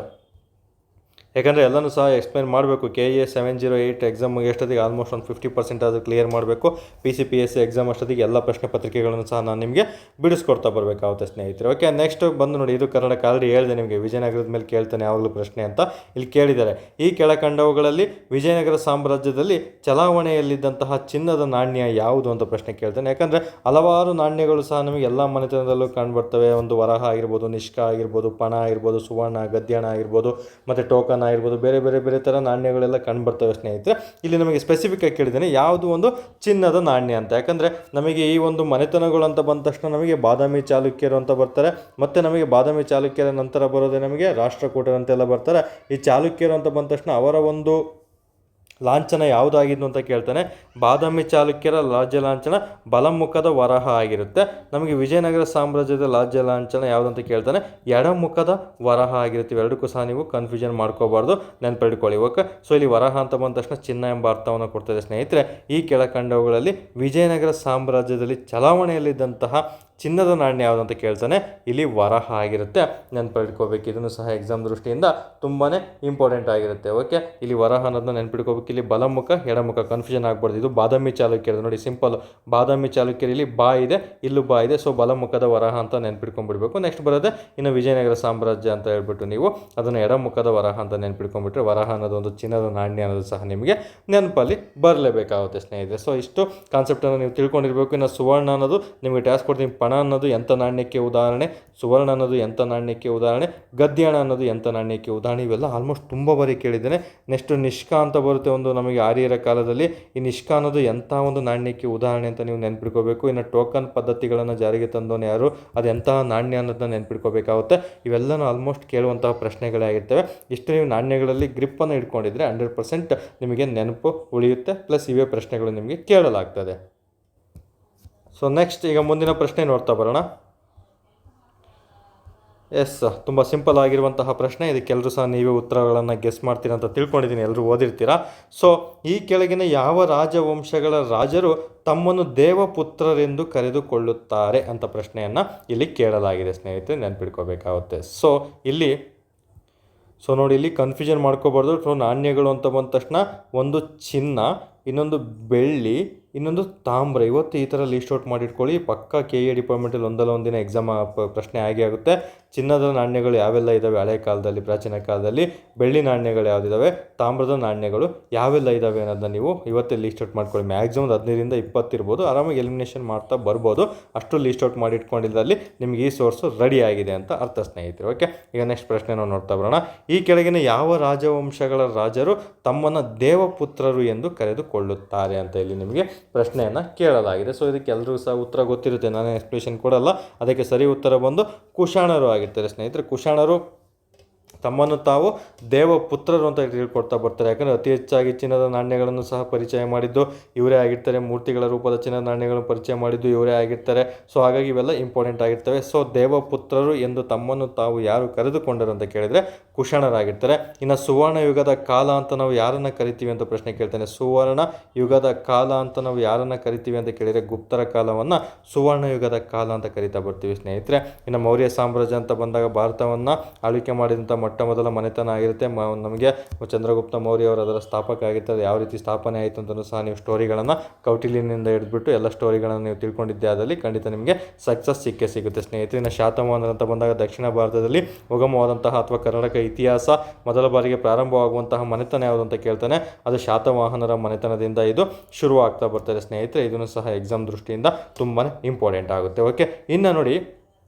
ಯಾಕಂದರೆ ಎಲ್ಲನೂ ಸಹ ಎಕ್ಸ್ಪ್ಲೈನ್ ಮಾಡಬೇಕು. KA 708 ಎಕ್ಸಾಮ್ ಮುಗಿಯೋಷ್ಟೊತ್ತಿಗೆ ಆಲ್ಮೋಸ್ಟ್ ಒಂದು 50% ಅದು ಕ್ಲಿಯರ್ ಮಾಡಬೇಕು. PCPSC ಎಕ್ಸಾಮ್ ಅಷ್ಟೊತ್ತಿಗೆ ಎಲ್ಲ ಪ್ರಶ್ನೆ ಪತ್ರಿಕೆಗಳನ್ನು ಸಹ ನಾನು ನಿಮಗೆ ಬಿಡಿಸ್ಕೊಡ್ತಾ ಬರಬೇಕಾಗುತ್ತೆ ಸ್ನೇಹಿತರೆ. ಓಕೆ, ನೆಕ್ಸ್ಟ್ ಬಂದು ನೋಡಿ, ಇದು ಕರ್ನಾಟಕ ಆಲ್ರೆಡಿ ಹೇಳಿದೆ ನಿಮಗೆ. ವಿಜಯನಗರದ ಮೇಲೆ ಕೇಳ್ತಾನೆ ಯಾವಾಗಲೂ ಪ್ರಶ್ನೆ ಅಂತ ಇಲ್ಲಿ ಕೇಳಿದ್ದಾರೆ. ಈ ಕೆಳಕಂಡವುಗಳಲ್ಲಿ ವಿಜಯನಗರ ಸಾಮ್ರಾಜ್ಯದಲ್ಲಿ ಚಲಾವಣೆಯಲ್ಲಿದ್ದಂತಹ ಚಿನ್ನದ ನಾಣ್ಯ ಯಾವುದು ಅಂತ ಪ್ರಶ್ನೆ ಕೇಳ್ತಾನೆ. ಯಾಕಂದರೆ ಹಲವಾರು ನಾಣ್ಯಗಳು ಸಹ ನಮಗೆ ಎಲ್ಲ ಮನೆತನದಲ್ಲೂ ಕಂಡುಬರ್ತವೆ. ಒಂದು ವರಹ ಆಗಿರ್ಬೋದು, ನಿಷ್ಕ ಆಗಿರ್ಬೋದು, ಪಣ ಆಗಿರ್ಬೋದು, ಸುವರ್ಣ, ಗದ್ಯಾಣ ಆಗಿರ್ಬೋದು, ಮತ್ತು ಟೋಕನ್ ಆಗಿರ್ಬೋದು, ಬೇರೆ ಥರ ನಾಣ್ಯಗಳೆಲ್ಲ ಕಂಡುಬರ್ತವೆ ಸ್ನೇಹಿತರೆ. ಇಲ್ಲಿ ನಮಗೆ ಸ್ಪೆಸಿಫಿಕ್ ಆಗಿ ಕೇಳಿದ್ದೇನೆ ಯಾವುದು ಒಂದು ಚಿನ್ನದ ನಾಣ್ಯ ಅಂತ. ಯಾಕಂದರೆ ನಮಗೆ ಈ ಒಂದು ಮನೆತನಗಳು ಅಂತ ಬಂದ ತಕ್ಷಣ ನಮಗೆ ಬಾದಾಮಿ ಚಾಲುಕ್ಯರು ಅಂತ ಬರ್ತಾರೆ, ಮತ್ತು ನಮಗೆ ಬಾದಾಮಿ ಚಾಲುಕ್ಯರ ನಂತರ ಬರೋದೇ ನಮಗೆ ರಾಷ್ಟ್ರಕೂಟರು ಅಂತೆಲ್ಲ ಬರ್ತಾರೆ. ಈ ಚಾಲುಕ್ಯರು ಅಂತ ಬಂದ ತಕ್ಷಣ ಅವರ ಒಂದು ಲಾಂಛನ ಯಾವುದಾಗಿದ್ದು ಅಂತ ಕೇಳ್ತಾನೆ. ಬಾದಾಮಿ ಚಾಲುಕ್ಯರ ರಾಜ್ಯ ಲಾಂಛನ ಬಲಮುಖದ ವರಹ ಆಗಿರುತ್ತೆ. ನಮಗೆ ವಿಜಯನಗರ ಸಾಮ್ರಾಜ್ಯದ ರಾಜ್ಯ ಲಾಂಛನ ಯಾವುದಂತ ಕೇಳ್ತಾನೆ, ಎಡಮುಖದ ವರಹ ಆಗಿರುತ್ತೆ. ಇವೆರಡಕ್ಕೂ ಸಹ ನೀವು ಕನ್ಫ್ಯೂಷನ್ ಮಾಡ್ಕೋಬಾರ್ದು, ನೆನಪಿಟ್ಕೊಳ್ಳಿ. ಓಕೆ, ಸೊ ಇಲ್ಲಿ ವರಹ ಅಂತ ಬಂದ ತಕ್ಷಣ ಚಿನ್ನ ಎಂಬ ಅರ್ಥವನ್ನು ಕೊಡ್ತದೆ ಸ್ನೇಹಿತರೆ. ಈ ಕೆಳಕಂಡವುಗಳಲ್ಲಿ ವಿಜಯನಗರ ಸಾಮ್ರಾಜ್ಯದಲ್ಲಿ ಚಲಾವಣೆಯಲ್ಲಿದ್ದಂತಹ ಚಿನ್ನದ ನಾಣ್ಯ ಯಾವುದಂತ ಕೇಳ್ತಾನೆ, ಇಲ್ಲಿ ವರಹ ಆಗಿರುತ್ತೆ. ನೆನಪಿಟ್ಕೋಬೇಕು. ಇದನ್ನು ಸಹ ಎಕ್ಸಾಮ್ ದೃಷ್ಟಿಯಿಂದ ತುಂಬಾ ಇಂಪಾರ್ಟೆಂಟ್ ಆಗಿರುತ್ತೆ. ಓಕೆ, ಇಲ್ಲಿ ವರಹ ಅನ್ನೋದನ್ನ ನೆನಪಿಟ್ಕೋಬೇಕು. ಇಲ್ಲಿ ಬಲಮುಖ ಎಡಮುಖ ಕನ್ಫ್ಯೂಷನ್ ಆಗಬಾರ್ದು. ಇದು ಬಾದಾಮಿ ಚಾಲುಕ್ಯರು ನೋಡಿ, ಸಿಂಪಲ್. ಬಾದಾಮಿ ಚಾಲುಕ್ಯರಲ್ಲಿ ಬಾ ಇದೆ, ಇಲ್ಲೂ ಬಾ ಇದೆ. ಸೊ ಬಲಮುಖದ ವರಹ ಅಂತ ನೆನಪಿಟ್ಕೊಂಡ್ಬಿಡ್ಬೇಕು. ನೆಕ್ಸ್ಟ್ ಬರೋದೆ ಇನ್ನು ವಿಜಯನಗರ ಸಾಮ್ರಾಜ್ಯ ಅಂತ ಹೇಳ್ಬಿಟ್ಟು ನೀವು ಅದನ್ನು ಎಡಮುಖದ ವರಹ ಅಂತ ನೆನಪಿಟ್ಕೊಂಡ್ಬಿಟ್ರೆ ವರಹ ಅನ್ನೋದು ಒಂದು ಚಿನ್ನದ ನಾಣ್ಯ ಅನ್ನೋದು ಸಹ ನಿಮಗೆ ನೆನಪಲ್ಲಿ ಬರಲೇಬೇಕಾಗುತ್ತೆ ಸ್ನೇಹಿತರೆ. ಸೊ ಇಷ್ಟು ಕಾನ್ಸೆಪ್ಟನ್ನು ನೀವು ತಿಳ್ಕೊಂಡಿರಬೇಕು. ಇನ್ನು ಸುವರ್ಣ ಅನ್ನೋದು ನಿಮಗೆ ಟಾಸ್ಕ್ ಕೊಡ್ತೀನಿ. ಪಣ ಅನ್ನೋದು ಎಂಥ ನಾಣ್ಯಕ್ಕೆ ಉದಾಹರಣೆ, ಸುವರ್ಣ ಅನ್ನೋದು ಎಂಥ ನಾಣ್ಯಕ್ಕೆ ಉದಾಹರಣೆ, ಗದ್ಯಾಣ ಅನ್ನೋದು ಎಂಥ ನಾಣ್ಯಕ್ಕೆ ಉದಾಹರಣೆ, ಇವೆಲ್ಲ ಆಲ್ಮೋಸ್ಟ್ ತುಂಬ ಬಾರಿ ಕೇಳಿದ್ದೇನೆ. ನೆಕ್ಸ್ಟ್ ನಿಷ್ಕಾ ಅಂತ ಬರುತ್ತೆ ಒಂದು ನಮಗೆ ಆರ್ಯರ ಕಾಲದಲ್ಲಿ. ಈ ನಿಷ್ಕಾ ಅನ್ನೋದು ಎಂಥ ಒಂದು ನಾಣ್ಯಕ್ಕೆ ಉದಾಹರಣೆ ಅಂತ ನೀವು ನೆನಪಿಟ್ಕೋಬೇಕು. ಇನ್ನು ಟೋಕನ್ ಪದ್ಧತಿಗಳನ್ನು ಜಾರಿಗೆ ತಂದವನು ಯಾರು, ಅದು ಎಂತಹ ನಾಣ್ಯ ಅನ್ನೋದನ್ನ ನೆನಪಿಟ್ಕೋಬೇಕಾಗುತ್ತೆ. ಇವೆಲ್ಲನೂ ಆಲ್ಮೋಸ್ಟ್ ಕೇಳುವಂತಹ ಪ್ರಶ್ನೆಗಳೇ ಆಗಿರ್ತವೆ. ಇಷ್ಟು ನೀವು ನಾಣ್ಯಗಳಲ್ಲಿ ಗ್ರಿಪ್ಪನ್ನು ಇಟ್ಕೊಂಡಿದ್ರೆ 100% ನಿಮಗೆ ನೆನಪು ಉಳಿಯುತ್ತೆ. ಪ್ಲಸ್ ಇವೇ ಪ್ರಶ್ನೆಗಳು ನಿಮಗೆ ಕೇಳಲಾಗ್ತದೆ. ಸೊ ನೆಕ್ಸ್ಟ್ ಈಗ ಮುಂದಿನ ಪ್ರಶ್ನೆ ನೋಡ್ತಾ ಬರೋಣ. ಎಸ್, ತುಂಬ ಸಿಂಪಲ್ ಆಗಿರುವಂತಹ ಪ್ರಶ್ನೆ. ಇದಕ್ಕೆಲ್ಲರೂ ಸಹ ನೀವೇ ಉತ್ತರಗಳನ್ನು ಗೆಸ್ ಮಾಡ್ತೀರಾ ಅಂತ ತಿಳ್ಕೊಂಡಿದ್ದೀನಿ, ಎಲ್ಲರೂ ಓದಿರ್ತೀರಾ. ಸೊ ಈ ಕೆಳಗಿನ ಯಾವ ರಾಜವಂಶಗಳ ರಾಜರು ತಮ್ಮನ್ನು ದೇವಪುತ್ರರೆಂದು ಕರೆದುಕೊಳ್ಳುತ್ತಾರೆ ಅಂತ ಪ್ರಶ್ನೆಯನ್ನು ಇಲ್ಲಿ ಕೇಳಲಾಗಿದೆ ಸ್ನೇಹಿತರೆ, ನೆನಪಿಟ್ಕೋಬೇಕಾಗುತ್ತೆ. ಸೊ ನೋಡಿ, ಇಲ್ಲಿ ಕನ್ಫ್ಯೂಷನ್ ಮಾಡ್ಕೋಬಾರ್ದು. ಸೊ ನಾಣ್ಯಗಳು ಅಂತ ಬಂದ ತಕ್ಷಣ ಒಂದು ಚಿನ್ನ, ಇನ್ನೊಂದು ಬೆಳ್ಳಿ, ಇನ್ನೊಂದು ತಾಮ್ರ. ಇವತ್ತು ಈ ಥರ ಲೀಸ್ಟ್ ಔಟ್ ಮಾಡಿಟ್ಕೊಳ್ಳಿ, ಪಕ್ಕ KA ಡಿಪಾರ್ಟ್ಮೆಂಟಲ್ಲಿ ಒಂದಲ್ಲ ಒಂದಿನ ಎಕ್ಸಾಮ್ ಪ್ರಶ್ನೆ ಆಗೇ ಆಗುತ್ತೆ. ಚಿನ್ನದ ನಾಣ್ಯಗಳು ಯಾವೆಲ್ಲ ಇದ್ದಾವೆ ಹಳೆ ಕಾಲದಲ್ಲಿ, ಪ್ರಾಚೀನ ಕಾಲದಲ್ಲಿ, ಬೆಳ್ಳಿ ನಾಣ್ಯಗಳು ಯಾವುದಿದ್ದಾವೆ, ತಾಮ್ರದ ನಾಣ್ಯಗಳು ಯಾವೆಲ್ಲ ಇದ್ದಾವೆ ಅನ್ನೋದನ್ನ ನೀವು ಇವತ್ತೇ ಲೀಸ್ಟ್ ಔಟ್ ಮಾಡ್ಕೊಳ್ಳಿ. ಮ್ಯಾಕ್ಸಿಮಮ್ 15ರಿಂದ 20 ಇರ್ಬೋದು, ಆರಾಮಾಗಿ ಎಲಿಮಿನೇಷನ್ ಮಾಡ್ತಾ ಬರ್ಬೋದು. ಅಷ್ಟು ಲೀಸ್ಟ್ ಔಟ್ ಮಾಡಿ ಇಟ್ಕೊಂಡಿದ್ದಲ್ಲಿ ನಿಮಗೆ ಈ ಸೋರ್ಸು ರೆಡಿ ಆಗಿದೆ ಅಂತ ಅರ್ಥ ಸ್ನೇಹಿತರೆ. ಓಕೆ, ಈಗ ನೆಕ್ಸ್ಟ್ ಪ್ರಶ್ನೆ ನಾವು ನೋಡ್ತಾ ಬರೋಣ. ಈ ಕೆಳಗಿನ ಯಾವ ರಾಜವಂಶಗಳ ರಾಜರು ತಮ್ಮನ್ನು ದೇವಪುತ್ರರು ಎಂದು ಕರೆದುಕೊಳ್ಳುತ್ತಾರೆ ಅಂತ ಇಲ್ಲಿ ನಿಮಗೆ ಪ್ರಶ್ನೆಯನ್ನು ಕೇಳಲಾಗಿದೆ. ಸೊ ಇದಕ್ಕೆ ಎಲ್ಲರಿಗೂ ಸಹ ಉತ್ತರ ಗೊತ್ತಿರುತ್ತೆ, ನಾನು ಎಕ್ಸ್ಪ್ಲೇಷನ್ ಕೊಡಲ್ಲ. ಅದಕ್ಕೆ ಸರಿ ಉತ್ತರ ಬಂದು ಕುಶಾಣರು ಆಗಿರ್ತಾರೆ ಸ್ನೇಹಿತರೆ. ಕುಶಾಣರು ತಮ್ಮನ್ನು ತಾವು ದೇವಪುತ್ರರು ಅಂತ ತಿಳ್ಕೊಡ್ತಾ ಬರ್ತಾರೆ. ಯಾಕಂದರೆ ಅತಿ ಹೆಚ್ಚಾಗಿ ಚಿನ್ನದ ನಾಣ್ಯಗಳನ್ನು ಸಹ ಪರಿಚಯ ಮಾಡಿದ್ದು ಇವರೇ ಆಗಿರ್ತಾರೆ. ಮೂರ್ತಿಗಳ ರೂಪದ ಚಿನ್ನದ ನಾಣ್ಯಗಳನ್ನು ಪರಿಚಯ ಮಾಡಿದ್ದು ಇವರೇ ಆಗಿರ್ತಾರೆ. ಸೊ ಹಾಗಾಗಿ ಇವೆಲ್ಲ ಇಂಪಾರ್ಟೆಂಟ್ ಆಗಿರ್ತವೆ. ಸೊ ದೇವಪುತ್ರರು ಎಂದು ತಮ್ಮನ್ನು ತಾವು ಯಾರು ಕರೆದುಕೊಂಡರು ಅಂತ ಕೇಳಿದರೆ ಕುಶಾಣರಾಗಿರ್ತಾರೆ. ಇನ್ನು ಸುವರ್ಣ ಯುಗದ ಕಾಲ ಅಂತ ನಾವು ಯಾರನ್ನು ಕರಿತೀವಿ ಅಂತ ಪ್ರಶ್ನೆ ಕೇಳ್ತಾನೆ. ಸುವರ್ಣ ಯುಗದ ಕಾಲ ಅಂತ ನಾವು ಯಾರನ್ನು ಕರಿತೀವಿ ಅಂತ ಕೇಳಿದರೆ ಗುಪ್ತರ ಕಾಲವನ್ನು ಸುವರ್ಣ ಯುಗದ ಕಾಲ ಅಂತ ಕರಿತಾ ಬರ್ತೀವಿ ಸ್ನೇಹಿತರೆ. ಇನ್ನು ಮೌರ್ಯ ಸಾಮ್ರಾಜ್ಯ ಅಂತ ಬಂದಾಗ ಭಾರತವನ್ನು ಆಳ್ವಿಕೆ ಮಾಡಿದಂಥ ಮೊದಲ ಮನೆತನ ಆಗಿರುತ್ತೆ. ನಮಗೆ ಚಂದ್ರಗುಪ್ತ ಮೌರ್ಯ ಅವರು ಅದರ ಸ್ಥಾಪಕ ಆಗಿರ್ತಾರೆ. ಯಾವ ರೀತಿ ಸ್ಥಾಪನೆ ಆಯಿತು ಅಂತಲೂ ಸಹ ನೀವು ಸ್ಟೋರಿಗಳನ್ನು ಕೌಟಿಲ್ಯನಿಂದ ಹಿಡಿದ್ಬಿಟ್ಟು ಎಲ್ಲ ಸ್ಟೋರಿಗಳನ್ನು ನೀವು ತಿಳ್ಕೊಂಡಿದ್ದೆ ಆದಲ್ಲಿ ಖಂಡಿತ ನಿಮಗೆ ಸಕ್ಸಸ್ ಸಿಗುತ್ತೆ ಸ್ನೇಹಿತರೆ. ಇನ್ನು ಶಾತವಾಹನರು ಅಂತ ಬಂದಾಗ ದಕ್ಷಿಣ ಭಾರತದಲ್ಲಿ ಉಗಮವಾದಂತಹ ಅಥವಾ ಕರ್ನಾಟಕ ಇತಿಹಾಸ ಮೊದಲ ಬಾರಿಗೆ ಪ್ರಾರಂಭವಾಗುವಂತಹ ಮನೆತನ ಯಾವುದು ಅಂತ ಕೇಳ್ತಾನೆ. ಅದು ಶಾತವಾಹನರ ಮನೆತನದಿಂದ ಇದು ಶುರುವಾಗ್ತಾ ಬರ್ತಾರೆ ಸ್ನೇಹಿತರೆ. ಇದನ್ನು ಸಹ ಎಕ್ಸಾಮ್ ದೃಷ್ಟಿಯಿಂದ ತುಂಬಾ ಇಂಪಾರ್ಟೆಂಟ್ ಆಗುತ್ತೆ. ಓಕೆ, ಇನ್ನು ನೋಡಿ,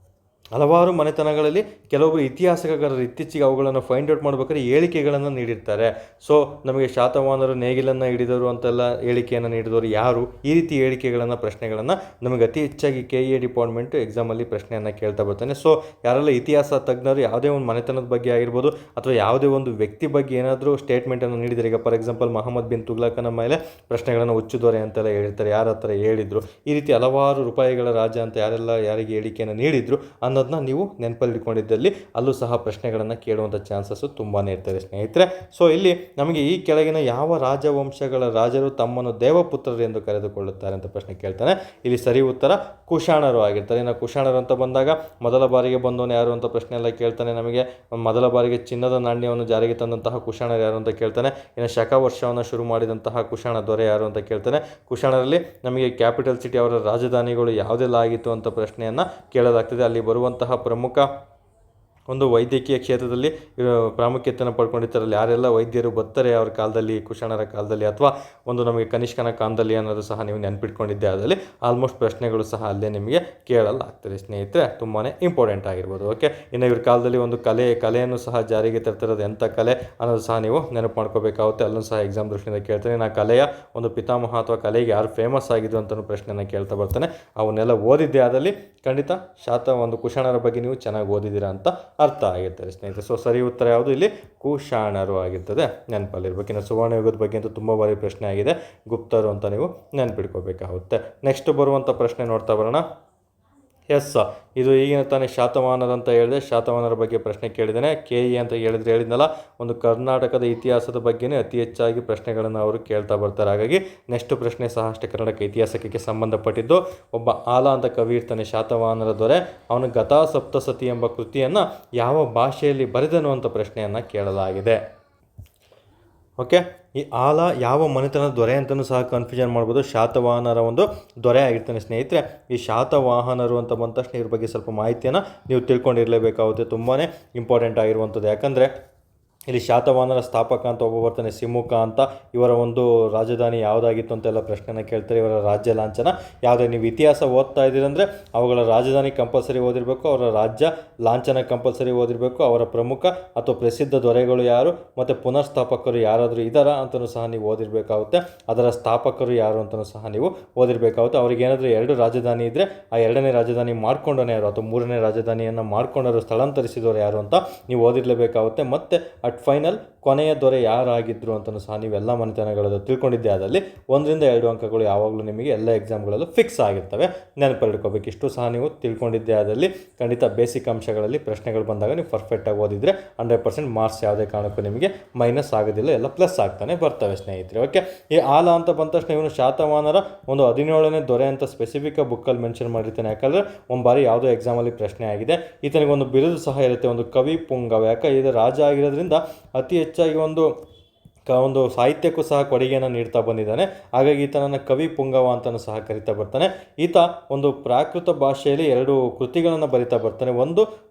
ಹಲವಾರು ಮನೆತನಗಳಲ್ಲಿ ಕೆಲವೊಬ್ಬರು ಇತಿಹಾಸಕಾರರು ಇತ್ತೀಚೆಗೆ ಅವುಗಳನ್ನು ಫೈಂಡ್ ಔಟ್ ಮಾಡಬೇಕಾದ್ರೆ ಹೇಳಿಕೆಗಳನ್ನು ನೀಡಿರ್ತಾರೆ. ಸೊ ನಮಗೆ ಶಾತವಾಹನರು ನೇಗಿಲನ್ನು ಹಿಡಿದರು ಅಂತೆಲ್ಲ ಹೇಳಿಕೆಯನ್ನು ನೀಡಿದವರು ಯಾರು, ಈ ರೀತಿ ಹೇಳಿಕೆಗಳನ್ನು ಪ್ರಶ್ನೆಗಳನ್ನು ನಮಗೆ ಅತಿ ಹೆಚ್ಚಾಗಿ KA ಡಿಪಾರ್ಟ್ಮೆಂಟ್ ಎಕ್ಸಾಮಲ್ಲಿ ಪ್ರಶ್ನೆಯನ್ನು ಕೇಳ್ತಾ ಬರ್ತಾನೆ. ಸೊ ಯಾರೆಲ್ಲ ಇತಿಹಾಸ ತಜ್ಞರು ಯಾವುದೇ ಒಂದು ಮನೆತನದ ಬಗ್ಗೆ ಆಗಿರ್ಬೋದು ಅಥವಾ ಯಾವುದೇ ಒಂದು ವ್ಯಕ್ತಿ ಬಗ್ಗೆ ಏನಾದರೂ ಸ್ಟೇಟ್ಮೆಂಟನ್ನು ನೀಡಿದರೆ, ಈಗ ಫಾರ್ ಎಕ್ಸಾಂಪಲ್ ಮಹಮ್ಮದ್ ಬಿನ್ ತುಗ್ಲಕನ ಮೇಲೆ ಪ್ರಶ್ನೆಗಳನ್ನು ಹುಚ್ಚಿದೋರೆ ಅಂತೆಲ್ಲ ಹೇಳ್ತಾರೆ, ಯಾರ ಹತ್ರ ಹೇಳಿದರು, ಈ ರೀತಿ ಹಲವಾರು ರೂಪಾಯಿಗಳ ರಾಜ ಅಂತ ಯಾರಿಗೆ ಹೇಳಿಕೆಯನ್ನು ನೀಡಿದರು ಅನ್ನೋದನ್ನ ನೀವು ನೆನಪಲ್ಲಿ ಇಟ್ಕೊಂಡಿದ್ದಲ್ಲಿ ಅಲ್ಲೂ ಸಹ ಪ್ರಶ್ನೆಗಳನ್ನು ಕೇಳುವಂಥ ಚಾನ್ಸಸ್ಸು ತುಂಬಾ ಇರ್ತದೆ ಸ್ನೇಹಿತರೆ. ಸೊ ಇಲ್ಲಿ ನಮಗೆ ಈ ಕೆಳಗಿನ ಯಾವ ರಾಜವಂಶಗಳ ರಾಜರು ತಮ್ಮನ್ನು ದೇವಪುತ್ರರು ಎಂದು ಕರೆದುಕೊಳ್ಳುತ್ತಾರೆ ಅಂತ ಪ್ರಶ್ನೆ ಕೇಳ್ತಾನೆ. ಇಲ್ಲಿ ಸರಿ ಉತ್ತರ ಕುಶಾಣರು ಆಗಿರ್ತಾರೆ. ಇನ್ನು ಕುಶಾಣರು ಅಂತ ಬಂದಾಗ ಮೊದಲ ಬಾರಿಗೆ ಬಂದವನು ಯಾರು ಅಂತ ಪ್ರಶ್ನೆ ಎಲ್ಲ ಕೇಳ್ತಾನೆ. ನಮಗೆ ಮೊದಲ ಬಾರಿಗೆ ಚಿನ್ನದ ನಾಣ್ಯವನ್ನು ಜಾರಿಗೆ ತಂದಂತಹ ಕುಶಾಣರು ಯಾರು ಅಂತ ಕೇಳ್ತಾನೆ. ಇನ್ನು ಶಕ ವರ್ಷವನ್ನು ಶುರು ಮಾಡಿದಂತಹ ಕುಶಾಣ ದೊರೆ ಯಾರು ಅಂತ ಕೇಳ್ತಾನೆ. ಕುಶಾಣರಲ್ಲಿ ನಮಗೆ ಕ್ಯಾಪಿಟಲ್ ಸಿಟಿ, ಅವರ ರಾಜಧಾನಿಗಳು ಯಾವುದೆಲ್ಲ ಆಗಿತ್ತು ಅಂತ ಪ್ರಶ್ನೆಯನ್ನು ಕೇಳಲಾಗ್ತದೆ. ಅಲ್ಲಿ ಬರುವಂತಹ ಪ್ರಮುಖ ಒಂದು ವೈದ್ಯಕೀಯ ಕ್ಷೇತ್ರದಲ್ಲಿ ಪ್ರಾಮುಖ್ಯತೆಯನ್ನು ಪಡ್ಕೊಂಡಿರ್ತಾರಲ್ಲಿ ಯಾರೆಲ್ಲ ವೈದ್ಯರು ಬರ್ತಾರೆ ಅವ್ರ ಕಾಲದಲ್ಲಿ, ಕುಶಾಣರ ಕಾಲದಲ್ಲಿ ಅಥವಾ ಒಂದು ನಮಗೆ ಕನಿಷ್ಕನ ಕಾಲದಲ್ಲಿ ಅನ್ನೋದು ಸಹ ನೀವು ನೆನಪಿಟ್ಕೊಂಡಿದ್ದೆ. ಅದರಲ್ಲಿ ಆಲ್ಮೋಸ್ಟ್ ಪ್ರಶ್ನೆಗಳು ಸಹ ಅಲ್ಲೇ ನಿಮಗೆ ಕೇಳಲಾಗ್ತದೆ ಸ್ನೇಹಿತರೆ. ತುಂಬಾ ಇಂಪಾರ್ಟೆಂಟ್ ಆಗಿರ್ಬೋದು. ಓಕೆ, ಇನ್ನು ಇವ್ರ ಕಾಲದಲ್ಲಿ ಒಂದು ಕಲೆಯನ್ನು ಸಹ ಜಾರಿಗೆ ತರ್ತಿರೋದು ಎಂಥ ಕಲೆ ಅನ್ನೋದು ಸಹ ನೀವು ನೆನಪು ಮಾಡ್ಕೋಬೇಕಾಗುತ್ತೆ. ಅಲ್ಲೂ ಸಹ ಎಕ್ಸಾಮ್ ದೃಷ್ಟಿಯಿಂದ ಕೇಳ್ತಾನೆ. ನಾ ಕಲೆಯ ಒಂದು ಪಿತಾಮಹ ಅಥವಾ ಕಲೆಗೆ ಯಾರು ಫೇಮಸ್ ಆಗಿದ್ರು ಅಂತಲೂ ಪ್ರಶ್ನೆಯನ್ನು ಕೇಳ್ತಾ ಬರ್ತಾನೆ. ಅವನ್ನೆಲ್ಲ ಓದಿದ್ದೆ ಆದಲ್ಲಿ ಖಂಡಿತ ಒಂದು ಕುಶಾಣರ ಬಗ್ಗೆ ನೀವು ಚೆನ್ನಾಗಿ ಓದಿದ್ದೀರಾ ಅಂತ ಅರ್ಥ ಆಗಿರ್ತಾರೆ ಸ್ನೇಹಿತರೆ. ಸೊ ಸರಿ ಉತ್ತರ ಯಾವುದು ಇಲ್ಲಿ ಕುಶಾಣರು ಆಗಿರ್ತದೆ, ನೆನಪಲ್ಲಿರ್ಬೇಕು. ಇನ್ನು ಸುವರ್ಣ ಯುಗದ ಬಗ್ಗೆ ಅಂತೂ ತುಂಬ ಬಾರಿ ಪ್ರಶ್ನೆ ಆಗಿದೆ, ಗುಪ್ತರು ಅಂತ ನೀವು ನೆನಪಿಟ್ಕೋಬೇಕಾಗುತ್ತೆ. ನೆಕ್ಸ್ಟ್ ಬರುವಂಥ ಪ್ರಶ್ನೆ ನೋಡ್ತಾ ಬರೋಣ. ಎಸ್, ಇದು ಈಗಿನ ತಾನೇ ಶಾತವಾಹನರು ಅಂತ ಹೇಳಿದೆ, ಶಾತವಾಹನರ ಬಗ್ಗೆ ಪ್ರಶ್ನೆ ಕೇಳಿದ್ದೇನೆ. KA ಅಂತ ಹೇಳಿದ್ನಲ್ಲ, ಒಂದು ಕರ್ನಾಟಕದ ಇತಿಹಾಸದ ಬಗ್ಗೆನೇ ಅತಿ ಹೆಚ್ಚಾಗಿ ಪ್ರಶ್ನೆಗಳನ್ನು ಅವರು ಕೇಳ್ತಾ ಬರ್ತಾರೆ. ಹಾಗಾಗಿ ನೆಕ್ಸ್ಟ್ ಪ್ರಶ್ನೆ ಸಹ ಅಷ್ಟೇ ಕರ್ನಾಟಕ ಇತಿಹಾಸಕ್ಕೆ ಸಂಬಂಧಪಟ್ಟಿದ್ದು. ಒಬ್ಬ ಆಲ ಅಂತ ಕವಿ ಇರ್ತಾನೆ, ಶಾತವಾಹನರ ದೊರೆ. ಅವನು ಗತಾ ಸಪ್ತಸತಿ ಎಂಬ ಕೃತಿಯನ್ನು ಯಾವ ಭಾಷೆಯಲ್ಲಿ ಬರೆದನು ಅಂತ ಪ್ರಶ್ನೆಯನ್ನು ಕೇಳಲಾಗಿದೆ. ಓಕೆ, ಈ ಆಲ ಯಾವ ಮನೆತನದ ದೊರೆ ಅಂತಲೂ ಸಹ ಕನ್ಫ್ಯೂಷನ್ ಮಾಡ್ಬೋದು. ಶಾತವಾಹನರ ಒಂದು ದೊರೆ ಆಗಿರ್ತಾನೆ ಸ್ನೇಹಿತರೆ. ಈ ಶಾತವಾಹನರು ಅಂತ ಬಂದ ತಕ್ಷಣ ಇವ್ರ ಬಗ್ಗೆ ಸ್ವಲ್ಪ ಮಾಹಿತಿಯನ್ನು ನೀವು ತಿಳ್ಕೊಂಡಿರಲೇಬೇಕಾಗುತ್ತೆ. ತುಂಬಾ ಇಂಪಾರ್ಟೆಂಟ್ ಆಗಿರುವಂಥದ್ದು. ಯಾಕಂದರೆ ಇಲ್ಲಿ ಶಾತವಾಹನರ ಸ್ಥಾಪಕ ಅಂತ ಒಬ್ಬ ಬರ್ತಾನೆ, ಸಿಮುಖ ಅಂತ. ಇವರ ಒಂದು ರಾಜಧಾನಿ ಯಾವುದಾಗಿತ್ತು ಅಂತೆಲ್ಲ ಪ್ರಶ್ನೆನ ಕೇಳ್ತಾರೆ. ಇವರ ರಾಜ್ಯ ಲಾಂಛನ ಯಾವುದೇ, ನೀವು ಇತಿಹಾಸ ಓದ್ತಾ ಇದ್ದೀರಂದರೆ ಅವುಗಳ ರಾಜಧಾನಿ ಕಂಪಲ್ಸರಿ ಓದಿರಬೇಕು, ಅವರ ರಾಜ್ಯ ಲಾಂಛನ ಕಂಪಲ್ಸರಿ ಓದಿರಬೇಕು, ಅವರ ಪ್ರಮುಖ ಅಥವಾ ಪ್ರಸಿದ್ಧ ದೊರೆಗಳು ಯಾರು ಮತ್ತು ಪುನರ್ಸ್ಥಾಪಕರು ಯಾರಾದರೂ ಇದ್ದಾರಾ ಅಂತಲೂ ಸಹ ನೀವು ಓದಿರಬೇಕಾಗುತ್ತೆ. ಅದರ ಸ್ಥಾಪಕರು ಯಾರು ಅಂತಲೂ ಸಹ ನೀವು ಓದಿರಬೇಕಾಗುತ್ತೆ. ಅವ್ರಿಗೆ ಏನಾದರೂ 2 ರಾಜಧಾನಿ ಇದ್ದರೆ ಆ 2ನೇ ರಾಜಧಾನಿ ಮಾಡ್ಕೊಂಡವನೇ ಯಾರು ಅಥವಾ 3ನೇ ರಾಜಧಾನಿಯನ್ನು ಮಾಡ್ಕೊಂಡವರು ಸ್ಥಳಾಂತರಿಸಿದವರು ಯಾರು ಅಂತ ನೀವು ಓದಿರಲೇಬೇಕಾಗುತ್ತೆ. ಮತ್ತು ಫೈನಲ್ ಕೊನೆಯ ದೊರೆ ಯಾರಾಗಿದ್ದರು ಅಂತಲೂ ಸಹ ನೀವೆಲ್ಲ ಮನೆತನಗಳನ್ನು ತಿಳ್ಕೊಂಡಿದ್ದೆ ಆದಲ್ಲಿ 1ರಿಂದ 2 ಅಂಕಗಳು ಯಾವಾಗಲೂ ನಿಮಗೆ ಎಲ್ಲ ಎಕ್ಸಾಮ್ಗಳಲ್ಲೂ ಫಿಕ್ಸ್ ಆಗಿರ್ತವೆ, ನೆನಪಿಟ್ಕೋಬೇಕು. ಇಷ್ಟು ಸಹ ನೀವು ತಿಳ್ಕೊಂಡಿದ್ದೆ ಆದಲ್ಲಿ ಖಂಡಿತ ಬೇಸಿಕ್ ಅಂಶಗಳಲ್ಲಿ ಪ್ರಶ್ನೆಗಳು ಬಂದಾಗ ನೀವು ಪರ್ಫೆಕ್ಟಾಗಿ ಓದಿದರೆ 100% ಮಾರ್ಕ್ಸ್ ಯಾವುದೇ ಕಾರಣಕ್ಕೂ ನಿಮಗೆ ಮೈನಸ್ ಆಗೋದಿಲ್ಲ, ಎಲ್ಲ ಪ್ಲಸ್ ಆಗ್ತಾನೆ ಬರ್ತವೆ ಸ್ನೇಹಿತರೆ. ಓಕೆ, ಈ ಆಲ ಅಂತ ಬಂದ ತಕ್ಷಣ ಇವನು ಶಾತವಾಹನರ ಒಂದು 17ನೇ ದೊರೆ ಅಂತ ಸ್ಪೆಸಿಫಿಕ್ ಬುಕ್ಕಲ್ಲಿ ಮೆನ್ಷನ್ ಮಾಡಿರ್ತಾನೆ. ಯಾಕಂದರೆ ಒಂದು ಬಾರಿ ಯಾವುದೋ ಎಕ್ಸಾಮಲ್ಲಿ ಪ್ರಶ್ನೆ ಆಗಿದೆ. ಈತನಿಗೆ ಒಂದು ಬಿರುದು ಸಹ ಇರುತ್ತೆ, ಒಂದು ಕವಿ ಪುಂಗವ. ಯಾಕೆ ಇದು ರಾಜ ಆಗಿರೋದ್ರಿಂದ ಅತಿ ಹೆಚ್ಚಾಗಿ ಒಂದು ಒಂದು ಸಾಹಿತ್ಯಕ್ಕೂ ಸಹ ಕೊಡುಗೆಯನ್ನು ನೀಡ್ತಾ ಬಂದಿದ್ದಾನೆ. ಹಾಗಾಗಿ ಈತನನ್ನು ಕವಿ ಪುಂಗವ ಅಂತಲೂ ಸಹ ಕರಿತಾ ಬರ್ತಾನೆ. ಈತ ಒಂದು ಪ್ರಾಕೃತ ಭಾಷೆಯಲ್ಲಿ 2 ಕೃತಿಗಳನ್ನು ಬರಿತಾ ಬರ್ತಾನೆ.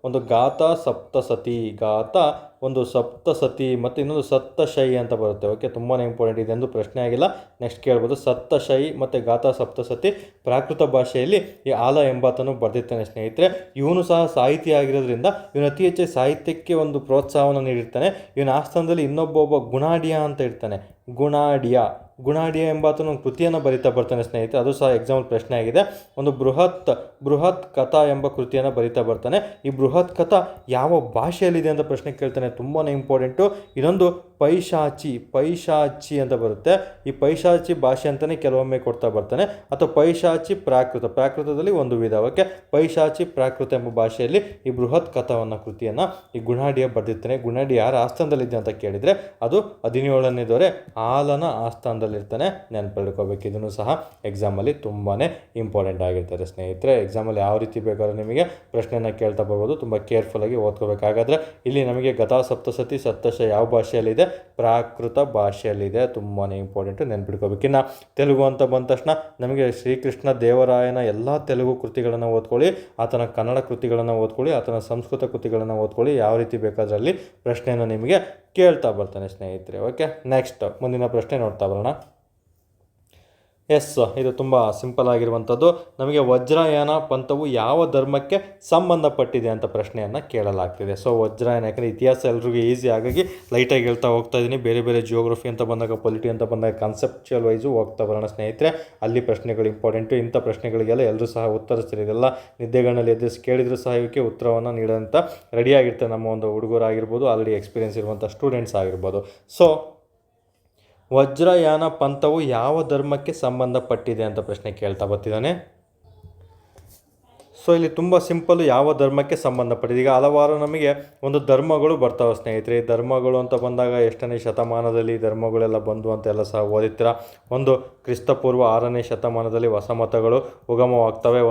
ಒಂದು ಗಾಥಾ ಸಪ್ತಸತಿ, ಗಾಥಾ ಒಂದು ಸಪ್ತಸತಿ ಮತ್ತು ಇನ್ನೊಂದು ಸಪ್ತಶೈ ಅಂತ ಬರುತ್ತೆ. ಓಕೆ, ತುಂಬಾ ಇಂಪಾರ್ಟೆಂಟ್, ಇದೆಂದು ಪ್ರಶ್ನೆ ಆಗಿಲ್ಲ, ನೆಕ್ಸ್ಟ್ ಕೇಳ್ಬೋದು. ಸಪ್ತಶೈ ಮತ್ತು ಗಾಥಾ ಸಪ್ತಸತಿ ಪ್ರಾಕೃತ ಭಾಷೆಯಲ್ಲಿ ಈ ಆಲ ಎಂಬಾತನು ಬರೆದಿರ್ತಾನೆ ಸ್ನೇಹಿತರೆ. ಇವನು ಸಹ ಸಾಹಿತಿ ಆಗಿರೋದ್ರಿಂದ ಇವನು ಅತಿ ಹೆಚ್ಚು ಸಾಹಿತ್ಯಕ್ಕೆ ಒಂದು ಪ್ರೋತ್ಸಾಹವನ್ನು ನೀಡಿರ್ತಾನೆ. ಇವನ ಆಸ್ಥಾನದಲ್ಲಿ ಇನ್ನೊಬ್ಬ ಗುಣಾಢ್ಯ ಅಂತ ಇರ್ತಾನೆ. ಗುಣಾಢ್ಯ ಎಂಬಾತನು ಕೃತಿಯನ್ನು ಬರಿತಾ ಬರ್ತಾನೆ ಸ್ನೇಹಿತರೆ. ಅದು ಸಹ ಎಕ್ಸಾಂಪಲ್ ಪ್ರಶ್ನೆ ಆಗಿದೆ. ಒಂದು ಬೃಹತ್ ಕಥಾ ಎಂಬ ಕೃತಿಯನ್ನು ಬರಿತಾ ಬರ್ತಾನೆ. ಈ ಬೃಹತ್ ಕಥಾ ಯಾವ ಭಾಷೆಯಲ್ಲಿದೆ ಅಂತ ಪ್ರಶ್ನೆ ಕೇಳ್ತಾನೆ, ತುಂಬಾ ಇಂಪಾರ್ಟೆಂಟು. ಇದೊಂದು ಪೈಶಾಚಿ ಅಂತ ಬರುತ್ತೆ. ಈ ಪೈಶಾಚಿ ಭಾಷೆ ಅಂತಲೇ ಕೆಲವೊಮ್ಮೆ ಕೊಡ್ತಾ ಬರ್ತಾನೆ, ಅಥವಾ ಪೈಶಾಚಿ ಪ್ರಾಕೃತದಲ್ಲಿ ಒಂದು ವಿಧ. ಓಕೆ, ಪೈಶಾಚಿ ಪ್ರಾಕೃತ ಎಂಬ ಭಾಷೆಯಲ್ಲಿ ಈ ಬೃಹತ್ ಕಥಾವನ್ನ ಕೃತಿಯನ್ನು ಈ ಗುಣಾಢ್ಯ ಬರೆದಿರ್ತಾನೆ. ಗುಣಾಢ್ಯ ಯಾರ ಆಸ್ಥಾನದಲ್ಲಿದೆ ಅಂತ ಕೇಳಿದರೆ ಅದು 17ನೇ ದೊರೆ ಆಲನ ಆಸ್ಥಾನದಲ್ಲಿರ್ತಾನೆ. ನೆನಪಿಟ್ಕೋಬೇಕು. ಇದನ್ನು ಸಹ ಎಕ್ಸಾಮಲ್ಲಿ ತುಂಬಾ ಇಂಪಾರ್ಟೆಂಟ್ ಆಗಿರ್ತಾರೆ ಸ್ನೇಹಿತರೆ. ಎಕ್ಸಾಮಲ್ಲಿ ಯಾವ ರೀತಿ ಬೇಕಾದ್ರೂ ನಿಮಗೆ ಪ್ರಶ್ನೆಯನ್ನು ಕೇಳ್ತಾ ಬರ್ಬೋದು, ತುಂಬ ಕೇರ್ಫುಲ್ಲಾಗಿ ಓದ್ಕೋಬೇಕು. ಹಾಗಾದರೆ ಇಲ್ಲಿ ನಮಗೆ ಗತಾ ಸಪ್ತಸತಿ ಸಪ್ತಶ ಯಾವ ಭಾಷೆಯಲ್ಲಿದೆ? ಪ್ರಾಕೃತ ಭಾಷೆಯಲ್ಲಿದೆ. ತುಂಬಾ ಇಂಪಾರ್ಟೆಂಟು, ನೆನ್ಪಿಟ್ಕೋಬೇಕು. ಇನ್ನು ತೆಲುಗು ಅಂತ ಬಂದ ತಕ್ಷಣ ನಮಗೆ ಶ್ರೀಕೃಷ್ಣ ದೇವರಾಯನ ಎಲ್ಲ ತೆಲುಗು ಕೃತಿಗಳನ್ನು ಓದ್ಕೊಳ್ಳಿ, ಆತನ ಕನ್ನಡ ಕೃತಿಗಳನ್ನು ಓದ್ಕೊಳ್ಳಿ, ಆತನ ಸಂಸ್ಕೃತ ಕೃತಿಗಳನ್ನು ಓದ್ಕೊಳ್ಳಿ. ಯಾವ ರೀತಿ ಬೇಕಾದ್ರಲ್ಲಿ ಪ್ರಶ್ನೆಯನ್ನು ನಿಮಗೆ ಕೇಳ್ತಾ ಬರ್ತಾನೆ ಸ್ನೇಹಿತರೆ. ಓಕೆ, ನೆಕ್ಸ್ಟ್ ಮುಂದಿನ ಪ್ರಶ್ನೆ ನೋಡ್ತಾ ಬರೋಣ. ಎಸ್, ಇದು ತುಂಬ ಸಿಂಪಲ್ ಆಗಿರುವಂಥದ್ದು. ನಮಗೆ ವಜ್ರಯಾನ ಪಂಥವು ಯಾವ ಧರ್ಮಕ್ಕೆ ಸಂಬಂಧಪಟ್ಟಿದೆ ಅಂತ ಪ್ರಶ್ನೆಯನ್ನು ಕೇಳಲಾಗ್ತಿದೆ. ಸೊ ವಜ್ರಯಾನ, ಯಾಕಂದರೆ ಇತಿಹಾಸ ಎಲ್ರಿಗೂ ಈಸಿ, ಹಾಗಾಗಿ ಲೈಟಾಗಿ ಹೇಳ್ತಾ ಹೋಗ್ತಾ ಇದ್ದೀನಿ. ಬೇರೆ ಜಿಯೋಗ್ರಫಿ ಅಂತ ಬಂದಾಗ, ಪೊಲಿಟಿ ಅಂತ ಬಂದಾಗ ಕಾನ್ಸೆಪ್ಚುಯಲ್ ವೈಸು ಹೋಗ್ತಾ ಬರೋಣ ಸ್ನೇಹಿತರೆ. ಅಲ್ಲಿ ಪ್ರಶ್ನೆಗಳು ಇಂಪಾರ್ಟೆಂಟು. ಇಂಥ ಪ್ರಶ್ನೆಗಳಿಗೆಲ್ಲ ಎಲ್ಲರೂ ಸಹ ಉತ್ತರಿಸ್ತಾರೆ. ಇದೆಲ್ಲ ನಿದ್ದೆಗಣ್ಣಲ್ಲಿ ಎದುರಿಸಿ ಕೇಳಿದರೂ ಸಹ ಇವಕ್ಕೆ ಉತ್ತರವನ್ನು ನೀಡೋಂಥ ರೆಡಿಯಾಗಿರ್ತಾರೆ ನಮ್ಮ ಒಂದು ಹುಡುಗರಾಗಿರ್ಬೋದು, ಆಲ್ರೆಡಿ ಎಕ್ಸ್ಪೀರಿಯನ್ಸ್ ಇರುವಂಥ ಸ್ಟೂಡೆಂಟ್ಸ್ ಆಗಿರ್ಬೋದು. ಸೊ ವಜ್ರಯಾನ ಪಂಥವು ಯಾವ ಧರ್ಮಕ್ಕೆ ಸಂಬಂಧಪಟ್ಟಿದೆ ಅಂತ ಪ್ರಶ್ನೆ ಕೇಳ್ತಾ ಬರ್ತಿದ್ದಾನೆ. ಸೊ ಇಲ್ಲಿ ತುಂಬ ಸಿಂಪಲ್ಲು, ಯಾವ ಧರ್ಮಕ್ಕೆ ಸಂಬಂಧಪಟ್ಟಿದೆ. ಈಗ ಹಲವಾರು ನಮಗೆ ಒಂದು ಧರ್ಮಗಳು ಬರ್ತಾವೆ ಸ್ನೇಹಿತರೆ. ಈ ಧರ್ಮಗಳು ಅಂತ ಬಂದಾಗ ಎಷ್ಟನೇ ಶತಮಾನದಲ್ಲಿ ಧರ್ಮಗಳೆಲ್ಲ ಬಂದು ಅಂತೆಲ್ಲ ಸಹ ಓದಿರ್ತೀರ. ಒಂದು ಕ್ರಿಸ್ತಪೂರ್ವ 6ನೇ ಶತಮಾನದಲ್ಲಿ ಹೊಸ ಮತಗಳು ಉಗಮವಾಗ್ತವೆ.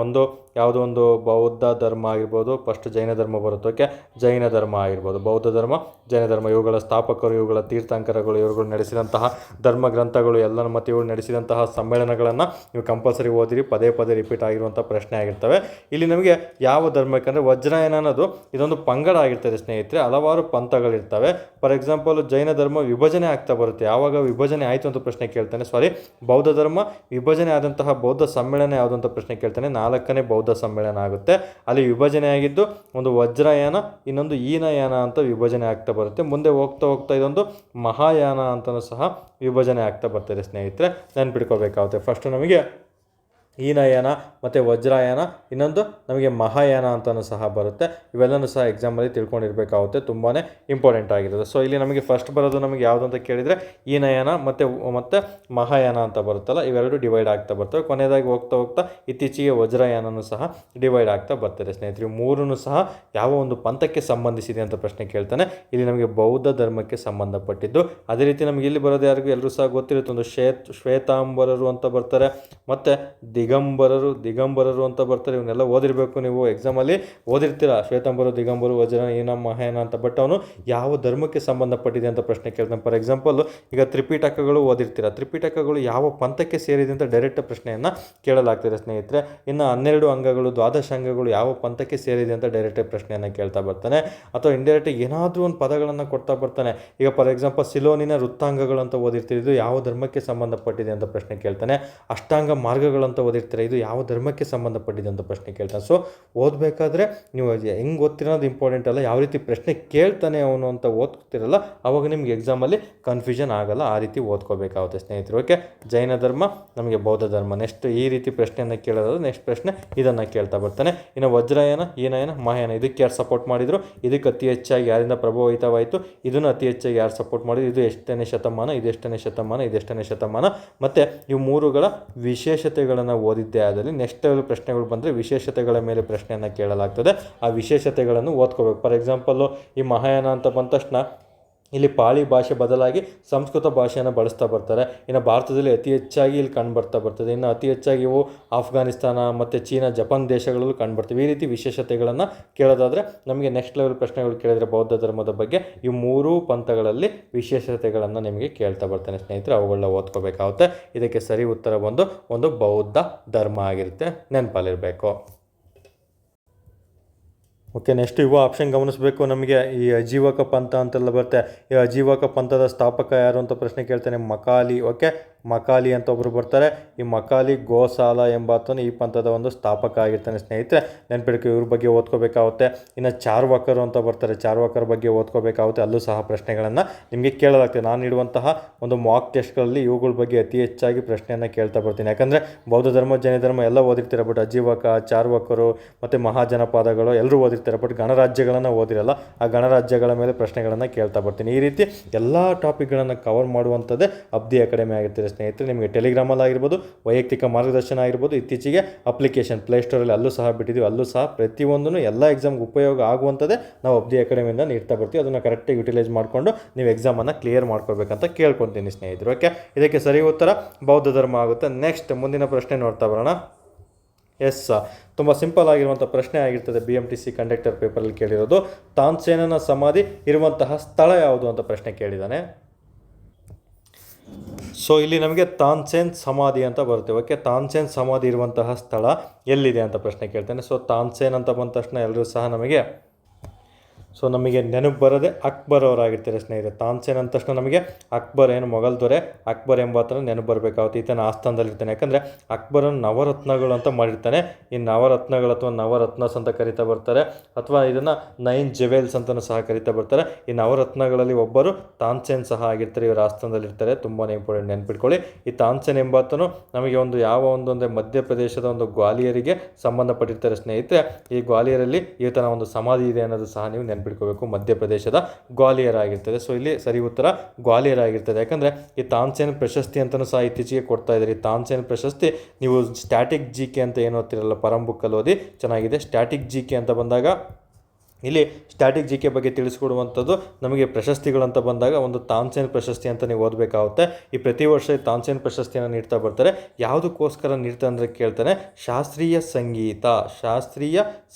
ಯಾವುದೋ ಒಂದು ಬೌದ್ಧ ಧರ್ಮ ಆಗಿರ್ಬೋದು, ಫಸ್ಟ್ ಜೈನ ಧರ್ಮ ಬರುತ್ತೆ. ಓಕೆ, ಜೈನ ಧರ್ಮ ಆಗಿರ್ಬೋದು, ಬೌದ್ಧ ಧರ್ಮ, ಜೈನ ಧರ್ಮ, ಇವುಗಳ ಸ್ಥಾಪಕರು, ಇವುಗಳ ತೀರ್ಥಂಕರಗಳು, ಇವುಗಳು ನಡೆಸಿದಂತಹ ಧರ್ಮ ಗ್ರಂಥಗಳು ಎಲ್ಲ, ಮತ್ತು ಇವುಗಳು ನಡೆಸಿದಂತಹ ಸಮ್ಮೇಳನಗಳನ್ನು ನೀವು ಕಂಪಲ್ಸರಿ ಓದಿರಿ. ಪದೇ ರಿಪೀಟ್ ಆಗಿರುವಂಥ ಪ್ರಶ್ನೆ ಆಗಿರ್ತವೆ. ಇಲ್ಲಿ ನಮಗೆ ಯಾವ ಧರ್ಮಕ್ಕೆ ಅಂದರೆ ವಜ್ರಯಾನ ಅನ್ನೋದು ಇದೊಂದು ಪಂಗಡ ಆಗಿರ್ತದೆ ಸ್ನೇಹಿತರೆ. ಹಲವಾರು ಪಂಥಗಳಿರ್ತವೆ. ಫಾರ್ ಎಕ್ಸಾಂಪಲ್ ಜೈನ ಧರ್ಮ ವಿಭಜನೆ ಆಗ್ತಾ ಬರುತ್ತೆ. ಯಾವಾಗ ವಿಭಜನೆ ಆಯಿತು ಅಂತ ಪ್ರಶ್ನೆ ಕೇಳ್ತಾನೆ. ಬೌದ್ಧ ಧರ್ಮ ವಿಭಜನೆ ಆದಂತಹ ಬೌದ್ಧ ಸಮ್ಮೇಳನ ಯಾವುದು ಅಂತ ಪ್ರಶ್ನೆ ಕೇಳ್ತಾನೆ. 4ನೇ ಬೌದ್ಧ ಸಮ್ಮೇಳನ ಆಗುತ್ತೆ. ಅಲ್ಲಿ ವಿಭಜನೆ ಆಗಿದ್ದು ಒಂದು ವಜ್ರಯಾನ, ಇನ್ನೊಂದು ಹೀನಯಾನ ಅಂತ ವಿಭಜನೆ ಆಗ್ತಾ ಬರುತ್ತೆ. ಮುಂದೆ ಹೋಗ್ತಾ ಇದೊಂದು ಮಹಾಯಾನ ಅಂತಲೂ ಸಹ ವಿಭಜನೆ ಆಗ್ತಾ ಬರ್ತದೆ ಸ್ನೇಹಿತರೆ. ನೆನ್ಪಿಟ್ಕೋಬೇಕಾಗುತ್ತೆ. ಫಸ್ಟು ನಮಗೆ ಹೀನಯಾನ ಮತ್ತು ವಜ್ರಯಾನ, ಇನ್ನೊಂದು ನಮಗೆ ಮಹಾಯಾನ ಅಂತಲೂ ಸಹ ಬರುತ್ತೆ. ಇವೆಲ್ಲನೂ ಸಹ ಎಕ್ಸಾಮಲ್ಲಿ ತಿಳ್ಕೊಂಡಿರಬೇಕಾಗುತ್ತೆ, ತುಂಬಾ ಇಂಪಾರ್ಟೆಂಟ್ ಆಗಿರೋದು. ಸೊ ಇಲ್ಲಿ ನಮಗೆ ಫಸ್ಟ್ ಬರೋದು ನಮಗೆ ಯಾವುದು ಅಂತ ಕೇಳಿದರೆ ಹೀನಯಾನ ಮತ್ತು ಮಹಾಯಾನ ಅಂತ ಬರುತ್ತಲ್ಲ, ಇವೆರಡು ಡಿವೈಡ್ ಆಗ್ತಾ ಬರ್ತವೆ. ಕೊನೆಯದಾಗಿ ಹೋಗ್ತಾ ಇತ್ತೀಚೆಗೆ ವಜ್ರಯಾನನೂ ಸಹ ಡಿವೈಡ್ ಆಗ್ತಾ ಬರ್ತದೆ ಸ್ನೇಹಿತರೆ. ಮೂರೂ ಸಹ ಯಾವ ಒಂದು ಪಂಥಕ್ಕೆ ಸಂಬಂಧಿಸಿದೆ ಅಂತ ಪ್ರಶ್ನೆ ಕೇಳ್ತಾನೆ. ಇಲ್ಲಿ ನಮಗೆ ಬೌದ್ಧ ಧರ್ಮಕ್ಕೆ ಸಂಬಂಧಪಟ್ಟಿದ್ದು. ಅದೇ ರೀತಿ ನಮಗೆ ಇಲ್ಲಿ ಬರೋದು ಯಾರಿಗೂ ಎಲ್ಲರೂ ಸಹ ಗೊತ್ತಿರುತ್ತೆ. ಒಂದು ಶ್ವೇತಾಂಬರರು ಅಂತ ಬರ್ತಾರೆ, ಮತ್ತು ದಿಗಂಬರರು ಅಂತ ಬರ್ತಾರೆ. ಇವನ್ನೆಲ್ಲ ಓದಿರಬೇಕು ನೀವು, ಎಕ್ಸಾಮಲ್ಲಿ ಓದಿರ್ತೀರ. ಶ್ವೇತಾಂಬರು, ದಿಗಂಬರು, ವಜ್ರ, ಹೀನ, ಮಹಾಯಾನ ಅಂತ. ಬಟ್ ಅವನು ಯಾವ ಧರ್ಮಕ್ಕೆ ಸಂಬಂಧಪಟ್ಟಿದೆ ಅಂತ ಪ್ರಶ್ನೆ ಕೇಳ್ತಾನೆ. ಫಾರ್ ಎಕ್ಸಾಂಪಲ್ ಈಗ ತ್ರಿಪಿಟಕಗಳು ಓದಿರ್ತೀರ. ತ್ರಿಪಿಟಕಗಳು ಯಾವ ಪಂಥಕ್ಕೆ ಸೇರಿದೆ ಅಂತ ಡೈರೆಕ್ಟ್ ಪ್ರಶ್ನೆಯನ್ನು ಕೇಳಲಾಗ್ತಿದೆ ಸ್ನೇಹಿತರೆ. ಇನ್ನು 12 ಅಂಗಗಳು, 12 ಅಂಗಗಳು ಯಾವ ಪಂಥಕ್ಕೆ ಸೇರಿದೆ ಅಂತ ಡೈರೆಕ್ಟ್ ಪ್ರಶ್ನೆಯನ್ನು ಕೇಳ್ತಾ ಬರ್ತಾನೆ. ಅಥವಾ ಇಂಡೈರೆಕ್ಟ್ ಏನಾದರೂ ಒಂದು ಪದಗಳನ್ನು ಕೊಡ್ತಾ ಬರ್ತಾನೆ. ಈಗ ಫಾರ್ ಎಕ್ಸಾಂಪಲ್ ಸಿಲೋನಿನ ವೃತ್ತಾಂಗಗಳು ಅಂತ ಓದಿರ್ತೀರಿ. ಇದು ಯಾವ ಧರ್ಮಕ್ಕೆ ಸಂಬಂಧಪಟ್ಟಿದೆ ಅಂತ ಪ್ರಶ್ನೆ ಕೇಳ್ತಾನೆ. ಅಷ್ಟಾಂಗ ಮಾರ್ಗಗಳಂತ ಓದಿರ್ತಾರೆ. ಇದು ಯಾವ ಧರ್ಮಕ್ಕೆ ಸಂಬಂಧಪಟ್ಟಿದೆ ಅಂತ ಪ್ರಶ್ನೆ ಕೇಳ್ತಾನೆ. ಸೊ ಓದಬೇಕಾದ್ರೆ ನೀವು ಹೆಂಗೆ ಓದ್ತಿರೋದು ಇಂಪಾರ್ಟೆಂಟ್ ಅಲ್ಲ, ಯಾವ ರೀತಿ ಪ್ರಶ್ನೆ ಕೇಳ್ತಾನೆ ಅವನು ಅಂತ ಓದ್ತಿರಲ್ಲ, ಅವಾಗ ನಿಮ್ಗೆ ಎಕ್ಸಾಮಲ್ಲಿ ಕನ್ಫ್ಯೂಷನ್ ಆಗಲ್ಲ. ಆ ರೀತಿ ಓದ್ಕೋಬೇಕಾಗುತ್ತೆ ಸ್ನೇಹಿತರು. ಓಕೆ, ಜೈನ ಧರ್ಮ, ನಮಗೆ ಬೌದ್ಧ ಧರ್ಮ. ನೆಕ್ಸ್ಟ್ ಈ ರೀತಿ ಪ್ರಶ್ನೆಯನ್ನು ಕೇಳೋದು. ನೆಕ್ಸ್ಟ್ ಪ್ರಶ್ನೆ ಇದನ್ನು ಕೇಳ್ತಾ ಬರ್ತಾನೆ. ಇನ್ನು ವಜ್ರಯಾನ, ಹೀನಯಾನ, ಮಹಾಯಾನ, ಇದಕ್ಕೆ ಯಾರು ಸಪೋರ್ಟ್ ಮಾಡಿದ್ರು, ಇದಕ್ಕೆ ಅತಿ ಹೆಚ್ಚಾಗಿ ಯಾರಿಂದ ಪ್ರಭಾವಿತವಾಯಿತು, ಇದನ್ನು ಅತಿ ಹೆಚ್ಚಾಗಿ ಯಾರು ಸಪೋರ್ಟ್ ಮಾಡಿದ್ರು, ಇದು ಎಷ್ಟನೇ ಶತಮಾನ, ಇದೆಷ್ಟನೇ ಶತಮಾನ, ಮತ್ತು ಇವು ಮೂರುಗಳ ವಿಶೇಷತೆಗಳನ್ನು ಓದಿದ್ದೇ ಆದಲ್ಲಿ ನೆಕ್ಸ್ಟ್ ಪ್ರಶ್ನೆಗಳು ಬಂದರೆ ವಿಶೇಷತೆಗಳ ಮೇಲೆ ಪ್ರಶ್ನೆಯನ್ನು ಕೇಳಲಾಗ್ತದೆ. ಆ ವಿಶೇಷತೆಗಳನ್ನು ಓದ್ಕೋಬೇಕು. ಫಾರ್ ಎಕ್ಸಾಂಪಲ್ಲು ಈ ಮಹಾಯಾನ ಅಂತ ಬಂದ ತಕ್ಷಣ ಇಲ್ಲಿ ಪಾಳಿ ಭಾಷೆ ಬದಲಾಗಿ ಸಂಸ್ಕೃತ ಭಾಷೆಯನ್ನು ಬಳಸ್ತಾ ಬರ್ತಾರೆ. ಇನ್ನು ಭಾರತದಲ್ಲಿ ಅತಿ ಹೆಚ್ಚಾಗಿ ಇಲ್ಲಿ ಕಂಡುಬರ್ತಾ ಬರ್ತದೆ. ಇನ್ನು ಅತಿ ಹೆಚ್ಚಾಗಿ ಇವು ಆಫ್ಘಾನಿಸ್ತಾನ ಮತ್ತು ಚೀನಾ, ಜಪಾನ್ ದೇಶಗಳಲ್ಲೂ ಕಂಡುಬರ್ತವೆ. ಈ ರೀತಿ ವಿಶೇಷತೆಗಳನ್ನು ಕೇಳೋದಾದರೆ ನಮಗೆ ನೆಕ್ಸ್ಟ್ ಲೆವೆಲ್ ಪ್ರಶ್ನೆಗಳು ಕೇಳಿದರೆ ಬೌದ್ಧ ಧರ್ಮದ ಬಗ್ಗೆ ಈ ಮೂರೂ ಪಂಥಗಳಲ್ಲಿ ವಿಶೇಷತೆಗಳನ್ನು ನಿಮಗೆ ಕೇಳ್ತಾ ಬರ್ತಾನೆ ಸ್ನೇಹಿತರೆ. ಅವುಗಳನ್ನ ಓದ್ಕೋಬೇಕಾಗುತ್ತೆ. ಇದಕ್ಕೆ ಸರಿ ಉತ್ತರ ಒಂದು ಬೌದ್ಧ ಧರ್ಮ ಆಗಿರುತ್ತೆ, ನೆನಪಲ್ಲಿರಬೇಕು. ಓಕೆ, ನೆಕ್ಸ್ಟ್ ಇವು ಆಪ್ಷನ್ ಗಮನಿಸಬೇಕು. ನಮಗೆ ಈ ಅಜೀವಕ ಪಂಥ ಅಂತೆಲ್ಲ ಬರುತ್ತೆ. ಈ ಅಜೀವಕ ಪಂಥದ ಸ್ಥಾಪಕ ಯಾರು ಅಂತ ಪ್ರಶ್ನೆ ಕೇಳ್ತಾನೆ. ಮಕಾಲಿ. ಓಕೆ, ಮಕಾಲಿ ಅಂತ ಒಬ್ಬರು ಬರ್ತಾರೆ. ಈ ಮಕಾಲಿ ಗೋಸಾಲ ಎಂಬಾತನು ಈ ಪಂಥದ ಒಂದು ಸ್ಥಾಪಕ ಆಗಿರ್ತಾನೆ ಸ್ನೇಹಿತರೆ, ನೆನ್ಪಿಡ್ಕೊ. ಇವ್ರ ಬಗ್ಗೆ ಓದ್ಕೋಬೇಕಾಗುತ್ತೆ. ಇನ್ನು ಚಾರ್ವಾಕರು ಅಂತ ಬರ್ತಾರೆ. ಚಾರ್ವಾಕರ ಬಗ್ಗೆ ಓದ್ಕೋಬೇಕಾಗುತ್ತೆ. ಅಲ್ಲೂ ಸಹ ಪ್ರಶ್ನೆಗಳನ್ನು ನಿಮಗೆ ಕೇಳಲಾಗ್ತದೆ. ನಾನು ನೀಡುವಂತಹ ಒಂದು ಮಾಕ್ ಟೆಸ್ಟ್ಗಳಲ್ಲಿ ಇವುಗಳ ಬಗ್ಗೆ ಅತಿ ಹೆಚ್ಚಾಗಿ ಪ್ರಶ್ನೆಯನ್ನು ಕೇಳ್ತಾ ಬರ್ತೀನಿ. ಯಾಕಂದರೆ ಬೌದ್ಧ ಧರ್ಮ, ಜೈನ ಧರ್ಮ ಎಲ್ಲ ಓದಿರ್ತೀರ, ಬಟ್ ಅಜೀವಕ, ಚಾರ್ವಾಕರು ಮತ್ತು ಮಹಾಜನಪಾದಗಳು ಎಲ್ಲರೂ ಓದಿರ್ತಾರೆ, ಬಟ್ ಗಣರಾಜ್ಯಗಳನ್ನು ಓದಿರಲ್ಲ. ಆ ಗಣರಾಜ್ಯಗಳ ಮೇಲೆ ಪ್ರಶ್ನೆಗಳನ್ನು ಕೇಳ್ತಾ ಬರ್ತೀನಿ. ಈ ರೀತಿ ಎಲ್ಲ ಟಾಪಿಕ್ಗಳನ್ನು ಕವರ್ ಮಾಡುವಂಥದ್ದೇ ಅಬ್ದಿ ಅಕಾಡೆಮಿ ಆಗಿರ್ತಾರೆ ಸ್ನೇಹಿತರೆ. ನಿಮಗೆ ಟೆಲಿಗ್ರಾಮಲ್ಲಿ ಆಗಿರ್ಬೋದು, ವೈಯಕ್ತಿಕ ಮಾರ್ಗದರ್ಶನ ಆಗಿರ್ಬೋದು, ಇತ್ತೀಚೆಗೆ ಅಪ್ಲಿಕೇಶನ್ ಪ್ಲೇಸ್ಟೋರಲ್ಲಿ ಅಲ್ಲೂ ಸಹ ಬಿಟ್ಟಿದ್ದೀವಿ. ಅಲ್ಲೂ ಸಹ ಪ್ರತಿಯೊಂದೂ ಎಲ್ಲ ಎಕ್ಸಾಮ್ಗೆ ಉಪಯೋಗ ಆಗುವಂಥದ್ದೇ ನಾವು ಅಬ್ದಿ ಅಕಾಡೆಮಿಯಿಂದ ನೀಡ್ತಾ ಬರ್ತೀವಿ. ಅದನ್ನು ಕರೆಕ್ಟಾಗಿ ಯುಟಿಲೈಸ್ ಮಾಡಿಕೊಂಡು ನೀವು ಎಕ್ಸಾಮನ್ನು ಕ್ಲಿಯರ್ ಮಾಡ್ಕೋಬೇಕಂತ ಕೇಳ್ಕೊತೀನಿ ಸ್ನೇಹಿತರು. ಓಕೆ, ಇದಕ್ಕೆ ಸರಿ ಉತ್ತರ ಬೌದ್ಧ ಧರ್ಮ ಆಗುತ್ತೆ. ನೆಕ್ಸ್ಟ್ ಮುಂದಿನ ಪ್ರಶ್ನೆ ನೋಡ್ತಾ ಬರೋಣ. ಎಸ್, ತುಂಬ ಸಿಂಪಲ್ ಆಗಿರುವಂಥ ಪ್ರಶ್ನೆ ಆಗಿರ್ತದೆ. BMTC ಕಂಡಕ್ಟರ್ ಪೇಪರಲ್ಲಿ ಕೇಳಿರೋದು. ತಾನ್ಸೇನನ ಸಮಾಧಿ ಇರುವಂತಹ ಸ್ಥಳ ಯಾವುದು ಅಂತ ಪ್ರಶ್ನೆ ಕೇಳಿದ್ದಾನೆ. ಸೊ ಇಲ್ಲಿ ನಮಗೆ ತಾನ್ಸೇನ್ ಸಮಾಧಿ ಅಂತ ಬರುತ್ತೆ. ಓಕೆ, ತಾನ್ಸೇನ್ ಸಮಾಧಿ ಇರುವಂತಹ ಸ್ಥಳ ಎಲ್ಲಿದೆ ಅಂತ ಪ್ರಶ್ನೆ ಕೇಳ್ತೇನೆ. ಸೊ ತಾನ್ಸೇನ್ ಅಂತ ಬಂದ ತಕ್ಷಣ ಎಲ್ಲರೂ ಸಹ ನಮಗೆ ನೆನಪು ಬರೋದೆ ಅಕ್ಬರ್ ಅವರಾಗಿರ್ತಾರೆ ಸ್ನೇಹಿತರೆ. ತಾನ್ಸೇನ್ ಅಂದ ತಕ್ಷಣ ನಮಗೆ ಅಕ್ಬರ್, ಏನು ಮೊಘಲ್ ದೊರೆ ಅಕ್ಬರ್ ಎಂಬಾತನ ನೆನಪು ಬರಬೇಕಾಗುತ್ತೆ. ಈತನ ಆಸ್ಥಾನದಲ್ಲಿರ್ತಾನೆ. ಯಾಕಂದರೆ ಅಕ್ಬರನ್ನು ನವರತ್ನಗಳು ಅಂತ ಮಾಡಿರ್ತಾನೆ. ಈ ನವರತ್ನಗಳು ಅಥವಾ ನವರತ್ನಸ್ ಅಂತ ಕರಿತಾ ಬರ್ತಾರೆ, ಅಥವಾ ಇದನ್ನು 9 ಜೆವೆಲ್ಸ್ ಅಂತಲೂ ಸಹ ಕರಿತಾ ಬರ್ತಾರೆ. ಈ ನವರತ್ನಗಳಲ್ಲಿ ಒಬ್ಬರು ತಾನ್ಸೇನ್ ಸಹ ಆಗಿರ್ತಾರೆ. ಇವರ ಆಸ್ಥಾನದಲ್ಲಿರ್ತಾರೆ. ತುಂಬಾ ಇಂಪಾರ್ಟೆಂಟ್, ನೆನ್ಪಿಟ್ಕೊಳ್ಳಿ. ಈ ತಾನ್ಸೇನ್ ಎಂಬಾತನು ನಮಗೆ ಒಂದೊಂದೇ ಮಧ್ಯಪ್ರದೇಶದ ಒಂದು ಗ್ವಾಲಿಯರಿಗೆ ಸಂಬಂಧಪಟ್ಟಿರ್ತಾರೆ ಸ್ನೇಹಿತರೆ. ಈ ಗ್ವಾಲಿಯರಲ್ಲಿ ಈತನ ಒಂದು ಸಮಾಧಿ ಇದೆ ಅನ್ನೋದು ಸಹ ನೀವು ನೆನ್ಪಿಟ್ಕೋಬೇಕು. ಮಧ್ಯಪ್ರದೇಶದ ಗ್ವಾಲಿಯರ್ ಆಗಿರ್ತದೆ. ಸೊ ಇಲ್ಲಿ ಸರಿ ಉತ್ತರ ಗ್ವಾಲಿಯರ್ ಆಗಿರ್ತದೆ. ಯಾಕಂದರೆ ಈ ತಾನ್ಸೇನ್ ಪ್ರಶಸ್ತಿ ಅಂತಲೂ ಸಹ ಇತ್ತೀಚೆಗೆ ಕೊಡ್ತಾ ಇದ್ದಾರೆ. ಈ ತಾನ್ಸೇನ್ ಪ್ರಶಸ್ತಿ ನೀವು ಸ್ಟ್ಯಾಟಿಕ್ GK ಅಂತ ಏನು ಓದ್ತಿರಲ್ಲ, ಪರಂ ಬುಕ್ಕಲ್ಲಿ ಓದಿ, ಚೆನ್ನಾಗಿದೆ. ಸ್ಟ್ಯಾಟಿಕ್ GK ಅಂತ ಬಂದಾಗ ಇಲ್ಲಿ ಸ್ಟ್ಯಾಟಿಕ್ GK ಬಗ್ಗೆ ತಿಳಿಸ್ಕೊಡುವಂಥದ್ದು ನಮಗೆ ಪ್ರಶಸ್ತಿಗಳಂತ ಬಂದಾಗ ಒಂದು ತಾನ್ಸೇನ್ ಪ್ರಶಸ್ತಿ ಅಂತ ನೀವು ಓದಬೇಕಾಗುತ್ತೆ. ಈ ಪ್ರತಿ ವರ್ಷ ಈ ತಾನ್ಸೇನ್ ಪ್ರಶಸ್ತಿಯನ್ನು ನೀಡ್ತಾ ಬರ್ತಾರೆ. ಯಾವುದಕ್ಕೋಸ್ಕರ ನೀಡ್ತಾ ಅಂದರೆ ಕೇಳ್ತಾನೆ, ಶಾಸ್ತ್ರೀಯ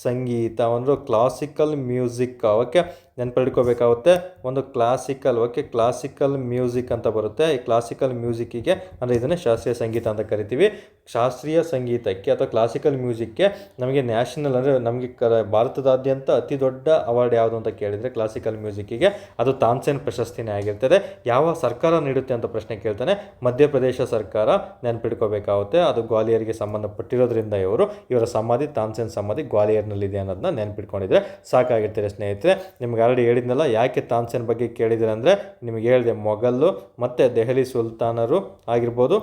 ಸಂಗೀತ ಒಂದು ಕ್ಲಾಸಿಕಲ್ ಮ್ಯೂಸಿಕ್. ಓಕೆ, ನೆನ್ಪಿಟ್ಕೋಬೇಕಾಗುತ್ತೆ. ಒಂದು ಕ್ಲಾಸಿಕಲ್ ಮ್ಯೂಸಿಕ್ ಅಂತ ಬರುತ್ತೆ. ಈ ಕ್ಲಾಸಿಕಲ್ ಮ್ಯೂಸಿಕ್ಕಿಗೆ ಅಂದರೆ ಇದನ್ನೇ ಶಾಸ್ತ್ರೀಯ ಸಂಗೀತ ಅಂತ ಕರಿತೀವಿ. ಶಾಸ್ತ್ರೀಯ ಸಂಗೀತಕ್ಕೆ ಅಥವಾ ಕ್ಲಾಸಿಕಲ್ ಮ್ಯೂಸಿಕ್ಗೆ ನಮಗೆ ನ್ಯಾಷನಲ್ ಅಂದರೆ ನಮಗೆ ಭಾರತದಾದ್ಯಂತ ಅತಿ ದೊಡ್ಡ ಅವಾರ್ಡ್ ಯಾವುದು ಅಂತ ಕೇಳಿದರೆ ಕ್ಲಾಸಿಕಲ್ ಮ್ಯೂಸಿಕ್ಕಿಗೆ ಅದು ತಾನ್ಸೇನ್ ಪ್ರಶಸ್ತಿನೇ ಆಗಿರ್ತದೆ. ಯಾವ ಸರ್ಕಾರ ನೀಡುತ್ತೆ ಅಂತ ಪ್ರಶ್ನೆ ಕೇಳ್ತಾನೆ. ಮಧ್ಯಪ್ರದೇಶ ಸರ್ಕಾರ, ನೆನ್ಪಿಟ್ಕೋಬೇಕಾಗುತ್ತೆ. ಅದು ಗ್ವಾಲಿಯರ್ಗೆ ಸಂಬಂಧಪಟ್ಟಿರೋದ್ರಿಂದ ಇವರ ಸಮಾಧಿ, ತಾನ್ಸೇನ್ ಸಮಾಧಿ ಗ್ವಾಲಿಯರ್ನಲ್ಲಿದೆ ಅನ್ನೋದನ್ನ ನೆನ್ಪಿಟ್ಕೊಂಡಿದ್ರೆ ಸಾಕಾಗಿರ್ತಾರೆ ಸ್ನೇಹಿತರೆ. ನಿಮ್ಗೆ ಆಲ್ರೆಡಿ ಹೇಳಿದ್ನಲ್ಲ ಯಾಕೆ ತಾನ್ಸೇನ್ ಬಗ್ಗೆ ಕೇಳಿದರೆ ಅಂದರೆ ನಿಮಗೆ ಹೇಳಿದೆ, ಮೊಘಲು ಮತ್ತು ದೆಹಲಿ ಸುಲ್ತಾನರು ಆಗಿರ್ಬೋದು,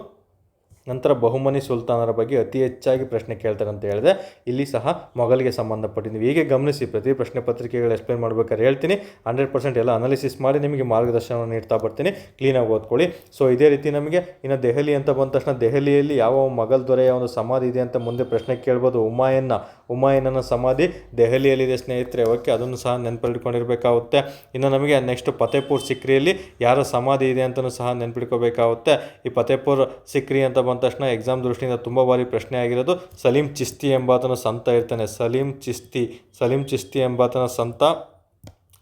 ನಂತರ ಬಹುಮನಿ ಸುಲ್ತಾನರ ಬಗ್ಗೆ ಅತಿ ಹೆಚ್ಚಾಗಿ ಪ್ರಶ್ನೆ ಕೇಳ್ತಾರೆ ಅಂತ ಹೇಳಿದೆ. ಇಲ್ಲಿ ಸಹ ಮೊಘಲ್ಗೆ ಸಂಬಂಧಪಟ್ಟಿದ್ದೀವಿ. ಹೀಗೆ ಗಮನಿಸಿ, ಪ್ರತಿ ಪ್ರಶ್ನೆ ಪತ್ರಿಕೆಗಳು ಎಕ್ಸ್ಪ್ಲೇನ್ ಮಾಡ್ಬೇಕಾದ್ರೆ ಹೇಳ್ತೀನಿ. 100% ಎಲ್ಲ ಅನಾಲಿಸಿಸ್ ಮಾಡಿ ನಿಮಗೆ ಮಾರ್ಗದರ್ಶನವನ್ನು ನೀಡ್ತಾ ಬರ್ತೀನಿ. ಕ್ಲೀನಾಗಿ ಓದ್ಕೊಳ್ಳಿ. ಸೊ ಇದೇ ರೀತಿ ನಮಗೆ ಇನ್ನು ದೆಹಲಿ ಅಂತ ಬಂದ ತಕ್ಷಣ ದೆಹಲಿಯಲ್ಲಿ ಯಾವ ಮೊಘಲ್ ದೊರೆಯ ಒಂದು ಸಮಾಧಿ ಇದೆ ಅಂತ ಮುಂದೆ ಪ್ರಶ್ನೆ ಕೇಳ್ಬೋದು. ಹುಮಾಯೂನನ ಸಮಾಧಿ ದೆಹಲಿಯಲ್ಲಿದೆ ಸ್ನೇಹಿತರೆ. ಓಕೆ, ಅದನ್ನು ಸಹ ನೆನ್ಪಿಟ್ಕೊಂಡಿರಬೇಕಾಗುತ್ತೆ. ಇನ್ನು ನಮಗೆ ನೆಕ್ಸ್ಟ್ ಫತೇಪುರ್ ಸಿಕ್ರಿಯಲ್ಲಿ ಯಾರ ಸಮಾಧಿ ಇದೆ ಅಂತಲೂ ಸಹ ನೆನ್ಪಿಟ್ಕೋಬೇಕಾಗುತ್ತೆ. ಈ ಫತೇಪುರ್ ಸಿಕ್ರಿ ಅಂತ ಬಂದ ತಕ್ಷಣ ಎಕ್ಸಾಮ್ ದೃಷ್ಟಿಯಿಂದ ತುಂಬ ಬಾರಿ ಪ್ರಶ್ನೆ ಆಗಿರೋದು. ಸಲೀಂ ಚಿಸ್ತಿ ಎಂಬಾತನ ಸಂತ ಇರ್ತಾನೆ. ಸಲೀಂ ಚಿಸ್ತಿ ಎಂಬಾತನ ಸಂತ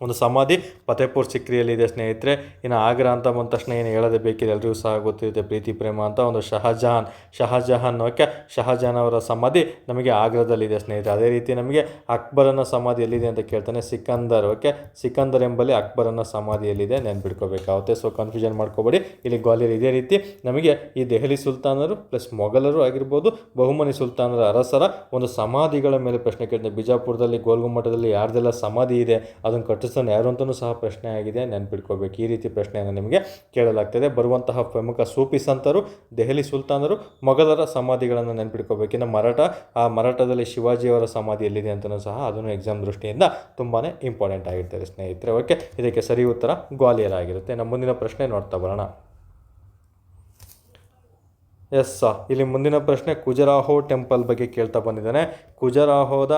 ಒಂದು ಸಮಾಧಿ ಫತೇಪುರ್ ಸಿಕ್ರಿಯಲ್ಲಿದೆ ಸ್ನೇಹಿತರೆ. ಇನ್ನು ಆಗ್ರಾ ಅಂತ ಬಂದ ತಕ್ಷಣ ಏನು ಹೇಳೋದೇ ಬೇಕಿದೆ, ಎಲ್ಲರಿಗೂ ಸಹ ಗೊತ್ತಿರುತ್ತೆ, ಪ್ರೀತಿ ಪ್ರೇಮ ಅಂತ ಒಂದು ಶಹಜಹಾನ್. ಓಕೆ, ಶಹಜಹಾನ್ ಅವರ ಸಮಾಧಿ ನಮಗೆ ಆಗ್ರಾದಲ್ಲಿದೆ ಸ್ನೇಹಿತರೆ. ಅದೇ ರೀತಿ ನಮಗೆ ಅಕ್ಬರನ ಸಮಾಧಿ ಎಲ್ಲಿದೆ ಅಂತ ಕೇಳ್ತಾನೆ. ಸಿಕಂದರ್. ಓಕೆ, ಸಿಕಂದರ್ ಎಂಬಲ್ಲಿ ಅಕ್ಬರನ ಸಮಾಧಿ ಎಲ್ಲಿದೆ ನೆನ್ಪಿಟ್ಕೋಬೇಕಾಗುತ್ತೆ. ಸೊ ಕನ್ಫ್ಯೂಷನ್ ಮಾಡ್ಕೋಬೇಡಿ. ಇಲ್ಲಿ ಗ್ವಾಲಿಯರ್. ಇದೇ ರೀತಿ ನಮಗೆ ಈ ದೆಹಲಿ ಸುಲ್ತಾನರು ಪ್ಲಸ್ ಮೊಘಲರು ಆಗಿರ್ಬೋದು, ಬಹುಮನಿ ಸುಲ್ತಾನರ ಅರಸರ ಒಂದು ಸಮಾಧಿಗಳ ಮೇಲೆ ಪ್ರಶ್ನೆ ಕೇಳ್ತಾನೆ. ಬಿಜಾಪುರದಲ್ಲಿ ಗೋಲ್ಗುಮ್ಮಟದಲ್ಲಿ ಯಾರ್ದೆಲ್ಲ ಸಮಾಧಿ ಇದೆ ಅದನ್ನು ಕಟ್ಟಿಸ್ತಾನೆ ಯಾರು ಅಂತಲೂ ಸಹ ಪ್ರಶ್ನೆ ಆಗಿದೆ, ನೆನ್ಪಿಟ್ಕೋಬೇಕು. ಈ ರೀತಿ ಪ್ರಶ್ನೆಯನ್ನು ನಿಮಗೆ ಕೇಳಲಾಗ್ತದೆ. ಬರುವಂತಹ ಪ್ರಮುಖ ಸೂಫಿ ಸಂತರು, ದೆಹಲಿ ಸುಲ್ತಾನರು, ಮೊಘಲರ ಸಮಾಧಿಗಳನ್ನು ನೆನ್ಪಿಟ್ಕೋಬೇಕು. ಇನ್ನು ಮರಾಠದಲ್ಲಿ ಶಿವಾಜಿಯವರ ಸಮಾಧಿ ಎಲ್ಲಿದೆ ಅಂತಲೂ ಸಹ ಅದನ್ನು ಎಕ್ಸಾಮ್ ದೃಷ್ಟಿಯಿಂದ ತುಂಬಾ ಇಂಪಾರ್ಟೆಂಟ್ ಆಗಿರ್ತಾರೆ ಸ್ನೇಹಿತರೆ. ಓಕೆ, ಇದಕ್ಕೆ ಸರಿ ಉತ್ತರ ಗ್ವಾಲಿಯರ್ ಆಗಿರುತ್ತೆ. ನಮ್ಮ ಮುಂದಿನ ಪ್ರಶ್ನೆ ನೋಡ್ತಾ ಬರೋಣ. ಎಸ್ ಇಲ್ಲಿ ಮುಂದಿನ ಪ್ರಶ್ನೆ ಖಜುರಾಹೋ ಟೆಂಪಲ್ ಬಗ್ಗೆ ಕೇಳ್ತಾ ಬಂದಿದ್ದಾನೆ. ಖಜುರಾಹೋದ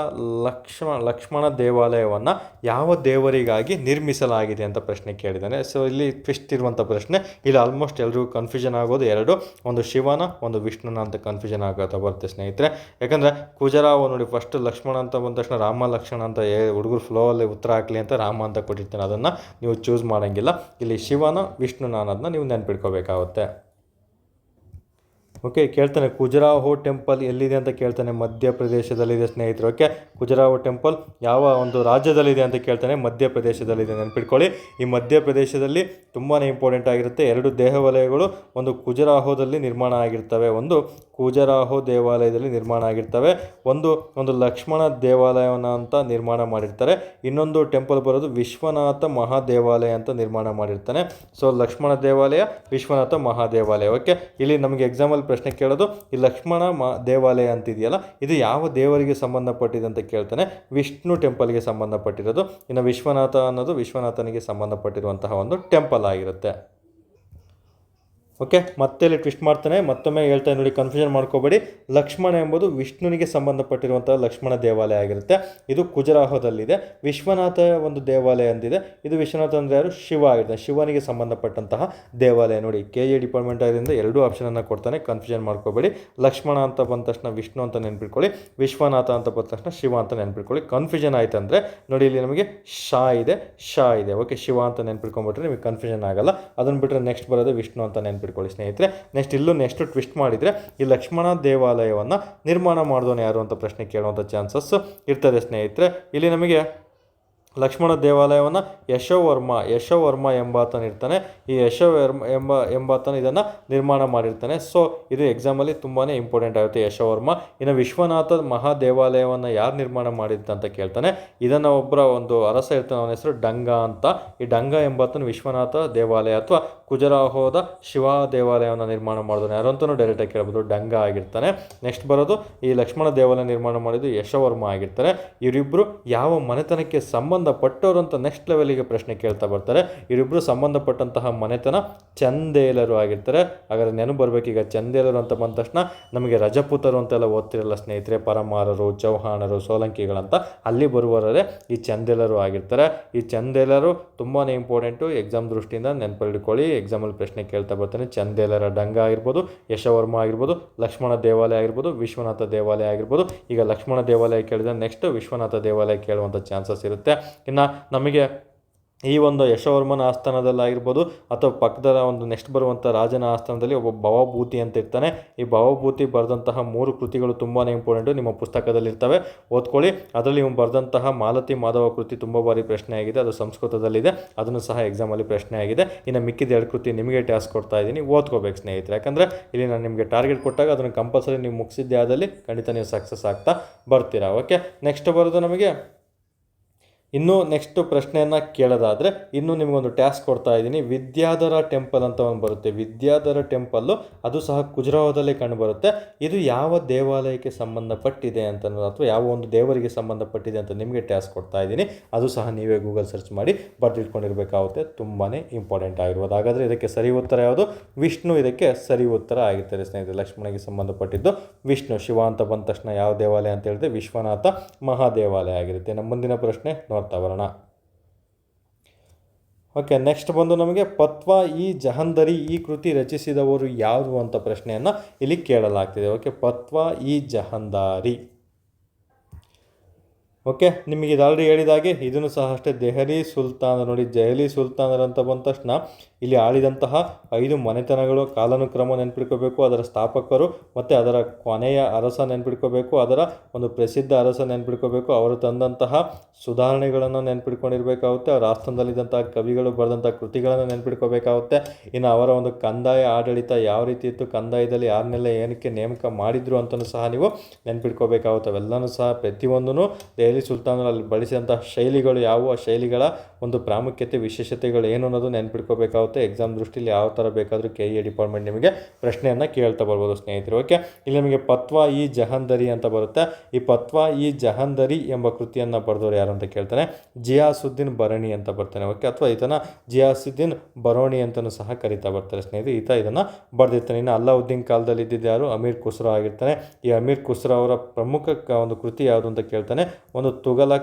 ಲಕ್ಷ್ಮಣ ದೇವಾಲಯವನ್ನು ಯಾವ ದೇವರಿಗಾಗಿ ನಿರ್ಮಿಸಲಾಗಿದೆ ಅಂತ ಪ್ರಶ್ನೆ ಕೇಳಿದ್ದಾನೆ. ಸೊ ಇಲ್ಲಿ ಟ್ವಿಸ್ಟ್ ಇರುವಂಥ ಪ್ರಶ್ನೆ. ಇಲ್ಲಿ ಆಲ್ಮೋಸ್ಟ್ ಎಲ್ರಿಗೂ ಕನ್ಫ್ಯೂಷನ್ ಆಗೋದು ಎರಡು, ಒಂದು ಶಿವನ ಒಂದು ವಿಷ್ಣುನ ಅಂತ ಕನ್ಫ್ಯೂಷನ್ ಆಗೋತಾ ಬರುತ್ತೆ ಸ್ನೇಹಿತರೆ. ಯಾಕಂದರೆ ಖಜುರಾಹೋ ನೋಡಿ, ಫಸ್ಟ್ ಲಕ್ಷ್ಮಣ ಅಂತ ಬಂದ ತಕ್ಷಣ ರಾಮ ಲಕ್ಷ್ಮಣ ಅಂತ ಹುಡುಗರು ಫ್ಲೋ ಅಲ್ಲಿ ಉತ್ತರ ಹಾಕಲಿ ಅಂತ ರಾಮ ಅಂತ ಕೊಟ್ಟಿರ್ತಾನೆ. ಅದನ್ನು ನೀವು ಚೂಸ್ ಮಾಡೋಂಗಿಲ್ಲ. ಇಲ್ಲಿ ಶಿವನ ವಿಷ್ಣುನ ಅನ್ನೋದನ್ನ ನೀವು ನೆನ್ಪಿಟ್ಕೋಬೇಕಾಗುತ್ತೆ. ಓಕೆ, ಕೇಳ್ತಾನೆ ಖಜುರಾಹೋ ಟೆಂಪಲ್ ಎಲ್ಲಿದೆ ಅಂತ ಕೇಳ್ತಾನೆ. ಮಧ್ಯಪ್ರದೇಶದಲ್ಲಿದೆ ಸ್ನೇಹಿತರು. ಓಕೆ, ಖಜುರಾಹೋ ಟೆಂಪಲ್ ಯಾವ ಒಂದು ರಾಜ್ಯದಲ್ಲಿದೆ ಅಂತ ಕೇಳ್ತಾನೆ. ಮಧ್ಯಪ್ರದೇಶದಲ್ಲಿದೆ, ನೆನ್ಪಿಟ್ಕೊಳ್ಳಿ. ಈ ಮಧ್ಯಪ್ರದೇಶದಲ್ಲಿ ತುಂಬಾ ಇಂಪಾರ್ಟೆಂಟ್ ಆಗಿರುತ್ತೆ. ಎರಡು ದೇವಾಲಯಗಳು ಒಂದು ಖಜುರಾಹೋದಲ್ಲಿ ನಿರ್ಮಾಣ ಆಗಿರ್ತವೆ, ಒಂದು ಖಜುರಾಹೋ ದೇವಾಲಯದಲ್ಲಿ ನಿರ್ಮಾಣ ಆಗಿರ್ತವೆ, ಒಂದು ಲಕ್ಷ್ಮಣ ದೇವಾಲಯವನ್ನು ಅಂತ ನಿರ್ಮಾಣ ಮಾಡಿರ್ತಾರೆ. ಇನ್ನೊಂದು ಟೆಂಪಲ್ ಬರೋದು ವಿಶ್ವನಾಥ ಮಹಾದೇವಾಲಯ ಅಂತ ನಿರ್ಮಾಣ ಮಾಡಿರ್ತಾನೆ. ಸೊ ಲಕ್ಷ್ಮಣ ದೇವಾಲಯ, ವಿಶ್ವನಾಥ ಮಹಾದೇವಾಲಯ. ಓಕೆ, ಇಲ್ಲಿ ನಮಗೆ ಎಕ್ಸಾಂಪಲ್ ಪ್ರಶ್ನೆ ಕೇಳೋದು ಈ ಲಕ್ಷ್ಮಣ ದೇವಾಲಯ ಅಂತಿದೆಯಲ್ಲ, ಇದು ಯಾವ ದೇವರಿಗೆ ಸಂಬಂಧಪಟ್ಟಿದೆ ಅಂತ ಕೇಳ್ತಾನೆ. ವಿಷ್ಣು ಟೆಂಪಲ್ಗೆ ಸಂಬಂಧಪಟ್ಟಿರೋದು. ಇನ್ನು ವಿಶ್ವನಾಥ ಅನ್ನೋದು ವಿಶ್ವನಾಥನಿಗೆ ಸಂಬಂಧಪಟ್ಟಿರುವಂತಹ ಒಂದು ಟೆಂಪಲ್ ಆಗಿರುತ್ತೆ. ಓಕೆ, ಮತ್ತೆ ಇಲ್ಲಿ ಟ್ವಿಸ್ಟ್ ಮಾಡ್ತಾನೆ. ಮತ್ತೊಮ್ಮೆ ಹೇಳ್ತಾನೆ ನೋಡಿ, ಕನ್ಫ್ಯೂಷನ್ ಮಾಡ್ಕೋಬೇಡಿ. ಲಕ್ಷ್ಮಣ ಎಂಬುದು ವಿಷ್ಣುವಿಗೆ ಸಂಬಂಧಪಟ್ಟಿರುವಂತಹ ಲಕ್ಷ್ಮಣ ದೇವಾಲಯ ಆಗಿರುತ್ತೆ. ಇದು ಖಜುರಾಹೋದಲ್ಲಿದೆ. ವಿಶ್ವನಾಥ ಒಂದು ದೇವಾಲಯ ಅಂದಿದೆ. ಇದು ವಿಶ್ವನಾಥ ಅಂದರೆ ಯಾರು? ಶಿವ ಆಗಿದೆ. ಶಿವನಿಗೆ ಸಂಬಂಧಪಟ್ಟಂತಹ ದೇವಾಲಯ. ನೋಡಿ, KA ಡಿಪಾರ್ಟ್ಮೆಂಟ್ ಆಗಿದ್ದರಿಂದ ಎರಡೂ ಆಪ್ಷನನ್ನು ಕೊಡ್ತಾನೆ. ಕನ್ಫ್ಯೂಷನ್ ಮಾಡ್ಕೋಬೇಡಿ. ಲಕ್ಷ್ಮಣ ಅಂತ ಬಂದ ತಕ್ಷಣ ವಿಷ್ಣು ಅಂತ ನೆನ್ಪಿಟ್ಕೊಳ್ಳಿ, ವಿಶ್ವನಾಥ ಅಂತ ಬಂದ ತಕ್ಷಣ ಶಿವ ಅಂತ ನೆನ್ಪಿಟ್ಕೊಳ್ಳಿ. ಕನ್ಫ್ಯೂಷನ್ ಆಯ್ತು ಅಂದರೆ ನೋಡಿ, ಇಲ್ಲಿ ನಮಗೆ ಶಾ ಇದೆ. ಓಕೆ, ಶಿವ ಅಂತ ನೆನ್ಪಿಟ್ಕೊಂಡ್ಬಿಟ್ರೆ ನಿಮಗೆ ಕನ್ಫ್ಯೂಷನ್ ಆಗಲ್ಲ. ಅದನ್ನು ಬಿಟ್ಟರೆ ನೆಕ್ಸ್ಟ್ ಬರೋದು ವಿಷ್ಣು ಅಂತ ನೆನ್ಪಿಟ್ಕೊಳ್ಳಿ ಸ್ನೇಹಿತರೆ. ನೆಕ್ಸ್ಟ್ ಟ್ವಿಸ್ಟ್ ಮಾಡಿದರೆ ಈ ಲಕ್ಷ್ಮಣ ದೇವಾಲಯವನ್ನು ನಿರ್ಮಾಣ ಮಾಡಿದವನು ಯಾರು ಅಂತ ಪ್ರಶ್ನೆ ಕೇಳುವಂಥ ಚಾನ್ಸಸ್ ಇರ್ತದೆ ಸ್ನೇಹಿತರೆ. ಇಲ್ಲಿ ನಮಗೆ ಲಕ್ಷ್ಮಣ ದೇವಾಲಯವನ್ನು ಯಶೋವರ್ಮ ಎಂಬಾತನ ಇರ್ತಾನೆ. ಈ ಎಂಬಾತನ ಇದನ್ನು ನಿರ್ಮಾಣ ಮಾಡಿರ್ತಾನೆ. ಸೊ ಇದು ಎಕ್ಸಾಮಲ್ಲಿ ತುಂಬಾ ಇಂಪಾರ್ಟೆಂಟ್ ಆಗುತ್ತೆ, ಯಶೋವರ್ಮ. ಇನ್ನು ವಿಶ್ವನಾಥ ಮಹಾದೇವಾಲಯವನ್ನು ಯಾರು ನಿರ್ಮಾಣ ಮಾಡಿದ್ದ ಅಂತ ಕೇಳ್ತಾನೆ. ಇದನ್ನು ಒಂದು ಅರಸ ಇರ್ತಾನೆ, ಅವನ ಹೆಸರು ಡಂಗ ಅಂತ. ಈ ಡಂಗ ಎಂಬಾತನ ವಿಶ್ವನಾಥ ದೇವಾಲಯ ಅಥವಾ ಖಜುರಾಹೋದ ಶಿವ ದೇವಾಲಯವನ್ನು ನಿರ್ಮಾಣ ಮಾಡಿದವನು ಯಾರು ಅಂತಲೂ ಡೈರೆಕ್ಟಾಗಿ ಕೇಳ್ಬೋದು, ಡಂಗ ಆಗಿರ್ತಾನೆ. ನೆಕ್ಸ್ಟ್ ಬರೋದು ಈ ಲಕ್ಷ್ಮಣ ದೇವಾಲಯ ನಿರ್ಮಾಣ ಮಾಡಿದ್ದು ಯಶೋವರ್ಮ ಆಗಿರ್ತಾರೆ. ಇವರಿಬ್ಬರು ಯಾವ ಮನೆತನಕ್ಕೆ ಸಂಬಂಧಪಟ್ಟವರು ಅಂತ ನೆಕ್ಸ್ಟ್ ಲೆವೆಲಿಗೆ ಪ್ರಶ್ನೆ ಕೇಳ್ತಾ ಬರ್ತಾರೆ. ಇವರಿಬ್ಬರು ಸಂಬಂಧಪಟ್ಟಂತಹ ಮನೆತನ ಚಂದೇಲರು ಆಗಿರ್ತಾರೆ. ಹಾಗಾದ್ರೆ ನೆನಪು ಬರಬೇಕೀಗ, ಚಂದೇಲರು ಅಂತ ಬಂದ ತಕ್ಷಣ ನಮಗೆ ರಜಪೂತರು ಅಂತೆಲ್ಲ ಓದ್ತಿರಲ್ಲ ಸ್ನೇಹಿತರೆ, ಪರಮಾರರು, ಚೌಹಾಣರು, ಸೋಲಂಕಿಗಳಂತ, ಅಲ್ಲಿ ಬರುವವರೇ ಈ ಚಂದೇಲರು ಆಗಿರ್ತಾರೆ. ಈ ಚಂದೇಲರು ತುಂಬಾ ಇಂಪಾರ್ಟೆಂಟು, ಎಕ್ಸಾಮ್ ದೃಷ್ಟಿಯಿಂದ ನೆನಪಿಟ್ಕೊಳ್ಳಿ. ಎಕ್ಸಾಮಲ್ಲಿ ಪ್ರಶ್ನೆ ಕೇಳ್ತಾ ಬರ್ತಾನೆ. ಚಂದೇಲರ ಡಂಗ ಆಗಿರ್ಬೋದು, ಯಶೋವರ್ಮ ಆಗಿರ್ಬೋದು, ಲಕ್ಷ್ಮಣ ದೇವಾಲಯ ಆಗಿರ್ಬೋದು, ವಿಶ್ವನಾಥ ದೇವಾಲಯ ಆಗಿರ್ಬೋದು. ಈಗ ಲಕ್ಷ್ಮಣ ದೇವಾಲಯ ಕೇಳಿದ್ರೆ ನೆಕ್ಸ್ಟ್ ವಿಶ್ವನಾಥ ದೇವಾಲಯ ಕೇಳುವಂಥ ಚಾನ್ಸಸ್ ಇರುತ್ತೆ. ಇನ್ನು ನಮಗೆ ಈ ಒಂದು ಯಶೋವರ್ಮನ ಆಸ್ಥಾನದಲ್ಲಾಗಿರ್ಬೋದು ಅಥವಾ ಪಕ್ಕದ ಒಂದು ನೆಕ್ಸ್ಟ್ ಬರುವಂಥ ರಾಜನ ಆಸ್ಥಾನದಲ್ಲಿ ಒಬ್ಬ ಭವಭೂತಿ ಅಂತ ಇರ್ತಾನೆ. ಈ ಭವಭೂತಿ ಬರೆದಂತಹ 3 ಕೃತಿಗಳು ತುಂಬಾ ಇಂಪಾರ್ಟೆಂಟು, ನಿಮ್ಮ ಪುಸ್ತಕದಲ್ಲಿ ಇರ್ತವೆ, ಓದ್ಕೊಳ್ಳಿ. ಅದರಲ್ಲಿ ಇವ್ನು ಬರೆದಂತಹ ಮಾಲತಿ ಮಾಧವ ಕೃತಿ ತುಂಬ ಬಾರಿ ಪ್ರಶ್ನೆ ಆಗಿದೆ, ಅದು ಸಂಸ್ಕೃತದಲ್ಲಿದೆ, ಅದನ್ನು ಸಹ ಎಕ್ಸಾಮಲ್ಲಿ ಪ್ರಶ್ನೆ ಆಗಿದೆ. ಇನ್ನು ಮಿಕ್ಕಿದ 2 ಕೃತಿ ನಿಮಗೆ ಟಾಸ್ಕ್ ಕೊಡ್ತಾ ಇದ್ದೀನಿ, ಓದ್ಕೋಬೇಕು ಸ್ನೇಹಿತರೆ. ಯಾಕಂದರೆ ಇಲ್ಲಿ ನಾನು ನಿಮಗೆ ಟಾರ್ಗೆಟ್ ಕೊಟ್ಟಾಗ ಅದನ್ನು ಕಂಪಲ್ಸರಿ ನೀವು ಮುಗಿಸಿದ್ದೆ ಆದಲ್ಲಿ ಖಂಡಿತ ನೀವು ಸಕ್ಸಸ್ ಆಗ್ತಾ ಬರ್ತೀರಾ. ಓಕೆ, ನೆಕ್ಸ್ಟ್ ಬರೋದು ನಮಗೆ ಇನ್ನೂ ನೆಕ್ಸ್ಟ್ ಪ್ರಶ್ನೆಯನ್ನು ಕೇಳೋದಾದರೆ ಇನ್ನೂ ನಿಮಗೊಂದು ಟಾಸ್ಕ್ ಕೊಡ್ತಾ ಇದ್ದೀನಿ. ವಿದ್ಯಾಧರ ಟೆಂಪಲ್ ಅಂತ ಒಂದು ಬರುತ್ತೆ. ವಿದ್ಯಾಧರ ಟೆಂಪಲ್ಲು ಅದು ಸಹ ಖಜುರಾಹೋದಲ್ಲೇ ಕಂಡುಬರುತ್ತೆ. ಇದು ಯಾವ ದೇವಾಲಯಕ್ಕೆ ಸಂಬಂಧಪಟ್ಟಿದೆ ಅಂತ, ಅಥವಾ ಯಾವ ಒಂದು ದೇವರಿಗೆ ಸಂಬಂಧಪಟ್ಟಿದೆ ಅಂತ ನಿಮಗೆ ಟಾಸ್ಕ್ ಕೊಡ್ತಾ ಇದ್ದೀನಿ. ಅದು ಸಹ ನೀವೇ ಗೂಗಲ್ ಸರ್ಚ್ ಮಾಡಿ ಬರೆದಿಟ್ಕೊಂಡಿರಬೇಕಾಗುತ್ತೆ, ತುಂಬಾ ಇಂಪಾರ್ಟೆಂಟ್ ಆಗಿರ್ಬೋದು. ಹಾಗಾದರೆ ಇದಕ್ಕೆ ಸರಿ ಉತ್ತರ ಯಾವುದು? ವಿಷ್ಣು ಇದಕ್ಕೆ ಸರಿ ಉತ್ತರ ಆಗಿರ್ತಾರೆ ಸ್ನೇಹಿತರೆ. ಲಕ್ಷ್ಮಣಗೆ ಸಂಬಂಧಪಟ್ಟಿದ್ದು ವಿಷ್ಣು. ಶಿವ ಅಂತ ಬಂದ ತಕ್ಷಣ ಯಾವ ದೇವಾಲಯ ಅಂತ ಹೇಳಿದ್ರೆ ವಿಶ್ವನಾಥ ಮಹಾದೇವಾಲಯ ಆಗಿರುತ್ತೆ. ನಮ್ಮ ಮುಂದಿನ ಪ್ರಶ್ನೆ ನೋಡ್ತಾ ಬರೋಣ. ಓಕೆ, ನೆಕ್ಸ್ಟ್ ಬಂದು ನಮಗೆ ಪತ್ವಾ ಇ ಜಹಂದರಿ ಈ ಕೃತಿ ರಚಿಸಿದವರು ಯಾರು ಅಂತ ಪ್ರಶ್ನೆಯನ್ನು ಇಲ್ಲಿ ಕೇಳಲಾಗ್ತಿದೆ. ಓಕೆ, ಪತ್ವಾ ಇ ಜಹಂದಾರಿ. ಓಕೆ, ನಿಮಗೆ ಇದು ಆಲ್ರೆಡಿ ಹೇಳಿದಾಗೆ ಇದನ್ನು ಸಹ ಅಷ್ಟೇ ದೆಹಲಿ ಸುಲ್ತಾನ. ನೋಡಿ, ದೆಹಲಿ ಸುಲ್ತಾನರಂತ ಬಂದ ತಕ್ಷಣ ಇಲ್ಲಿ ಆಳಿದಂತಹ 5 ಮನೆತನಗಳು ಕಾಲಾನುಕ್ರಮ ನೆನ್ಪಿಟ್ಕೋಬೇಕು, ಅದರ ಸ್ಥಾಪಕರು ಮತ್ತು ಅದರ ಕೊನೆಯ ಅರಸ ನೆನ್ಪಿಟ್ಕೋಬೇಕು, ಅದರ ಒಂದು ಪ್ರಸಿದ್ಧ ಅರಸ ನೆನ್ಪಿಟ್ಕೋಬೇಕು, ಅವರು ತಂದಂತಹ ಸುಧಾರಣೆಗಳನ್ನು ನೆನ್ಪಿಟ್ಕೊಂಡಿರ್ಬೇಕಾಗುತ್ತೆ, ಅವರ ಆಸ್ಥಾನದಲ್ಲಿದ್ದಂತಹ ಕವಿಗಳು ಬರೆದಂಥ ಕೃತಿಗಳನ್ನು ನೆನ್ಪಿಟ್ಕೋಬೇಕಾಗುತ್ತೆ. ಇನ್ನು ಅವರ ಒಂದು ಕಂದಾಯ ಆಡಳಿತ ಯಾವ ರೀತಿ ಇತ್ತು, ಕಂದಾಯದಲ್ಲಿ ಯಾರನ್ನೆಲ್ಲ ಏನಕ್ಕೆ ನೇಮಕ ಮಾಡಿದ್ರು ಅಂತಲೂ ಸಹ ನೀವು ನೆನ್ಪಿಟ್ಕೋಬೇಕಾಗುತ್ತೆ. ಅವೆಲ್ಲನೂ ಸಹ ಪ್ರತಿಯೊಂದೂ ದೆಹಲಿ ದೆಹಲಿ ಸುಲ್ತಾನರು ಅಲ್ಲಿ ಬಳಸಿದಂಥ ಶೈಲಿಗಳು ಯಾವುವು, ಆ ಶೈಲಿಗಳ ಒಂದು ಪ್ರಾಮುಖ್ಯತೆ ವಿಶೇಷತೆಗಳು ಏನು ಅನ್ನೋದು ನೆನ್ಪಿಟ್ಕೋಬೇಕಾಗುತ್ತೆ. ಎಕ್ಸಾಮ್ ದೃಷ್ಟಿಯಲ್ಲಿ ಯಾವ ಥರ ಬೇಕಾದರೂ KE ಡಿಪಾರ್ಟ್ಮೆಂಟ್ ನಿಮಗೆ ಪ್ರಶ್ನೆಯನ್ನು ಕೇಳ್ತಾ ಬರ್ಬೋದು ಸ್ನೇಹಿತರು. ಓಕೆ, ಇಲ್ಲಿ ನಮಗೆ ಫತ್ವಾ ಇ ಜಹಂದರಿ ಅಂತ ಬರುತ್ತೆ. ಈ ಫತ್ವಾ ಇ ಜಹಂದರಿ ಎಂಬ ಕೃತಿಯನ್ನು ಬರೆದವರು ಯಾರು ಅಂತ ಕೇಳ್ತಾನೆ, ಜಿಯಾಸುದ್ದೀನ್ ಬರಣಿ ಅಂತ ಬರ್ತಾನೆ. ಓಕೆ, ಅಥವಾ ಈತನ ಜಿಯಾಸುದ್ದೀನ್ ಬರೋಣಿ ಅಂತಲೂ ಸಹ ಕರಿತಾ ಬರ್ತಾರೆ ಸ್ನೇಹಿತರೆ. ಈತ ಇದನ್ನು ಬರೆದಿರ್ತಾನೆ. ಇನ್ನು ಅಲ್ಲಾವುದ್ದೀನ್ ಕಾಲದಲ್ಲಿ ಇದ್ದಿದ್ದು ಯಾರು, ಅಮೀರ್ ಖುಸ್ರೋ ಆಗಿರ್ತಾನೆ. ಈ ಅಮೀರ್ ಖುಸ್ರೋ ಅವರ ಪ್ರಮುಖ ಒಂದು ಕೃತಿ ಯಾವುದು ಅಂತ ಕೇಳ್ತಾನೆ, ಒಂದು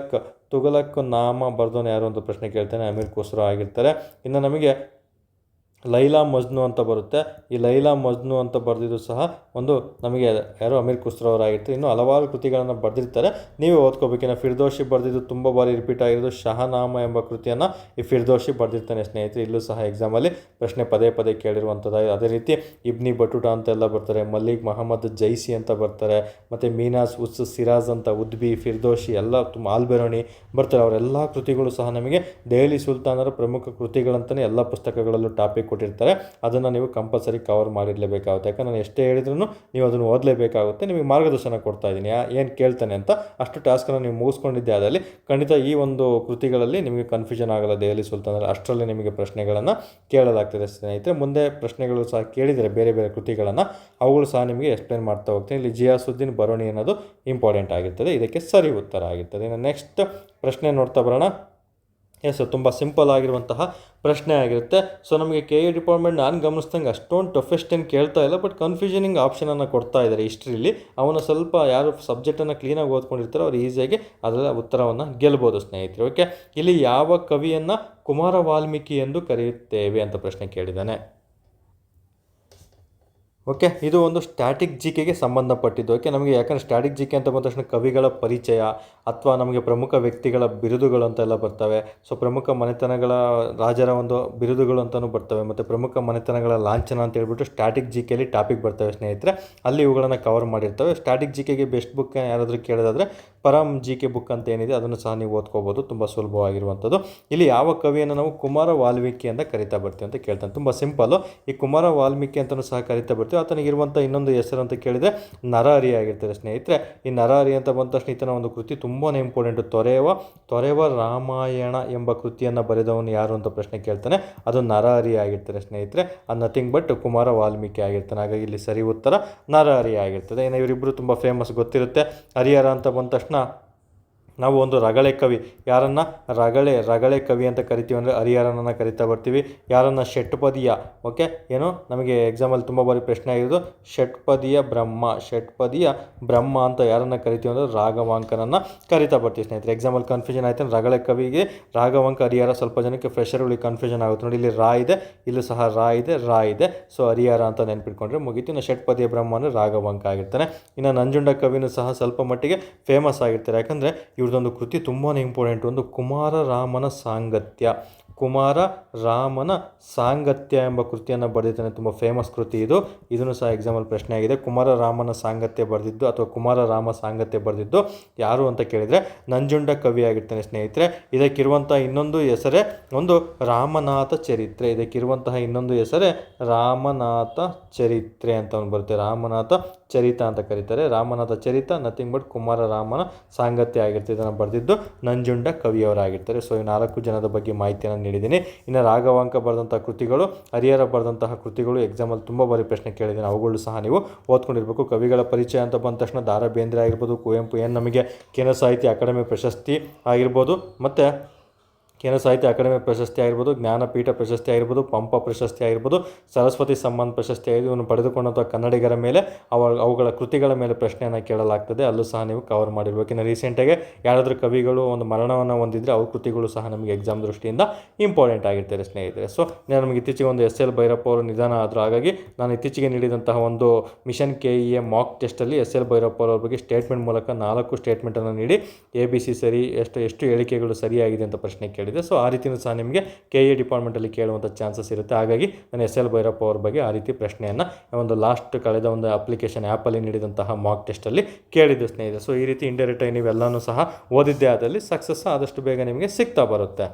ತುಗಲಕ್ ನಾಮ ಬರೆದವನು ಯಾರು ಅಂತ ಪ್ರಶ್ನೆ ಕೇಳ್ತಾನೆ, ಅಮೀರ್ ಖುಸ್ರೋ ಆಗಿರ್ತಾರೆ. ಇನ್ನು ನಮಗೆ ಲೈಲಾ ಮಜ್ನು ಅಂತ ಬರುತ್ತೆ. ಈ ಲೈಲಾ ಮಜ್ನು ಅಂತ ಬರೆದಿದ್ದು ಸಹ ಒಂದು ನಮಗೆ ಯಾರು, ಅಮೀರ್ ಖುಸ್ರೋ ಅವರಾಗಿರ್ತಾರೆ. ಇನ್ನು ಹಲವಾರು ಕೃತಿಗಳನ್ನು ಬರೆದಿರ್ತಾರೆ, ನೀವೇ ಓದ್ಕೋಬೇಕಿನ್ನ. ಫಿರ್ದೋಷಿ ಬರೆದಿದ್ದು ತುಂಬ ಬಾರಿ ರಿಪೀಟ್ ಆಗಿರೋದು ಶಹನಾಮ ಎಂಬ ಕೃತಿಯನ್ನು ಈ ಫಿರ್ದೋಷಿ ಬರೆದಿರ್ತಾನೆ ಸ್ನೇಹಿತರೆ. ಇಲ್ಲೂ ಸಹ ಎಕ್ಸಾಮಲ್ಲಿ ಪ್ರಶ್ನೆ ಪದೇ ಪದೇ ಕೇಳಿರುವಂಥದ್ದು. ಅದೇ ರೀತಿ ಇಬ್ನಿ ಬಟುಟಾ ಅಂತೆಲ್ಲ ಬರ್ತಾರೆ, ಮಲ್ಲಿಕ್ ಮಹಮ್ಮದ್ ಜೈಸಿ ಅಂತ ಬರ್ತಾರೆ, ಮತ್ತು ಮೀನಾಸ್ ಉಸ್ ಸಿರಾಜ್ ಅಂತ, ಉದ್ಬಿ, ಫಿರ್ದೋಷಿ ಎಲ್ಲ ತುಂಬ ಆಲ್ಬೆರೋನಿ ಬರ್ತಾರೆ. ಅವರೆಲ್ಲ ಕೃತಿಗಳು ಸಹ ನಮಗೆ ದೆಹಲಿ ಸುಲ್ತಾನರ ಪ್ರಮುಖ ಕೃತಿಗಳಂತಲೇ ಎಲ್ಲ ಪುಸ್ತಕಗಳಲ್ಲೂ ಟಾಪಿಕ್ ಕೊಟ್ಟಿರ್ತಾರೆ. ಅದನ್ನು ನೀವು ಕಂಪಲ್ಸರಿ ಕವರ್ ಮಾಡಿರಲೇಬೇಕಾಗುತ್ತೆ. ಯಾಕಂದರೆ ನಾನು ಎಷ್ಟೇ ಹೇಳಿದ್ರು ನೀವು ಅದನ್ನು ಓದಲೇಬೇಕಾಗುತ್ತೆ. ನಿಮಗೆ ಮಾರ್ಗದರ್ಶನ ಕೊಡ್ತಾ ಇದ್ದೀನಿ ಏನು ಕೇಳ್ತಾನೆ ಅಂತ. ಅಷ್ಟು ಟಾಸ್ಕನ್ನು ನೀವು ಮುಗಿಸ್ಕೊಂಡಿದ್ದೆ ಆದಲ್ಲಿ ಖಂಡಿತ ಈ ಒಂದು ಕೃತಿಗಳಲ್ಲಿ ನಿಮಗೆ ಕನ್ಫ್ಯೂಷನ್ ಆಗಲ್ಲ. ದೆಹಲಿ ಸುಲ್ತಾನರ ಅಷ್ಟರಲ್ಲಿ ನಿಮಗೆ ಪ್ರಶ್ನೆಗಳನ್ನು ಕೇಳಲಾಗ್ತದೆ ಸ್ನೇಹಿತರೆ. ಮುಂದೆ ಪ್ರಶ್ನೆಗಳು ಸಹ ಕೇಳಿದರೆ ಬೇರೆ ಬೇರೆ ಕೃತಿಗಳನ್ನು, ಅವುಗಳು ಸಹ ನಿಮಗೆ ಎಕ್ಸ್ಪ್ಲೇನ್ ಮಾಡ್ತಾ ಹೋಗ್ತೀನಿ. ಇಲ್ಲಿ ಜಿಯಾಸುದ್ದೀನ್ ಬರೋಣಿ ಅನ್ನೋದು ಇಂಪಾರ್ಟೆಂಟ್ ಆಗಿರ್ತದೆ, ಇದಕ್ಕೆ ಸರಿ ಉತ್ತರ ಆಗಿರ್ತದೆ. ಇನ್ನು ನೆಕ್ಸ್ಟ್ ಪ್ರಶ್ನೆ ನೋಡ್ತಾ ಬರೋಣ. ಎಸ್, ತುಂಬ ಸಿಂಪಲ್ ಆಗಿರುವಂತಹ ಪ್ರಶ್ನೆ ಆಗಿರುತ್ತೆ. ಸೊ ನಮಗೆ KE ಡಿಪಾರ್ಟ್ಮೆಂಟ್ ನಾನು ಗಮನಿಸ್ದಂಗೆ ಅಷ್ಟೊಂದು ಟಫೆಸ್ಟ್ ಏನು ಕೇಳ್ತಾ ಇಲ್ಲ, ಬಟ್ ಕನ್ಫ್ಯೂಷನಿಂಗ್ ಆಪ್ಷನನ್ನು ಕೊಡ್ತಾ ಇದ್ದಾರೆ ಹಿಸ್ಟ್ರಿಲಿ. ಅವನು ಸ್ವಲ್ಪ ಯಾರು ಸಬ್ಜೆಕ್ಟನ್ನು ಕ್ಲೀನಾಗಿ ಓದ್ಕೊಂಡಿರ್ತಾರೋ ಅವ್ರು ಈಸಿಯಾಗಿ ಅದರ ಉತ್ತರವನ್ನು ಗೆಲ್ಬೋದು ಸ್ನೇಹಿತರೆ. ಓಕೆ, ಇಲ್ಲಿ ಯಾವ ಕವಿಯನ್ನು ಕುಮಾರ ವಾಲ್ಮೀಕಿ ಎಂದು ಕರೆಯುತ್ತೇವೆ ಅಂತ ಪ್ರಶ್ನೆ ಕೇಳಿದ್ದಾನೆ. ಓಕೆ, ಇದು ಒಂದು ಸ್ಟ್ಯಾಟಿಕ್ ಜಿಕೆಗೆ ಸಂಬಂಧಪಟ್ಟಿದ್ದು. ಓಕೆ, ನಮಗೆ ಯಾಕಂದರೆ ಸ್ಟ್ಯಾಟಿಕ್ ಜಿಕೆ ಅಂತ ಬಂದ ತಕ್ಷಣ ಕವಿಗಳ ಪರಿಚಯ ಅಥವಾ ನಮಗೆ ಪ್ರಮುಖ ವ್ಯಕ್ತಿಗಳ ಬಿರುದುಗಳು ಅಂತೆಲ್ಲ ಬರ್ತವೆ. ಸೊ ಪ್ರಮುಖ ಮನೆತನಗಳ ರಾಜರ ಒಂದು ಬಿರುದುಗಳು ಅಂತಲೂ ಬರ್ತವೆ, ಮತ್ತು ಪ್ರಮುಖ ಮನೆತನಗಳ ಲಾಂಛನ ಅಂತ ಹೇಳ್ಬಿಟ್ಟು ಸ್ಟ್ಯಾಟಿಕ್ ಜಿಕೆಯಲ್ಲಿ ಟಾಪಿಕ್ ಬರ್ತವೆ ಸ್ನೇಹಿತರೆ. ಅಲ್ಲಿ ಇವುಗಳನ್ನು ಕವರ್ ಮಾಡಿರ್ತವೆ. ಸ್ಟ್ಯಾಟಿಕ್ ಜಿಕೆಗೆ ಬೆಸ್ಟ್ ಬುಕ್ ಯಾರಾದರೂ ಕೇಳೋದಾದರೆ ಪರಮ್ ಜಿಕೆ ಬುಕ್ ಅಂತ ಏನಿದೆ ಅದನ್ನು ಸಹ ನೀವು ಓದ್ಕೋಬೋದು, ತುಂಬ ಸುಲಭವಾಗಿರುವಂಥದ್ದು. ಇಲ್ಲಿ ಯಾವ ಕವಿಯನ್ನು ನಾವು ಕುಮಾರ ವಾಲ್ಮೀಕಿ ಅಂತ ಕರಿತಾ ಬರ್ತೀವಿ ಅಂತ ಕೇಳ್ತಾನೆ. ತುಂಬ ಸಿಂಪಲ್ಲು. ಈ ಕುಮಾರ ವಾಲ್ಮೀಕಿ ಅಂತಲೂ ಸಹ ಕರಿತಾ ಬರ್ತೀವಿ. ಆತನಿಗಿರುವಂಥ ಇನ್ನೊಂದು ಹೆಸರು ಅಂತ ಕೇಳಿದರೆ ನರಹರಿ ಆಗಿರ್ತಾರೆ ಸ್ನೇಹಿತರೆ. ಈ ನರಹರಿ ಅಂತ ಬಂದ ತಕ್ಷಣ ಈತನ ಒಂದು ಕೃತಿ ತುಂಬಾ ಇಂಪಾರ್ಟೆಂಟು. ತೊರೆವ ರಾಮಾಯಣ ಎಂಬ ಕೃತಿಯನ್ನು ಬರೆದವನು ಯಾರು ಅಂತ ಪ್ರಶ್ನೆ ಕೇಳ್ತಾನೆ, ಅದು ನರಹರಿ ಆಗಿರ್ತಾರೆ ಸ್ನೇಹಿತರೆ. ಅದು ನಥಿಂಗ್ ಬಟ್ ಕುಮಾರ ವಾಲ್ಮೀಕಿ ಆಗಿರ್ತಾನೆ. ಹಾಗಾಗಿ ಇಲ್ಲಿ ಸರಿ ಉತ್ತರ ನರಹರಿ ಆಗಿರ್ತದೆ. ಇನ್ನು ಇವರಿಬ್ಬರು ತುಂಬ ಫೇಮಸ್ ಗೊತ್ತಿರುತ್ತೆ. ಹರಿಹರ ಅಂತ ಬಂದ ತಕ್ಷಣ ನಾವು ಒಂದು ರಗಳೆ ಕವಿ, ಯಾರನ್ನು ರಗಳೆ ಕವಿ ಅಂತ ಕರಿತೀವಿ ಅಂದರೆ ಹರಿಹರನನ್ನು ಕರಿತಾ ಬರ್ತೀವಿ. ಯಾರನ್ನು ಷಟ್ಪದಿಯ, ಓಕೆ, ಏನು ನಮಗೆ ಎಕ್ಸಾಮಲ್ಲಿ ತುಂಬ ಬಾರಿ ಪ್ರಶ್ನೆ ಆಗಿರೋದು ಷಟ್ಪದಿಯ ಬ್ರಹ್ಮ ಅಂತ ಯಾರನ್ನು ಕರಿತೀವಿ ಅಂದರೆ ರಾಘವಾಂಕನನ್ನು ಕರಿತಾ ಬರ್ತೀವಿ ಸ್ನೇಹಿತರೆ. ಎಕ್ಸಾಮಲ್ಲಿ ಕನ್ಫ್ಯೂಷನ್ ಆಯ್ತು. ರಗಳೆ ಕವಿಗೆ ರಾಘವಾಂಕ ಹರಿಹರ ಸ್ವಲ್ಪ ಜನಕ್ಕೆ ಫ್ರೆಷರ್ಗಳಿಗೆ ಕನ್ಫ್ಯೂಷನ್ ಆಗುತ್ತೆ ನೋಡಿ. ಇಲ್ಲಿ ರಾ ಇದೆ, ಇಲ್ಲೂ ಸಹ ರಾ ಇದೆ. ಸೊ ಹರಿಹರ ಅಂತ ನೆನ್ಪಿಟ್ಕೊಂಡ್ರೆ ಮುಗೀತು. ಇನ್ನು ಷಟ್ಪದಿಯ ಬ್ರಹ್ಮ ಅಂದರೆ ರಾಘವಾಂಕ ಆಗಿರ್ತಾನೆ. ಇನ್ನು ನಂಜುಂಡ ಕವಿನೂ ಸಹ ಸ್ವಲ್ಪ ಮಟ್ಟಿಗೆ ಫೇಮಸ್ ಆಗಿರ್ತಾರೆ. ಯಾಕಂದರೆ ಇವ್ರದ್ದೊಂದು ಕೃತಿ ತುಂಬಾ ಇಂಪಾರ್ಟೆಂಟ್, ಒಂದು ಕುಮಾರ ರಾಮನ ಸಾಂಗತ್ಯ ಎಂಬ ಕೃತಿಯನ್ನು ಬರೆದಿದ್ದಾನೆ. ತುಂಬ ಫೇಮಸ್ ಕೃತಿ ಇದು. ಇದನ್ನು ಸಹ ಎಕ್ಸಾಮಲ್ಲಿ ಪ್ರಶ್ನೆ ಆಗಿದೆ. ಕುಮಾರ ರಾಮನ ಸಾಂಗತ್ಯ ಬರೆದಿದ್ದು ಅಥವಾ ಕುಮಾರ ರಾಮ ಸಾಂಗತ್ಯ ಬರೆದಿದ್ದು ಯಾರು ಅಂತ ಕೇಳಿದರೆ ನಂಜುಂಡ ಕವಿ ಆಗಿರ್ತಾನೆ ಸ್ನೇಹಿತರೆ. ಇದಕ್ಕಿರುವಂತಹ ಇನ್ನೊಂದು ಹೆಸರೇ ಒಂದು ರಾಮನಾಥ ಚರಿತ್ರೆ. ರಾಮನಾಥ ಚರಿತ್ರೆ ಅಂತ ಬರುತ್ತೆ. ರಾಮನಾಥ ಚರಿತ ಅಂತ ಕರೀತಾರೆ. ರಾಮನಾಥ ಚರಿತ ನಥಿಂಗ್ ಬಟ್ ಕುಮಾರ ರಾಮನ ಸಾಂಗತ್ಯ ಆಗಿರ್ತದೆ. ಇದನ್ನು ಬರೆದಿದ್ದು ನಂಜುಂಡ ಕವಿಯವರಾಗಿರ್ತಾರೆ. ಸೊ ಈ 4 ಜನದ ಬಗ್ಗೆ ಮಾಹಿತಿಯನ್ನು ನೀಡಿದ್ದೀನಿ. ಇನ್ನು ರಾಘವಾಂಕ ಬರೆದಂಥ ಕೃತಿಗಳು, ಹರಿಹರ ಬರೆದಂತಹ ಕೃತಿಗಳು ಎಕ್ಸಾಮಲ್ಲಿ ತುಂಬ ಬಾರಿ ಪ್ರಶ್ನೆ ಕೇಳಿದ್ದೀನಿ. ಅವುಗಳು ಸಹ ನೀವು ಓದ್ಕೊಂಡಿರಬೇಕು. ಕವಿಗಳ ಪರಿಚಯ ಅಂತ ಬಂದ ತಕ್ಷಣ ದ ರಾ ಬೇಂದ್ರೆ ಆಗಿರ್ಬೋದು, ಕುವೆಂಪು ಏನು ನಮಗೆ ಕೇಂದ್ರ ಸಾಹಿತ್ಯ ಅಕಾಡೆಮಿ ಪ್ರಶಸ್ತಿ ಆಗಿರ್ಬೋದು, ಮತ್ತು ಕೇಂದ್ರ ಸಾಹಿತ್ಯ ಅಕಾಡೆಮಿ ಪ್ರಶಸ್ತಿ ಆಗಿರ್ಬೋದು, ಜ್ಞಾನಪೀಠ ಪ್ರಶಸ್ತಿ ಆಗಿರ್ಬೋದು, ಪಂಪ ಪ್ರಶಸ್ತಿ ಆಗಿರ್ಬೋದು, ಸರಸ್ವತಿ ಸಮ್ಮಾನ್ ಪ್ರಶಸ್ತಿ ಆಗಿರ್ಬೋದು, ಇವನ್ನು ಪಡೆದುಕೊಂಡಂಥ ಕನ್ನಡಿಗರ ಮೇಲೆ ಅವುಗಳ ಕೃತಿಗಳ ಮೇಲೆ ಪ್ರಶ್ನೆಯನ್ನು ಕೇಳಲಾಗ್ತದೆ. ಅಲ್ಲೂ ಸಹ ನೀವು ಕವರ್ ಮಾಡಿರ್ಬೇಕು. ಇನ್ನು ರೀಸೆಂಟಾಗಿ ಯಾರಾದರೂ ಕವಿಗಳು ಒಂದು ಮರಣವನ್ನು ಹೊಂದಿದ್ರೆ ಅವ್ರ ಕೃತಿಗಳು ಸಹ ನಮಗೆ ಎಕ್ಸಾಮ್ ದೃಷ್ಟಿಯಿಂದ ಇಂಪಾರ್ಟೆಂಟ್ ಆಗಿರ್ತಾರೆ ಸ್ನೇಹಿತರೆ. ಸೊ ನಮಗೆ ಇತ್ತೀಚೆಗೆ ಒಂದು SL ಭೈರಪ್ಪ ಅವರು ನಿಧನ ಆದರು. ಹಾಗಾಗಿ ನಾನು ಇತ್ತೀಚೆಗೆ ನೀಡಿದಂತಹ ಒಂದು ಮಿಷನ್ KEA ಮಾಕ್ ಟೆಸ್ಟಲ್ಲಿ SL ಭೈರಪ್ಪ ಅವರ ಬಗ್ಗೆ ಸ್ಟೇಟ್ಮೆಂಟ್ ಮೂಲಕ 4 ಸ್ಟೇಟ್ಮೆಂಟನ್ನು ನೀಡಿ ABC ಸರಿ ಎಷ್ಟು ಹೇಳಿಕೆಗಳು ಸರಿಯಾಗಿದೆ ಅಂತ ಪ್ರಶ್ನೆ ಕೇಳಿದೆ. ಸೊ ಆ ರೀತಿಯೂ ಸಹ ನಿಮಗೆ KE ಡಿಪಾರ್ಟ್ಮೆಂಟಲ್ಲಿ ಕೇಳುವಂಥ ಚಾನ್ಸಸ್ ಇರುತ್ತೆ. ಹಾಗಾಗಿ ನಾನು SL ಭೈರಪ್ಪ ಅವ್ರ ಬಗ್ಗೆ ಆ ರೀತಿ ಪ್ರಶ್ನೆಯನ್ನು ಒಂದು ಕಳೆದ ಒಂದು ಅಪ್ಲಿಕೇಶನ್ ಆ್ಯಪಲ್ಲಿ ನೀಡಿದಂತಹ ಮಾಕ್ ಟೆಸ್ಟಲ್ಲಿ ಕೇಳಿದ್ದು ಸ್ನೇಹಿತರೆ. ಸೊ ಈ ರೀತಿ ಇಂಡೈರೆಕ್ಟಾಗಿ ನೀವೆಲ್ಲನೂ ಸಹ ಓದಿದ್ದೇ ಆದಲ್ಲಿ ಸಕ್ಸಸ್ ಆದಷ್ಟು ಬೇಗ ನಿಮಗೆ ಸಿಗ್ತಾ ಬರುತ್ತೆ.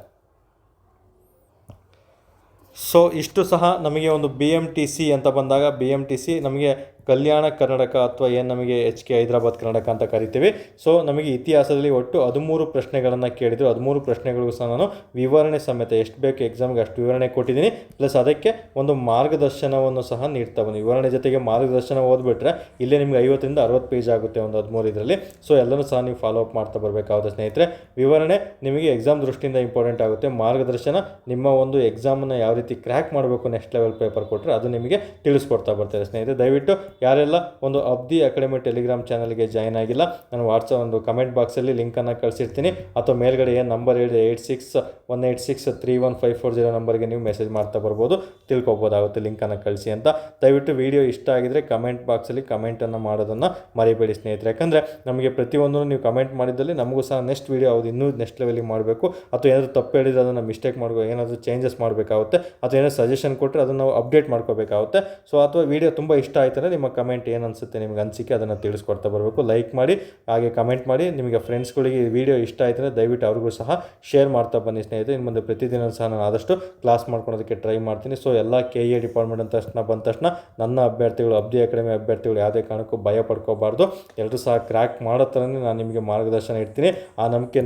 ಸೊ ಇಷ್ಟು ಸಹ ನಮಗೆ ಒಂದು BMTC ಅಂತ ಬಂದಾಗ BMTC ನಮಗೆ ಕಲ್ಯಾಣ ಕರ್ನಾಟಕ ಅಥವಾ ಏನು ನಮಗೆ HK ಹೈದರಾಬಾದ್ ಕರ್ನಾಟಕ ಅಂತ ಕರಿತೀವಿ. ಸೊ ನಮಗೆ ಇತಿಹಾಸದಲ್ಲಿ ಒಟ್ಟು 13 ಪ್ರಶ್ನೆಗಳನ್ನು ಕೇಳಿದ್ರು. 13 ಪ್ರಶ್ನೆಗಳಿಗೂ ಸಹ ನಾನು ವಿವರಣೆ ಸಮೇತ ಎಷ್ಟು ಬೇಕು ಎಕ್ಸಾಮ್ಗೆ ಅಷ್ಟು ವಿವರಣೆ ಕೊಟ್ಟಿದ್ದೀನಿ. ಪ್ಲಸ್ ಅದಕ್ಕೆ ಒಂದು ಮಾರ್ಗದರ್ಶನವನ್ನು ಸಹ ನೀಡ್ತಾ ಬಂದು ವಿವರಣೆ ಜೊತೆಗೆ ಮಾರ್ಗದರ್ಶನ ಓದ್ಬಿಟ್ರೆ ಇಲ್ಲೇ ನಿಮ್ಗೆ 50ರಿಂದ 60 ಪೇಜ್ ಆಗುತ್ತೆ ಒಂದು 13 ಇದರಲ್ಲಿ. ಸೊ ಎಲ್ಲನೂ ಸಹ ನೀವು ಫಾಲೋ ಅಪ್ ಮಾಡ್ತಾ ಬರಬೇಕಾಗುತ್ತೆ ಸ್ನೇಹಿತರೆ. ವಿವರಣೆ ನಿಮಗೆ ಎಕ್ಸಾಮ್ ದೃಷ್ಟಿಯಿಂದ ಇಂಪಾರ್ಟೆಂಟ್ ಆಗುತ್ತೆ. ಮಾರ್ಗದರ್ಶನ ನಿಮ್ಮ ಒಂದು ಎಕ್ಸಾಮನ್ನು ಯಾವ ರೀತಿ ಕ್ರ್ಯಾಕ್ ಮಾಡಬೇಕು ನೆಕ್ಸ್ಟ್ ಲೆವೆಲ್ ಪೇಪರ್ ಕೊಟ್ಟರೆ ಅದು ನಿಮಗೆ ತಿಳಿಸ್ಕೊಡ್ತಾ ಬರ್ತಾರೆ ಸ್ನೇಹಿತರೆ. ದಯವಿಟ್ಟು ಯಾರೆಲ್ಲ ಒಂದು ಅಬ್ದಿ ಅಕಾಡೆಮಿ ಟೆಲಿಗ್ರಾಮ್ ಚಾನಲ್ಗೆ ಜಾಯ್ನ್ ಆಗಿಲ್ಲ, ನಾನು ವಾಟ್ಸಪ್ ಒಂದು ಕಮೆಂಟ್ ಬಾಕ್ಸಲ್ಲಿ ಲಿಂಕನ್ನು ಕಳಿಸಿರ್ತೀನಿ, ಅಥವಾ ಮೇಲ್ಗಡೆ ಏನು ನಂಬರ್ ಹೇಳಿದೆ 8618631540 ನಂಬರ್ಗೆ ನೀವು ಮೆಸೇಜ್ ಮಾಡ್ತಾ ಬರ್ಬೋದು, ತಿಳ್ಕೊಬೋದಾಗುತ್ತೆ ಲಿಂಕನ್ನು ಕಳಿಸಿ ಅಂತ. ದಯವಿಟ್ಟು ವಿಡಿಯೋ ಇಷ್ಟ ಆಗಿದರೆ ಕಮೆಂಟ್ ಬಾಕ್ಸಲ್ಲಿ ಕಮೆಂಟನ್ನು ಮಾಡೋದನ್ನು ಮರಿಬೇಡಿ ಸ್ನೇಹಿತರೆ. ಯಾಕಂದರೆ ನಮಗೆ ಪ್ರತಿಯೊಂದನ್ನು ನೀವು ಕಮೆಂಟ್ ಮಾಡಿದಲ್ಲಿ ನಮಗೂ ಸಹ ನೆಕ್ಸ್ಟ್ ವೀಡಿಯೋ ಅದು ಇನ್ನೂ ನೆಕ್ಸ್ಟ್ ಲೆವೆಲಿಗೆ ಮಾಡಬೇಕು, ಅಥವಾ ಏನಾದರೂ ತಪ್ಪು ಹೇಳಿದರೆ ಅದನ್ನು ಮಿಸ್ಟೇಕ್ ಮಾಡಬೇಕು, ಏನಾದರೂ ಚೇಂಜಸ್ ಮಾಡಬೇಕಾಗುತ್ತೆ, ಅಥವಾ ಏನಾದರೂ ಸಜೆಷನ್ ಕೊಟ್ಟರೆ ಅದನ್ನು ನಾವು ಅಪ್ಡೇಟ್ ಮಾಡ್ಕೋಬೇಕಾಗುತ್ತೆ. ಸೊ ಅಥವಾ ವಿಡಿಯೋ ತುಂಬ ಇಷ್ಟ ಆಯ್ತಂದರೆ ನಿಮ್ಮ ಕಮೆಂಟ್ ಏನು ಅನಿಸುತ್ತೆ ನಿಮಗೆ ಅನಿಸಿಕೆ ಅದನ್ನು ತಿಳಿಸ್ಕೊಡ್ತಾ ಬರಬೇಕು. ಲೈಕ್ ಮಾಡಿ, ಹಾಗೆ ಕಮೆಂಟ್ ಮಾಡಿ. ನಿಮಗೆ ಫ್ರೆಂಡ್ಸ್ಗಳಿಗೆ ಈ ವಿಡಿಯೋ ಇಷ್ಟ ಆಯ್ತಂದರೆ ದಯವಿಟ್ಟು ಅವ್ರಿಗೂ ಸಹ ಶೇರ್ ಮಾಡ್ತಾ ಬನ್ನಿ ಸ್ನೇಹಿತರೆ. ಇನ್ನು ಮುಂದೆ ಪ್ರತಿದಿನ ಸಹ ನಾನು ಆದಷ್ಟು ಕ್ಲಾಸ್ ಮಾಡ್ಕೊಳೋದಕ್ಕೆ ಟ್ರೈ ಮಾಡ್ತೀನಿ. ಸೊ ಎಲ್ಲ KA ಡಿಪಾರ್ಟ್ಮೆಂಟ್ ಅಂತ ಬಂದ ತಕ್ಷಣ ನನ್ನ ಅಭ್ಯರ್ಥಿಗಳು, ಅಬ್ದಿ ಅಕಾಡೆಮಿ ಅಭ್ಯರ್ಥಿಗಳು ಯಾವುದೇ ಕಾರಣಕ್ಕೂ ಭಯ ಪಡ್ಕೋಬಾರ್ದು. ಎಲ್ಲರೂ ಸಹ ಕ್ರ್ಯಾಕ್ ಮಾಡೋ ಥರನೇ ನಾನು ನಿಮಗೆ ಮಾರ್ಗದರ್ಶನ ಇಡ್ತೀನಿ. ಆ ನಂಬಿಕೆ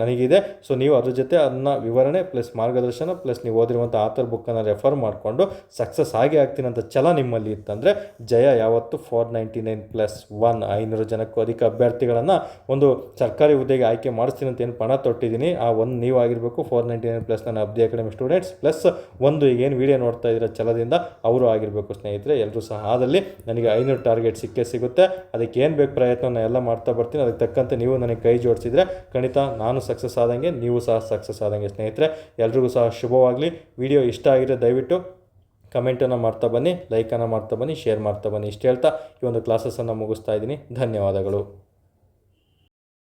ನನಗಿದೆ. ಸೊ ನೀವು ಅದ್ರ ಜೊತೆ ಅದನ್ನ ವಿವರಣೆ ಪ್ಲಸ್ ಮಾರ್ಗದರ್ಶನ ಪ್ಲಸ್ ನೀವು ಓದಿರುವಂಥ ಆಥರ್ ಬುಕ್ಕನ್ನು ರೆಫರ್ ಮಾಡಿಕೊಂಡು ಸಕ್ಸಸ್ ಆಗೇ ಆಗ್ತೀನಿ ಅಂತ ಛಲ ನಿಮ್ಮಲ್ಲಿ ಇತ್ತಂದರೆ ಜಯ ಯಾವತ್ತು 499+1 500 ಜನಕ್ಕೂ ಅಧಿಕ ಅಭ್ಯರ್ಥಿಗಳನ್ನು ಒಂದು ಸರ್ಕಾರಿ ಹುದ್ದೆಗೆ ಆಯ್ಕೆ ಮಾಡಿಸ್ತೀನಿ ಅಂತ ಏನು ಪಣ ತೊಟ್ಟಿದ್ದೀನಿ, ಆ ಒಂದು ನೀವು ಆಗಿರಬೇಕು 499+ ನನ್ನ ಅಬ್ದಿ ಅಕಾಡೆಮಿ ಸ್ಟೂಡೆಂಟ್ಸ್, ಪ್ಲಸ್ ಒಂದು ಈಗೇನು ವಿಡಿಯೋ ನೋಡ್ತಾ ಇದ್ದೀರ ಛಲದಿಂದ ಅವರು ಆಗಿರಬೇಕು ಸ್ನೇಹಿತರೆ. ಎಲ್ಲರೂ ಸಹ ಆದಲ್ಲಿ ನನಗೆ 500 ಟಾರ್ಗೆಟ್ ಸಿಗುತ್ತೆ. ಅದಕ್ಕೆ ಏನು ಬೇಕು ಪ್ರಯತ್ನ ನಾನು ಎಲ್ಲ ಮಾಡ್ತಾ ಬರ್ತೀನಿ. ಅದಕ್ಕೆ ತಕ್ಕಂತೆ ನೀವು ನನಗೆ ಕೈ ಜೋಡಿಸಿದರೆ ಖಂಡಿತ ನಾನು ಸಕ್ಸಸ್ ಆದಂಗೆ ನೀವು ಸಹ ಸಕ್ಸಸ್ ಆದಂಗೆ ಸ್ನೇಹಿತರೆ. ಎಲ್ರಿಗೂ ಸಹ ಶುಭವಾಗಲಿ. ವಿಡಿಯೋ ಇಷ್ಟ ಆಗಿದ್ರೆ ದಯವಿಟ್ಟು ಕಮೆಂಟನ್ನು ಮಾಡ್ತಾ ಬನ್ನಿ, ಲೈಕನ್ನು ಮಾಡ್ತಾ ಬನ್ನಿ, ಶೇರ್ ಮಾಡ್ತಾ ಬನ್ನಿ. ಇಷ್ಟು ಹೇಳ್ತಾ ಈ ಒಂದು ಕ್ಲಾಸಸನ್ನು ಮುಗಿಸ್ತಾ ಇದ್ದೀನಿ. ಧನ್ಯವಾದಗಳು.